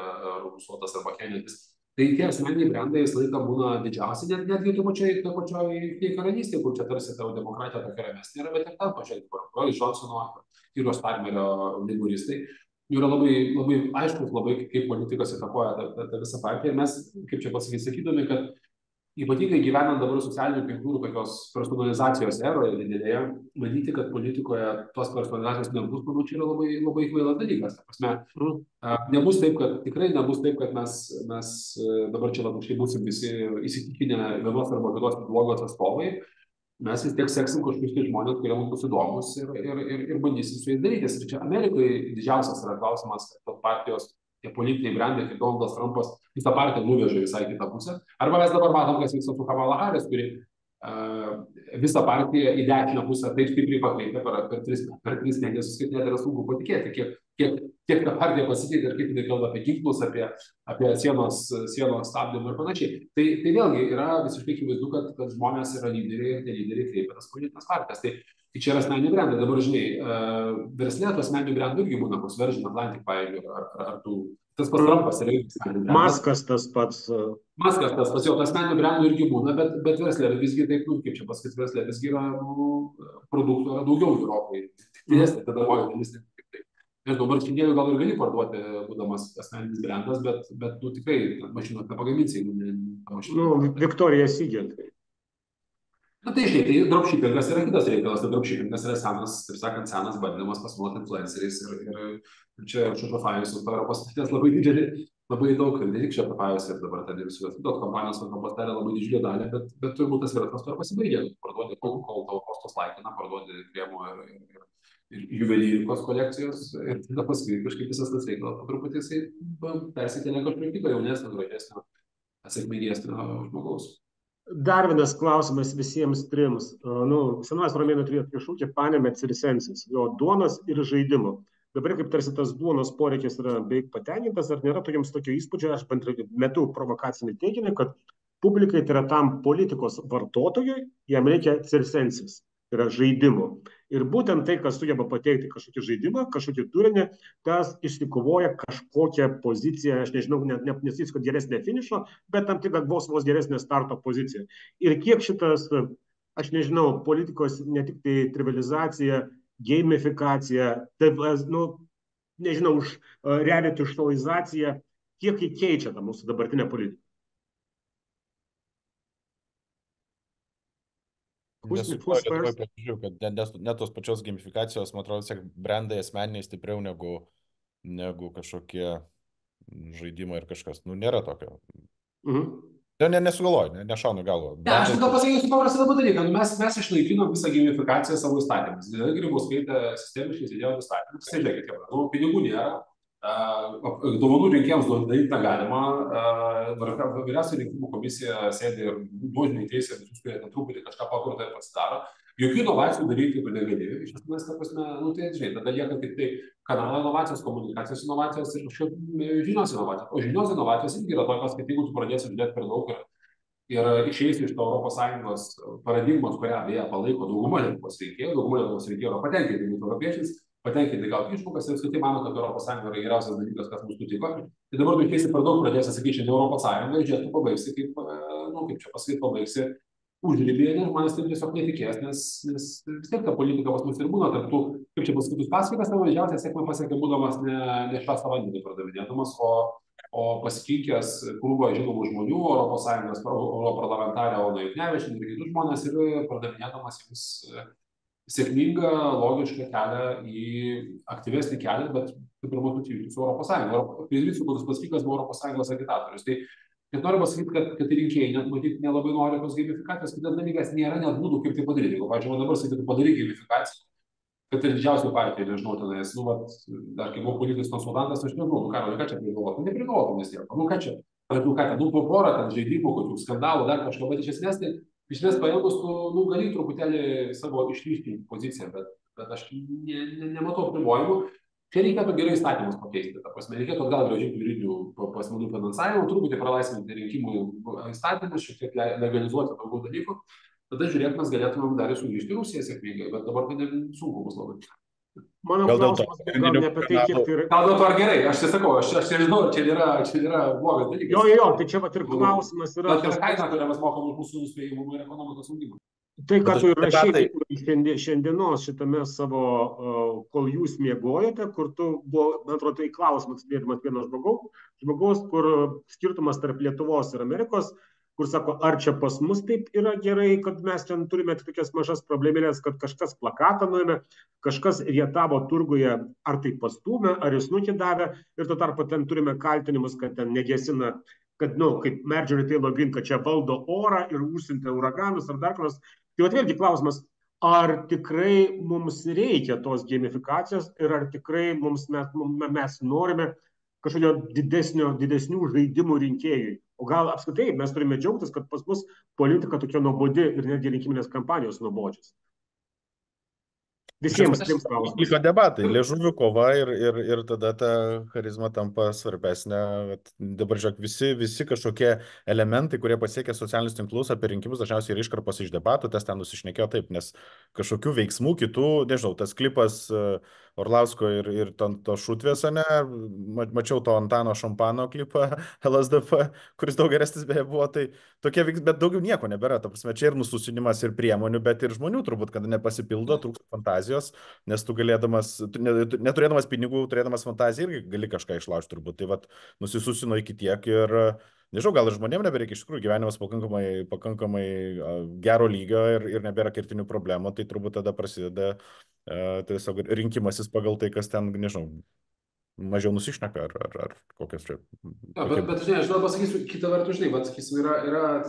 Rusuotas arba Kennedys. Tai tie asmeniniai brandai visą laiką būna didžiausi, netgi toj pačioj karalystėje, kur čia tarsi tavo demokratija tokia ramesnė yra, bet ir ten pačiai, Boris Johnsono ir Starmerio leiboristai, yra labai aiškus, kaip politikas įtakoja tą visą partiją. Ir mes, kaip čia pasakyti, sakydami, kad ypatingai gyvenant dabar socialinių tinklų tokios personalizacijos eroje didelėje, manyti, kad politikoje tos personalizacijos nebus, manau, čia yra labai kvailas dalykas. Ta prasme, nebus taip, tikrai nebus taip, kad mes dabar čia kažkaip būsim visi įsitikinę vienos arba kitos blogos atstovai. Mes vis tiek seksim kažkokius tai žmonės, kurie mums bus įdomus ir bandysim su jais darytis. Ir čia Amerikoje didžiausias yra klausimas, kad partijos, tie politiniai brandai, kaip Donaldas Trumpas, visą partiją nuveža visai kitą pusę. Arba mes dabar matom, kas vyksta su Kamala Harris, kuri visą partiją į dešinę pusę taip stipriai pakreipė per 3 mėnesius, kad net yra sunku patikėti, kiek ta partija pasikeitė ir kaip jinai kalba apie ginklus, apie sienos stabdymą ir panašiai. Tai vėlgi yra visiškai akivaizdu, kad žmonės yra lyderiai ir tie lyderiai kreipia tas politinės partijas. Tai čia yra asmeniniai brandai. Dabar, žinai, verslė tų asmeninių brandų irgi būna, koks Virgin Atlantic, pavyzdžiui, ar tų. Tas pats Trumpas yra irgi asmeninių brandų. Maskas tas pats, jo asmeninių brandų irgi būna, bet verslė visgi taip, kaip čia pasakyti, verslė visgi yra produktų yra daugiau gerokai. Didesnė, tada mojo dalis. Nežinau, marškinėlių gal ir gali parduoti, būdamas asmeninis brandas, bet tikrai mašinos nepagaminsi, jeigu ne mašiną. Victoria Secret. Na tai žinai, tai dropshippingas yra kitas reikalas, tai dropshippingas yra senas bandymas pasinaudoti influenceriais ir čia Shopify'us yra pastatęs labai didelį, labai daug, ir ne tik Shopify'us ir dabar ten ir visos kitos kompanijos pastatė labai didžiulę dalį, bet turbūt tas verslas turi pasibaigti, parduoti kol tavo postus laikina, parduoti kremo ir juvelyrikos kolekcijos ir tada paskui kažkaip visas tas reikalas po truputį jisai persikėlė kažkur kito jaunesnio, gražesnio, sėkmingesnio žmogaus. Dar vienas klausimas visiems trims. Senovės romėnai turėjo šūkį panem et circensis, jo duonos ir žaidimo. Dabar kaip tarsi tas duonos poreikis yra beveik patenkintas, ar nėra jums tokio įspūdžio, aš metu provokacinį teiginį, kad publikai, tai yra tam politikos vartotojui, jam reikia circensis, tai yra žaidimo. Ir būtent tai, kas sugeba pateikti kažkokį žaidimą, kažkokį turinį, tas išsikovoja kažkokią poziciją, aš nežinau, nesakysiu, kad geresnė finišo, bet tam tik vos geresnė starto pozicija. Ir kiek šitas, aš nežinau, politikos ne tik tai trivializacija, gamifikacija, nežinau, už reality showizacija, kiek jį keičia tą mūsų dabartinę politiką. Pasižiūrėjau, kad net tos pačios gamifikacijos, man atrodo, brandai asmeniniai stipriau negu kažkokie žaidimai ir kažkas. Nėra tokio. Nesugalvoju, nešaunu galvo. Aš gal pasakysiu paprastą dalyką. Mes išnaikinom visą gamifikaciją savo įstatymus. Grybauskaitė sistemiškai sėdėjo įstatymus. Žiūrėkit, pinigų nėra. Dovanų rinkėjams daryti negalima. Vyriausioji rinkimų komisija sėdi ir nuožmiai teisė visus, kurie truputį kažką pakurta ir pasidaro. Jokių inovacijų daryti negali. Iš esmės, ta prasme, tai žinai, tada lieka tik tai kanalo inovacijos, komunikacijos inovacijos ir žinios inovacijos. O žinios inovacijos irgi yra tokios, kad jeigu tu pradėsi žiūrėti per daug ir išeisi iš to ES paradigmos, kurią beje palaiko dauguma Lietuvos rinkėjų yra patenkinti mūsų europiečiais, patenkinti gauti išmokas ir apskritai mano, kad ES yra geriausias dalykas, kas mums nutiko. Tai dabar tu išeisi per daug, pradėsi sakyti, čia ne ES ir žiūrėk, tu pabaigsi kaip čia pasakyti, pabaigsi užribėje, nes žmonės taip tiesiog netikės, nes vis tiek ta politika pas mus ir būna tarp tų, kaip čia pasakytus pasakas, tavo didžiausia sėkmė pasiekė būdamas ne švestą vandenį pardavinėdamas, o pasikinkęs krūvą žinomų žmonių, ES europarlamentarę Oną Juknevičienę ir kitus žmonės ir pardavinėdamas jums sėkmingą, logišką kelią į aktyvesnį kelią, bet kaip ir mūsų susijusių su Europos Sąjunga. Principas Uspaskichas buvo Europos Sąjungos agitatorius. Tai noriu pasakyti, kad rinkėjai net matyti nelabai nori tos gamifikacijos. Kitas dalykas, nėra net būdų, kaip tai padaryti. Jeigu, pavyzdžiui, dabar sakytų, padaryk gamifikaciją, kad ir didžiausių partijų, nežinau, tenais, dar kai buvau politinis konsultantas, aš nežinau, ką čia prigalvotum, neprigalvotum vis tiek. Ką čia, po porą ten žaidimų, kokių skandalų, dar kažko, bet iš esmės paėmus, tu gali truputėlį savo išryškinti poziciją, bet aš nematau apribojimų. Čia reikėtų gerai įstatymus pakeisti. Ta prasme, reikėtų gal grąžinti juridinių asmenų finansavimą, truputį pralaisvinti rinkimų įstatymus, šiek tiek legalizuoti daugiau dalykų. Tada žiūrėk, mes galėtumėm dar ir sugrįžti į Rusiją sėkmingai, bet dabar tai sunku bus labai. Mano klausimas gal ne apie tai, kiek tai yra. Gal dėl to ar gerai, aš tai sakau, aš nežinau, čia yra blogas dalykas. Jo, tai čia vat ir klausimas yra. Bet yra kaina, kurią mes mokam už mūsų nuspėjimų ir ekonomikos augimą. Tai, ką tu ir rašei šiandienos šitame savo, kol jūs miegojote, kur tu buvo, man atrodo, tai klausimas dėdamas vieno žmogaus, kur skirtumas tarp Lietuvos ir Amerikos, kur sako, ar čia pas mus taip yra gerai, kad mes ten turime tokias mažas problemėlės, kad kažkas plakatą nuėmė, kažkas rietavo turguje, ar tai pastūmė, ar jis nukidavė, ir tuo tarpu ten turime kaltinimus, kad ten negesina, kad, kaip Marjorie Taylor Greene, kad čia valdo orą ir užsiuntė uraganus ar dar kažkas. Tai vat vėlgi klausimas, ar tikrai mums reikia tos gamifikacijos ir ar tikrai mes norime kažkokio didesnių žaidimų rinkėjui. O gal apskritai mes turime džiaugtis, kad pas mus politika tokia nuobodi ir netgi rinkiminės kampanijos nuobodžios. Visiems trims klausimams. Vyko debatai, liežuvių kova ir tada ta charizma tampa svarbesnė. Dabar žiūrėk, visi kažkokie elementai, kurie pasiekia socialinius tinklus apie rinkimus, dažniausiai yra iškarpos iš debatų, tas ten nusišnekėjo taip, nes kažkokių veiksmų kitų, nežinau, tas klipas Orlausko ir to šutvės, mačiau to Antano Šampano klipą LSDP, kuris daug geresnis beje buvo, tai tokie veiksmai, bet daugiau nieko nebėra, ta prasme, čia ir nususinimas ir priemonių, bet ir žmonių turbūt, kada nepasipildo, trūksta fantazijos, nes tu galėdamas, neturėdamas pinigų, turėdamas fantaziją irgi gali kažką išlaužti turbūt, tai vat nusisusino iki tiek ir nežinau, gal ir žmonėms nebereikia, iš tikrųjų gyvenimas pakankamai gero lygio ir nebėra kertinių problemų, tai turbūt tada prasideda tiesiog rinkimasis pagal tai, kas ten, nežinau, mažiau nusišneka ar kokias čia. Bet žinai, aš gal pasakysiu, kita vertus, žinai, bet sakysiu,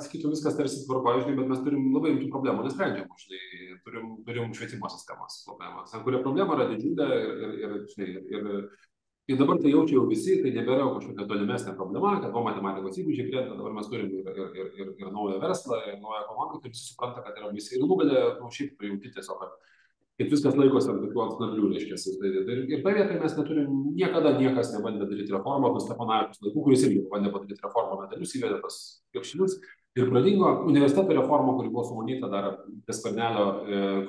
sakytų viskas tarsi tvarkoja, žinai, bet mes turim labai rimtų problemų, nesprendžiamų, žinai, turim švietimo sistemos problemą, kuria problema yra didžiulė ir dabar tai jaučia jau visi, tai nebėra kažkokia tolimesnė problema, kad matematikos įgūdžiai krenta, dabar mes turim ir naują verslą, ir naują ekonomiką, tai visi supranta, kad yra visi ir nugalė, šiaip jauti tiesiog, kad viskas laikosi ant tokių antnarlių, reiškiasi. Ir ta vietoje mes neturim, niekada niekas nebandė daryti reformą, nuo Steponavičiaus laikų, kuris irgi bandė padaryti reformą, medalius įvedė tas krepšinius ir pradingo universiteto reforma, kuri buvo sumanyta dar Skvernelio,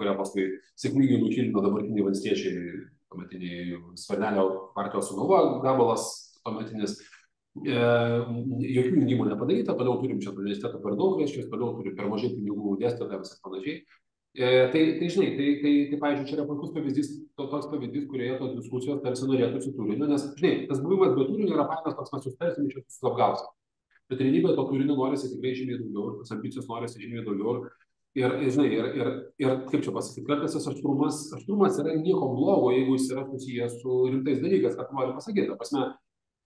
kurią paskui sėkmingai nukildino dabartiniai valstiečiai, tuometiniai Skvernelio partijos sugalvojo gabalas tuometinis. Jokių jungimų nepadaryta, toliau turim čia universiteto per daug, reiškia, toliau turim per mažai pinigų dėstytojams ir panašiai. Tai žinai, pavyzdžiui, čia yra puikus pavyzdys, toks pavyzdys, kurioje tos diskusijos tarsi norėtųsi turinio, nes, žinai, tas buvimas be turinio yra fainas toks, mes jūs tarsi čia susapgausim. Bet realybėje to turinio norisi tikrai žymiai daugiau, ir tos ambicijos norisi žymiai daugiau. Ir kaip čia pasakyti, kartais tas aštrumas yra nieko blogo, jeigu jis yra susijęs su rimtais dalykais, ką noriu pasakyti. Ta prasme,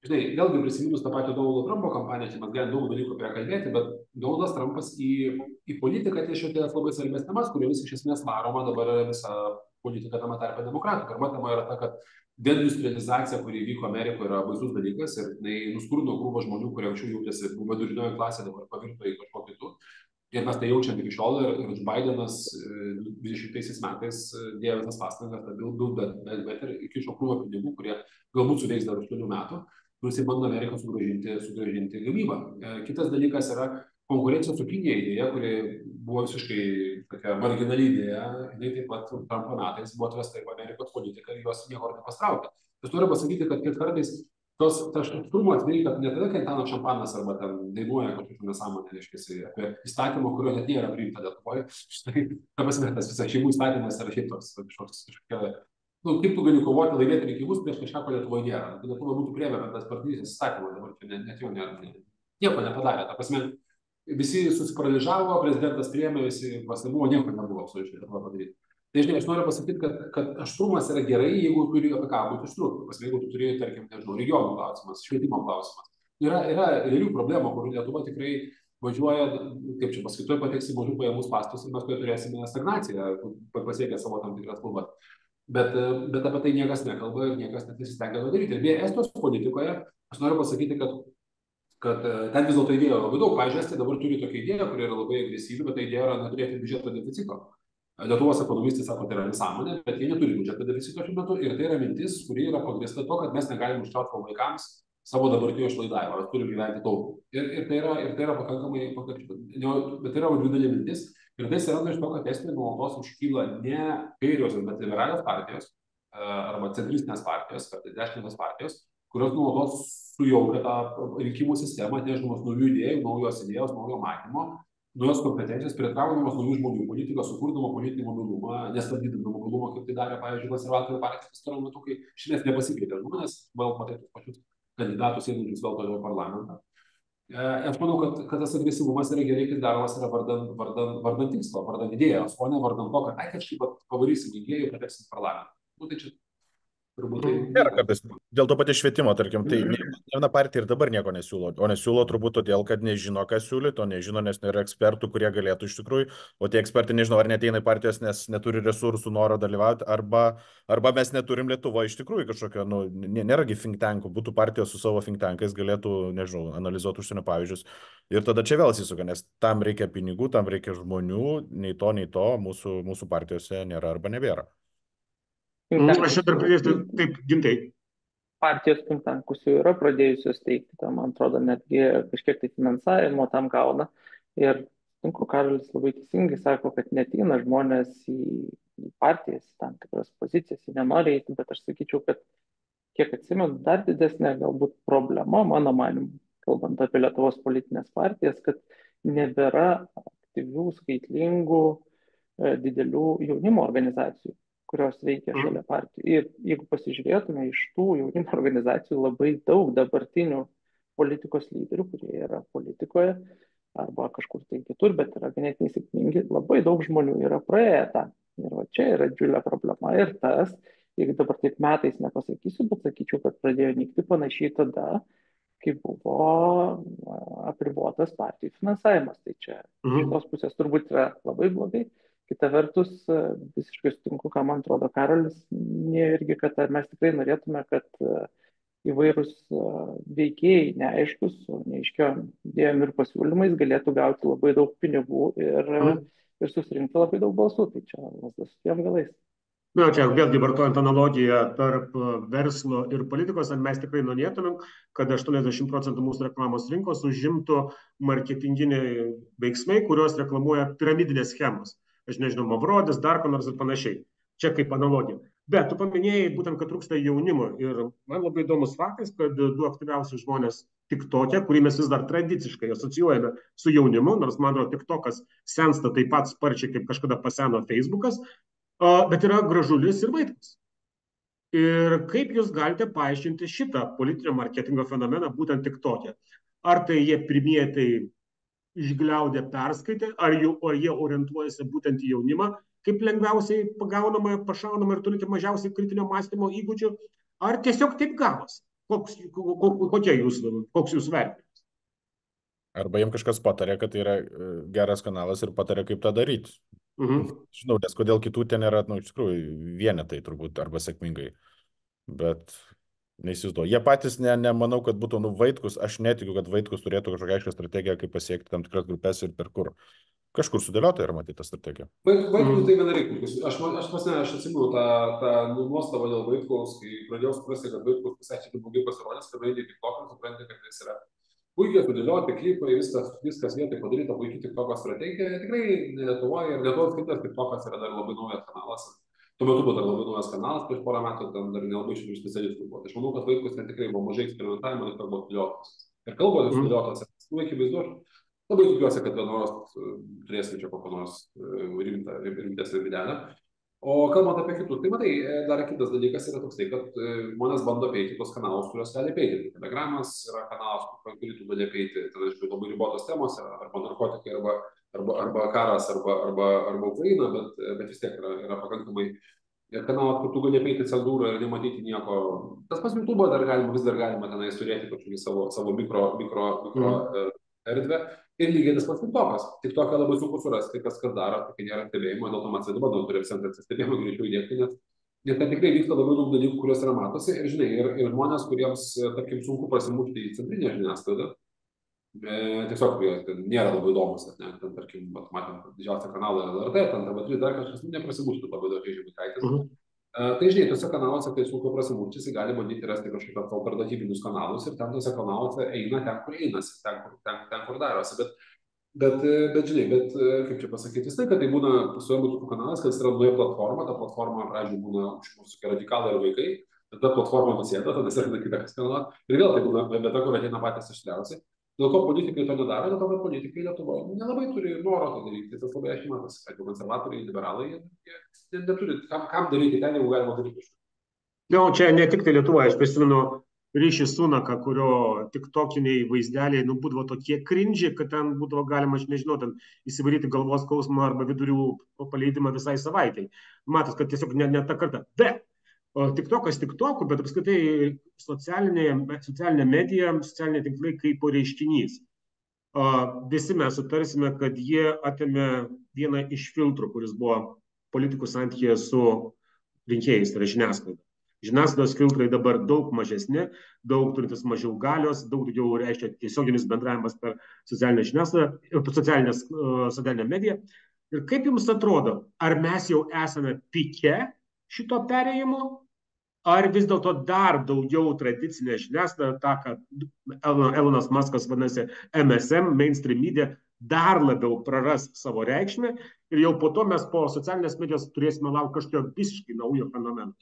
žinai, vėlgi prisiminus tą patį Donaldo Trumpo kampaniją, čia mes galim daug dalykų apie ją kalbėti, bet Donaldas Trumpas į politiką atnešė labai svarbias temas, kuriomis iš esmės varoma dabar visa politika tame tarpe demokratų. Pirma tema yra ta, kad deindustrializacija, kuri vyko Amerikoje, yra baisus dalykas ir nuskurdo krūvą žmonių, kurie anksčiau jautėsi vidurinioji klasė, dabar pavirto į kažko kitų. Ir mes tai jaučiam iki šiol ir Bidenas 20 metais dėjo visas pastangas, bet ir iki šio krūvą pinigų, kurie galbūt suveiks dar 8 metų. Rusija bando Ameriką sugrąžinti gamybą. Kitas dalykas yra konkurencija su Kinija idėja, kuri buvo visiškai tokia marginali idėja, jinai taip pat Trumpo metais buvo atvesta į Amerikos politiką ir jos niekur nepastraukė. Tai noriu pasakyti, kad kartais tas aštrumas veikia ne tada, kai Antanas Šampanas arba ten dainuoja kažkokią nesąmonę, reiškiasi, apie įstatymą, kurio net nėra priimta Lietuvoje. Štai, ta prasme, tas visas šeimų įstatymas yra šiaip toks kažkokia. Kaip tu gali kovoti, laimėti rinkimus prieš kažką, ko Lietuvoje nėra. Tai Lietuva būtų priėmę, bet tas partinis įstatymas dabar čia net jau nieko nepadarė. Ta prasme, visi susiparalyžavo, prezidentas priėmė, visi pasimuvo, nieko nebuvo absoliučiai Lietuva padaryti. Tai žinai, aš noriu pasakyti, kad aštrumas yra gerai, jeigu turi apie ką būti aštrus. Jeigu tu turi, tarkim, nežinau, regionų klausimas, švietimo klausimas. Yra realių problemų, kur Lietuva tikrai važiuoja, kaip čia paskaitai, pateks į mažų pajamų spąstus ir mes turėsime stagnaciją, pasiekę savo tam tikras kalbas. Bet apie tai niekas nekalba ir niekas nesistengia to daryti. Ir beje, Estijos politikoje aš noriu pasakyti, kad ten vis dėlto idėjų labai daug. Pavyzdžiui, Estija dabar turi tokią idėją, kuri yra labai agresyvi, bet ta idėja yra neturėti biudžeto deficito. Lietuvos ekonomistai sako, tai yra nesąmonė, bet jie neturi biudžeto deficito šiuo metu ir tai yra mintis, kuri yra pagrįsta to, kad mes negalim užkrauti savo vaikams savo dabartinio išlaidavimo, mes turim gyventi taupiai. Ir tai yra pakankamai, bet tai yra didelė mintis. Ir tai atsiranda iš to, kad Estijoje nuolatos iškyla ne kairiosios, bet liberalios partijos arba centristinės partijos, dešinės partijos, kurios nuolatos sujaukia tą rinkimų sistemą, atnešdamos naujų idėjų, naujos idėjos, naujo matymo, naujos kompetencijos, pritraukdamos naujų žmonių politiką, sukurdama politinį mobilumą, nestabdydama mobilumą, kaip tai darė, pavyzdžiui, konservatorių partijos pastaruoju metu, kai šiandien nepasikeitė žmonės, vėl matai tus pačius kandidatus einančius vėl toliau į parlamentą. Aš manau, kad tas agresyvumas yra gerai, kai daromas yra vardan tikslo, vardan idėjos, o ne vardan to, kad kažkaip pavarysim rinkėjų, pateksim į parlamentą. Nu, tai čia turbūt tai Nėra kartais. Dėl to paties švietimo, tarkim, tai viena partija ir dabar nieko nesiūlo. O nesiūlo turbūt todėl, kad nežino, ką siūlyti, o nežino, nes nėra ekspertų, kurie galėtų iš tikrųjų, o tie ekspertai nežino, ar neteina į partijas, nes neturi resursų, noro dalyvauti, arba mes neturim Lietuvoje iš tikrųjų kažkokio, nėragi think tankų, būtų partijos su savo think tankais, galėtų, nežinau, analizuoti užsienio pavyzdžius. Ir tada čia vėl įsisuka, nes tam reikia pinigų, tam reikia žmonių, nei to mūsų partijose nėra arba nebėra. Aš čia dar pridėsiu, taip, Gintai. Partijos think tankus jau yra pradėjusios teikti, tam, man atrodo, netgi kažkiek tai finansavimo tam gauna. Ir Karolis labai teisingai sako, kad neteina žmonės į partijas, tam tikras pozicijas, jie nenori eiti, bet aš sakyčiau, kad kiek atsimenu, dar didesnė galbūt problema, mano manimu, kalbant apie Lietuvos politinės partijas, kad nebėra aktyvių, skaitlingų, didelių jaunimo organizacijų, kurios veikia šalia partijų. Ir jeigu pasižiūrėtume iš tų jaunimo organizacijų, labai daug dabartinių politikos lyderių, kurie yra politikoje arba kažkur tai kitur, bet yra ganėtinai sėkmingi, labai daug žmonių yra praėję tą. Ir va čia yra didžiulė problema. Ir tas, jeigu dabar taip metais nepasakysiu, bet sakyčiau, kad pradėjo nykti panašiai tada, kai buvo apribotas partijų finansavimas. Tai čia šitos pusės turbūt yra labai blogai. Kita vertus, visiškai sutinku, ką man atrodo Karolis, irgi, kad mes tikrai norėtume, kad įvairūs veikėjai neaiškus, neaiškiom idėjom ir pasiūlymais galėtų gauti labai daug pinigų ir susirinkti labai daug balsų. Tai čia lasdas su tiem galais. Na, čia vėlgi vartojant analogiją tarp verslo ir politikos, mes tikrai norėtumėm, kad 80% mūsų reklamos rinkos užimtų marketinginiai veiksmai, kurios reklamuoja piramidinės schemos. Aš nežinau, Mavrodis, dar ko nors ir panašiai. Čia kaip analogija. Bet tu paminėjai būtent, kad trūksta jaunimo. Ir man labai įdomus faktas, kad du aktyviausi žmonės TikTok'e, kurį mes vis dar tradiciškai asocijuojame su jaunimu, nors man atrodo TikTok'as sensta taip pat sparčiai, kaip kažkada paseno Facebook'as, bet yra Gražulis ir Vaitkus. Ir kaip jūs galite paaiškinti šitą politinio marketingo fenomeną būtent TikTok'e? Ar tai jie pirmieji išgliaudė perskaitę, ar jie orientuojasi būtent į jaunimą, kaip lengviausiai pagaunama, pašaunama ir turite mažiausiai kritinio mąstymo įgūdžių, ar tiesiog taip gavos? Koks jūsų vertinimas? Arba jiems kažkas patarė, kad tai yra geras kanalas ir patarė, kaip tą daryti. Žinau, nes kodėl kitų ten yra, iš tikrųjų, vienetai turbūt, arba sėkmingai. Bet neįsivaizduoju. Jie patys nemanau, kad būtų Vaitkus. Aš netikiu, kad Vaitkus turėtų kažkokią aišką strategiją, kaip pasiekti tam tikras grupės ir per kur. Kažkur sudėliota yra matyti tą strategiją. Vaitkus tai vienareikšmiškai. Aš atsimenu tą nuostabą dėl Vaitkaus, kai pradėjau suprasti, kad Vaitkus visai čia blogai pasirodęs, kad eidė TikTok'ą, supranti, kad jis yra puikiai sudėlioti klipai, viskas vietoj padaryta, puikiai TikTok'o strategija. Tikrai Lietuvoje ir Lietuvos kitas TikTok'as yra dar labai naujas kanalas. Tuo metu buvo dar labai naujas kanalas, prieš porą metų ten dar nelabai šių specialistų buvo. Aš manau, kad Vaitkus ten tikrai buvo mažai eksperimentavimo, ir buvo sudėliotas. Ir kalbos sudėliotas. Akivaizdu, labai tikiuosi, kad nors turėsim čia kokią nors rimtesnę videlę. O kalbant apie kitus, tai matai, dar kitas dalykas yra toksai, kad žmonės bando apeiti tos kanalus, kurios gali apeiti. Telegramas yra kanalas, kurį tu gali apeiti, ten, aišku, labai ribotos temos, arba narkotikai, arba karas, arba Ukraina, bet vis tiek yra pakankamai kanalas, kur tu gali apeiti cenzūrą ir nematyti nieko. Tas pats YouTube vis dar galima tenais turėti kažkokį savo mikro erdvę. Ir lygiai tas pats TikTokas. TikToką labai sunku surasti, kas daro, kai nėra stebėjimo, dėl to man dabar daug turi centrą stebėjimo greičiau įdėkti, nes ten tikrai vyksta labai daug dalykų, kurios yra matosi. Ir žinai, ir žmonės, kuriems, tarkim, sunku prasimušti į centrinę žiniasklaidą, tiesiog nėra labai įdomus, ne, ten, tarkim, matėm didžiausią kanalą LRT, ten TV3, dar kažkas neprasimuštų labai dažnai Žemaitaitis. Tai žinai, tuose kanaluose, kai sunku prasimušti, jis gali bandyti rasti kažkokius alternatyvinius kanalus ir ten tuose kanaluose eina ten, kur einasi, ten, kur darosi. Bet žinai, kaip čia pasakyti, vis tai, kad tai būna pasuojama tokių kanalas, kad yra nauja platforma, ta platforma pradžioj būna už mūsų radikalai ir vaikai, tada platforma nusėda, tada atsiranda kitas kanalas ir vėl tai būna vieta, kur ateina patys išliausiai. Dėl ko politikai to nedaro, dėl to, kad politikai Lietuvoje nelabai turi noro to daryti. Tas labai aiškiai matosi, kad konservatoriai, liberalai, jie neturi, kam daryti ten, jeigu galima daryti. Na, čia ne tik tai Lietuvoje, aš prisimenu Ryšį Sunaką, kurio tiktokiniai vaizdeliai būdavo tokie cringe, kad ten būdavo galima, aš nežinau, ten įsivaryti galvos skausmą arba vidurių paleidimą visai savaitai. Matos, kad tiesiog ne ta karta. Bet TikTokas TikTokų, bet apskritai socialinė medija, socialiniai tinklai kaip reiškinys. Visi mes sutarsime, kad jie atėmė vieną iš filtrų, kuris buvo politikų santykyje su rinkėjais, tai yra žiniasklaida. Žiniasklaidos filtrai dabar daug mažesni, daug turintis mažiau galios, daug daugiau reiškia tiesioginis bendravimas per socialinę žiniasklaidą, socialinę mediją. Ir kaip jums atrodo, ar mes jau esame pike šito perėjimo, ar vis dėlto dar daugiau tradicinė žiniasklaida, tą, ką Elonas Muskas vadinasi MSM, mainstream media, dar labiau praras savo reikšmę ir jau po to mes po socialinės medijos turėsime laukti kažkokio visiškai naujo fenomeno.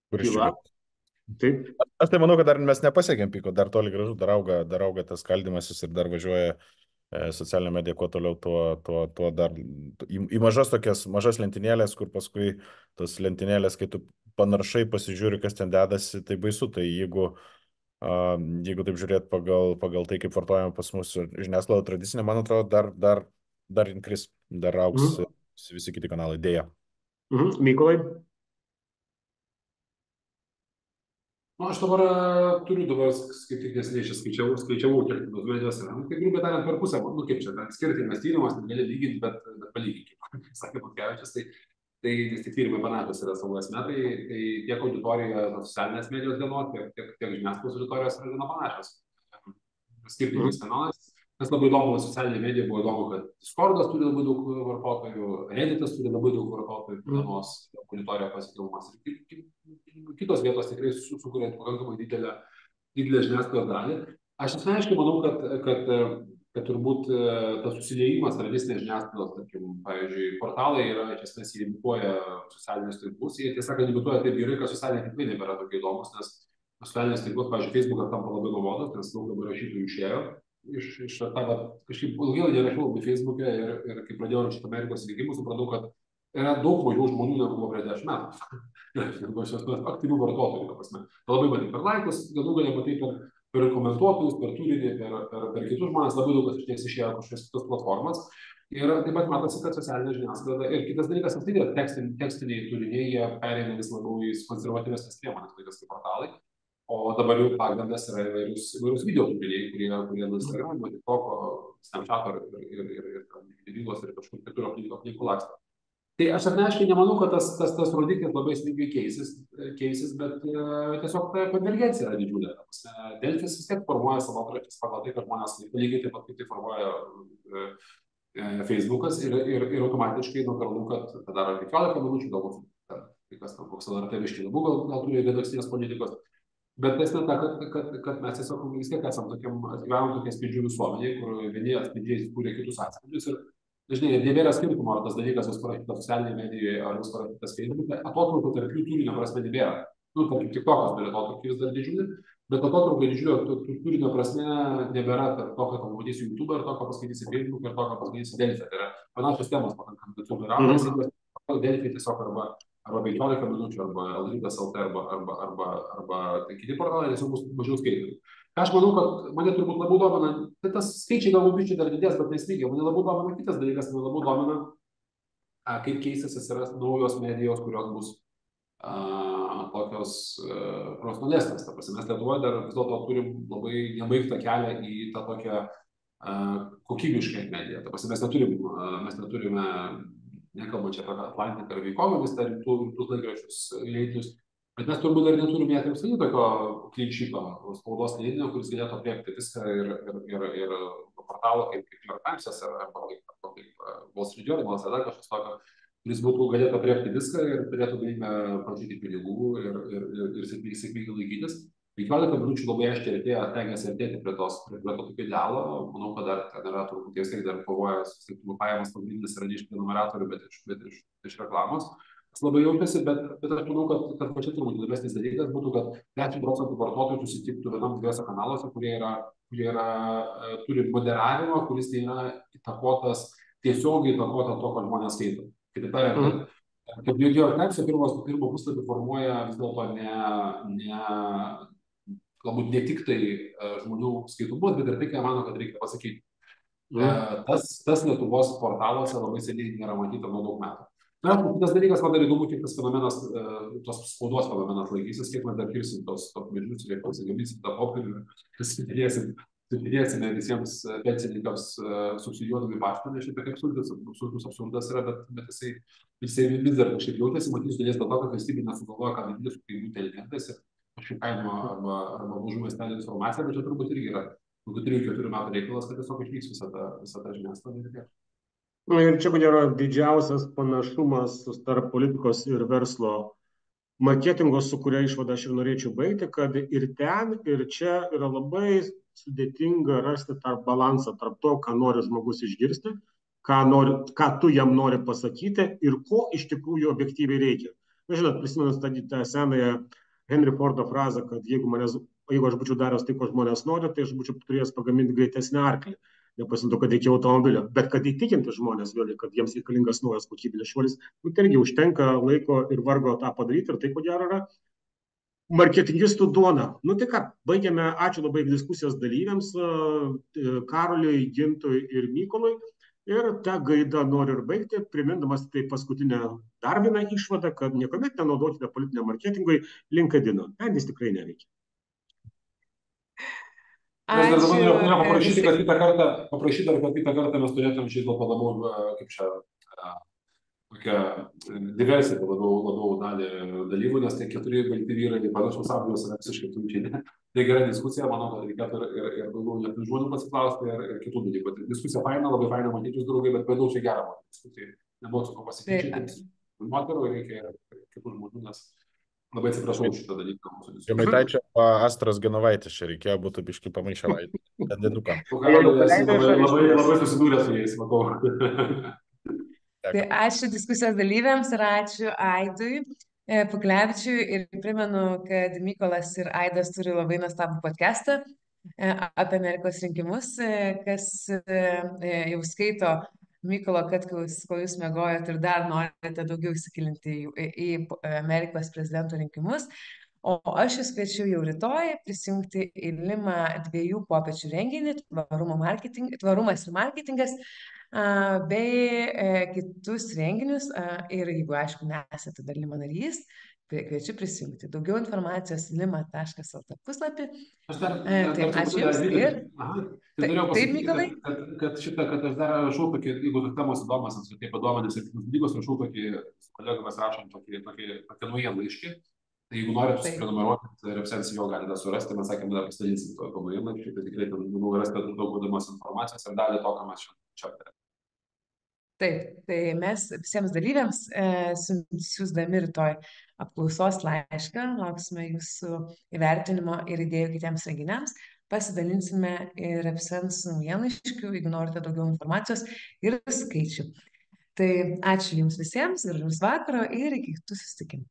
Taip. Aš tai manau, kad dar mes nepasiekėm piko, dar toli gražu, dar auga tas skaldymasis ir dar važiuoja socialinė medija, kuo toliau, tuo dar į mažas lentynėlės, kur paskui tos lentynėlės, kai tu panaršai pasižiūri, kas ten dedasi, tai baisu. Tai jeigu taip žiūrėt pagal tai, kaip vartojama pas mus žiniasklaida tradicinė, man atrodo, dar inkris, dar augs visi kiti kanalai, dėja. Mykolai? Aš dabar turiu kaip tik nesiniai skaičiavau, kiek tos medijos yra. Tai grubiai tariant per pusę, kaip čia, skirtingas tyrimas, negali lyginti, bet palyginkime. Sakė Butkevičius, tai vis tik tyrimai panašus yra savo esmė, tai tiek auditorija socialinės medijos dienos, tiek žiniasklaidos auditorijos yra gana panašios. Skirtingais kanalais. Kas labai įdomu, socialinė medija buvo įdomu, kad Discordas turi labai daug vartotojų, Redditas turi labai daug vartotojų, dienos auditorija pasiekiamumas. Kitos vietos tikrai sukuria pakankamai didelę žiniasklaidos dalį. Aš asmeniškai manau, kad turbūt tas susiliejimas tradicinės žiniasklaidos, tarkim, pavyzdžiui, portalai yra iš esmės imituoja socialinius tinklus. Jie tiesiog imituoja taip gerai, kad socialiniai tinklai nebėra tokie įdomus, nes socialinius tinklus, pavyzdžiui, Facebookas tampa labai nuobodus, nes daug dabar rašytojų išėjo. Kažkaip ilgai nerašiau apie Facebook'e ir kai pradėjau šitą Amerikos rinkimus, supratau, kad yra daug mažiau žmonių negu buvo prieš 10 metų. Negu šios aktyvių vartotojų, ta prasme. Tai labai matai per laikus, galų galia matai per komentuotojus, per turinį, per kitus žmonės, labai daug kas išties išėjo kažkokias kitas platformas. Ir taip pat matosi, kad socialinė žiniasklaida ir kitas dalykas, tekstiniai turiniai, jie pereina vis labiau į konservatyvesnės priemonės, tokias kaip portalai. O dabar jau pagrindas yra įvairūs video turiniai, kurie Instagram, TikToko, Snapchat'o ir Reels ir kažkur kitur aplinkų laksto. Tai aš asmeniškai nemanau, kad tas rodiklis labai smarkiai keisis, bet tiesiog ta konvergencija yra didžiulė. Delfis vis tiek formuoja savo antraštes pagal tai, kad žmonės lygiai taip pat kaip tai formuoja Facebookas ir automatiškai natūralu, kad daro 15 minučių, galbūt kai kas tam koks LRT viškį labiau gal turi redakcinės politikos. Bet esmė ta, kad mes tiesiog vis tiek gyvenam tokia atspindžių visuomenėje, kur vieni atspindžiai kūrė kitus atspindžius ir, žinai, nebėra skirtumo, ar tas dalykas bus parašytas socialinėje medijoje, ar bus parašytas Facebook'e, atotrūkio tarp jų turinio prasme nebėra. Tarkim, TikTokas turi atotrūkį vis dar didžiulį, bet atotrūkio didžiulio turinio prasme nebėra tarp to, kad pamatysi YouTube, ir to, ką paskaitysi Facebook, ir to, ką paskaitysi Delfi. Tai yra panašios temos pakankamai, bet yra Delfi tiesiog arba 15 minučių, arba LRT, arba kiti portalai, tiesiog bus mažiau skaityti. Aš manau, kad mane turbūt labiau domina, tai tas skaičiai galbūt biškai dar didės, bet neslygiai. Mane labiau domina kitas dalykas, mane labiau domina, kaip keistis atsiras naujos medijos, kurios bus tokios profesionalesnės. Ta prasme, mes Lietuvoje dar vis dėlto turim labai nebaigtą kelią į tą tokią kokybišką mediją. Ta prasme, mes neturime, nekalbant čia apie Atlantiką ar Veikonomis, tai rimtus laikraščius leidinius, bet mes turbūt dar neturime net ir tokio klinčyto spaudos leidinio, kuris galėtų aprėpti viską ir portalo kaip New York Times'as arba kaip Wall Street Journal, ar kažkas tokio, kuris galėtų aprėpti viską ir turėtų galimybę prašyti pinigų ir sėkmingai laikytis. 15 minučių labai aiškiai stengiasi artėti prie to tokio idealo. Manau, kad dar ten yra turbūt tiesiog dar kovoja su pajamas pagrindinis yra ne iš prenumeratorių, bet iš reklamos. Tas labai jaučiasi, bet aš manau, kad pačiai turbūt įdomesnis dalykas būtų, kad 10% vartotojų susitiktų vienam dviejose kanaluose, kurie turi moderavimą, kuris nėra įtakotas, tiesiogiai įtakota to, ko žmonės skaito. Kitaip tariant, kad New York Times pirmo puslapį formuoja vis dėlto galbūt ne tik tai žmonių skaitomus, bet ir tai, ką mano, kad reikia pasakyti. Tas Lietuvos portaluose labai seniai nėra matyta nuo daug metų. Na, kitas dalykas, man dar įdomu, kiek tas fenomenas, tos spaudos fenomenas laikysis, kiek mes dar kirsim tos medžius, kiek pasigaminsim tą popierių, sudėsime visiems pensininkams subsidijuodami paštą, nes šitai kaip absurdas yra, bet jisai vis dar kažkaip jautėsi, matysiu dėlės dėl to, kad valstybė nesugalvoja, ką daryti su kaimų inteligentais ir kažkaip kaimo arba mažų miestelių informacija, bet čia turbūt irgi yra 3-4 metų reikalas, kad tiesiog išvyks visą tą žiniasklaidą. Ir čia, ko gero, didžiausias panašumas tarp politikos ir verslo marketingo, su kuria išvada aš ir norėčiau baigti, kad ir ten, ir čia yra labai sudėtinga rasti tarp balansą tarp to, ką nori žmogus išgirsti, ką tu jam nori pasakyti ir ko iš tikrųjų objektyviai reikia. Na, žinot, prisimenant tą senąją Henry Fordo frazę, kad jeigu aš būčiau daręs tai, ko žmonės nori, tai aš būčiau turėjęs pagaminti greitesnį arklį. Nepasinto, kad reikia automobilio. Bet kad įtikinti žmonės, vėlgi, kad jiems reikalingas naujas kokybinis šuolis, tai irgi užtenka laiko ir vargo tą padaryti. Ir tai, ko gero, yra marketingistų duona. Nu tai ką, baigėme. Ačiū labai diskusijos dalyviams, Karoliui, Gintui ir Mykolui. Ir tą gaidą noriu ir baigti, primindamas tai paskutinę dar vieną išvadą, kad niekuomet nenaudokite politinio marketingui LinkedIn'o. Ten jis tikrai neveikia. Aš dar noriu paprašyti, kad kitą kartą mes turėtume šį dėl labiau, kaip čia, tokią diversiją, labiau dalį dalyvų, nes tai 4 balti vyrai, panašaus amžiaus yra visiškai tučiai. Tai gera diskusija, manau, kad reikėtų ir daugiau net žmonių pasiklausti ir kitų dalykų. Diskusija faina, labai faina matyti jūs draugai, bet daug čia gerą diskusijai. Nebuvo su ko pasityčioti. Moterų reikia ir kitų žmonių, nes labai atsiprašau šitą dalyką. Žemaitaičio Astros Genovaitis čia reikėjo būtų biškai pamaišę vaidį. Kandiduką. Labai susidūrė su jais, matau. Tai ačiū diskusijos dalyviams ir ačiū Aidui Puklevičiui ir primenu, kad Mykolas ir Aidas turi labai nuostabų podcastą apie Amerikos rinkimus, kas jau skaito Mykolo Katkaus, kol jūs miegojot ir dar norite daugiau įsigilinti į Amerikos prezidento rinkimus. O aš jūs kviečiu jau rytoj prisijungti į Lima 2 popiečių renginį, tvarumas ir marketingas, bei kitus renginius. Ir jeigu, aišku, nesate dar Lima narys, kviečiu prisijungti. Daugiau informacijos lima.lt puslapį. Ačiū Jums ir... Taip, Mykolai? Kad aš dar rašau tokį, jeigu temos įdomas, kaip paduomenės ir kitus dalykus, rašau tokį, su kolegomis rašom tokį naujienlaiškį. Tai jeigu norite susiprenumeruoti Repsensi, jo galite surasti, mes sakėme, dar pasidalinsim to naujienlaiškį, tai tikrai manau rasite daug įdomios informacijos ir dalį to, ką mes čia aptarėme. Taip, tai mes visiems dalyviams siųsdami rytoj apklausos laišką, lauksime jūsų įvertinimo ir idėjų kitiems renginiams, pasidalinsime ir Repsens naujienlaiškių, jeigu norite daugiau informacijos ir skaičių. Tai ačiū Jums visiems, gražaus vakaro ir iki kitų susitikimų.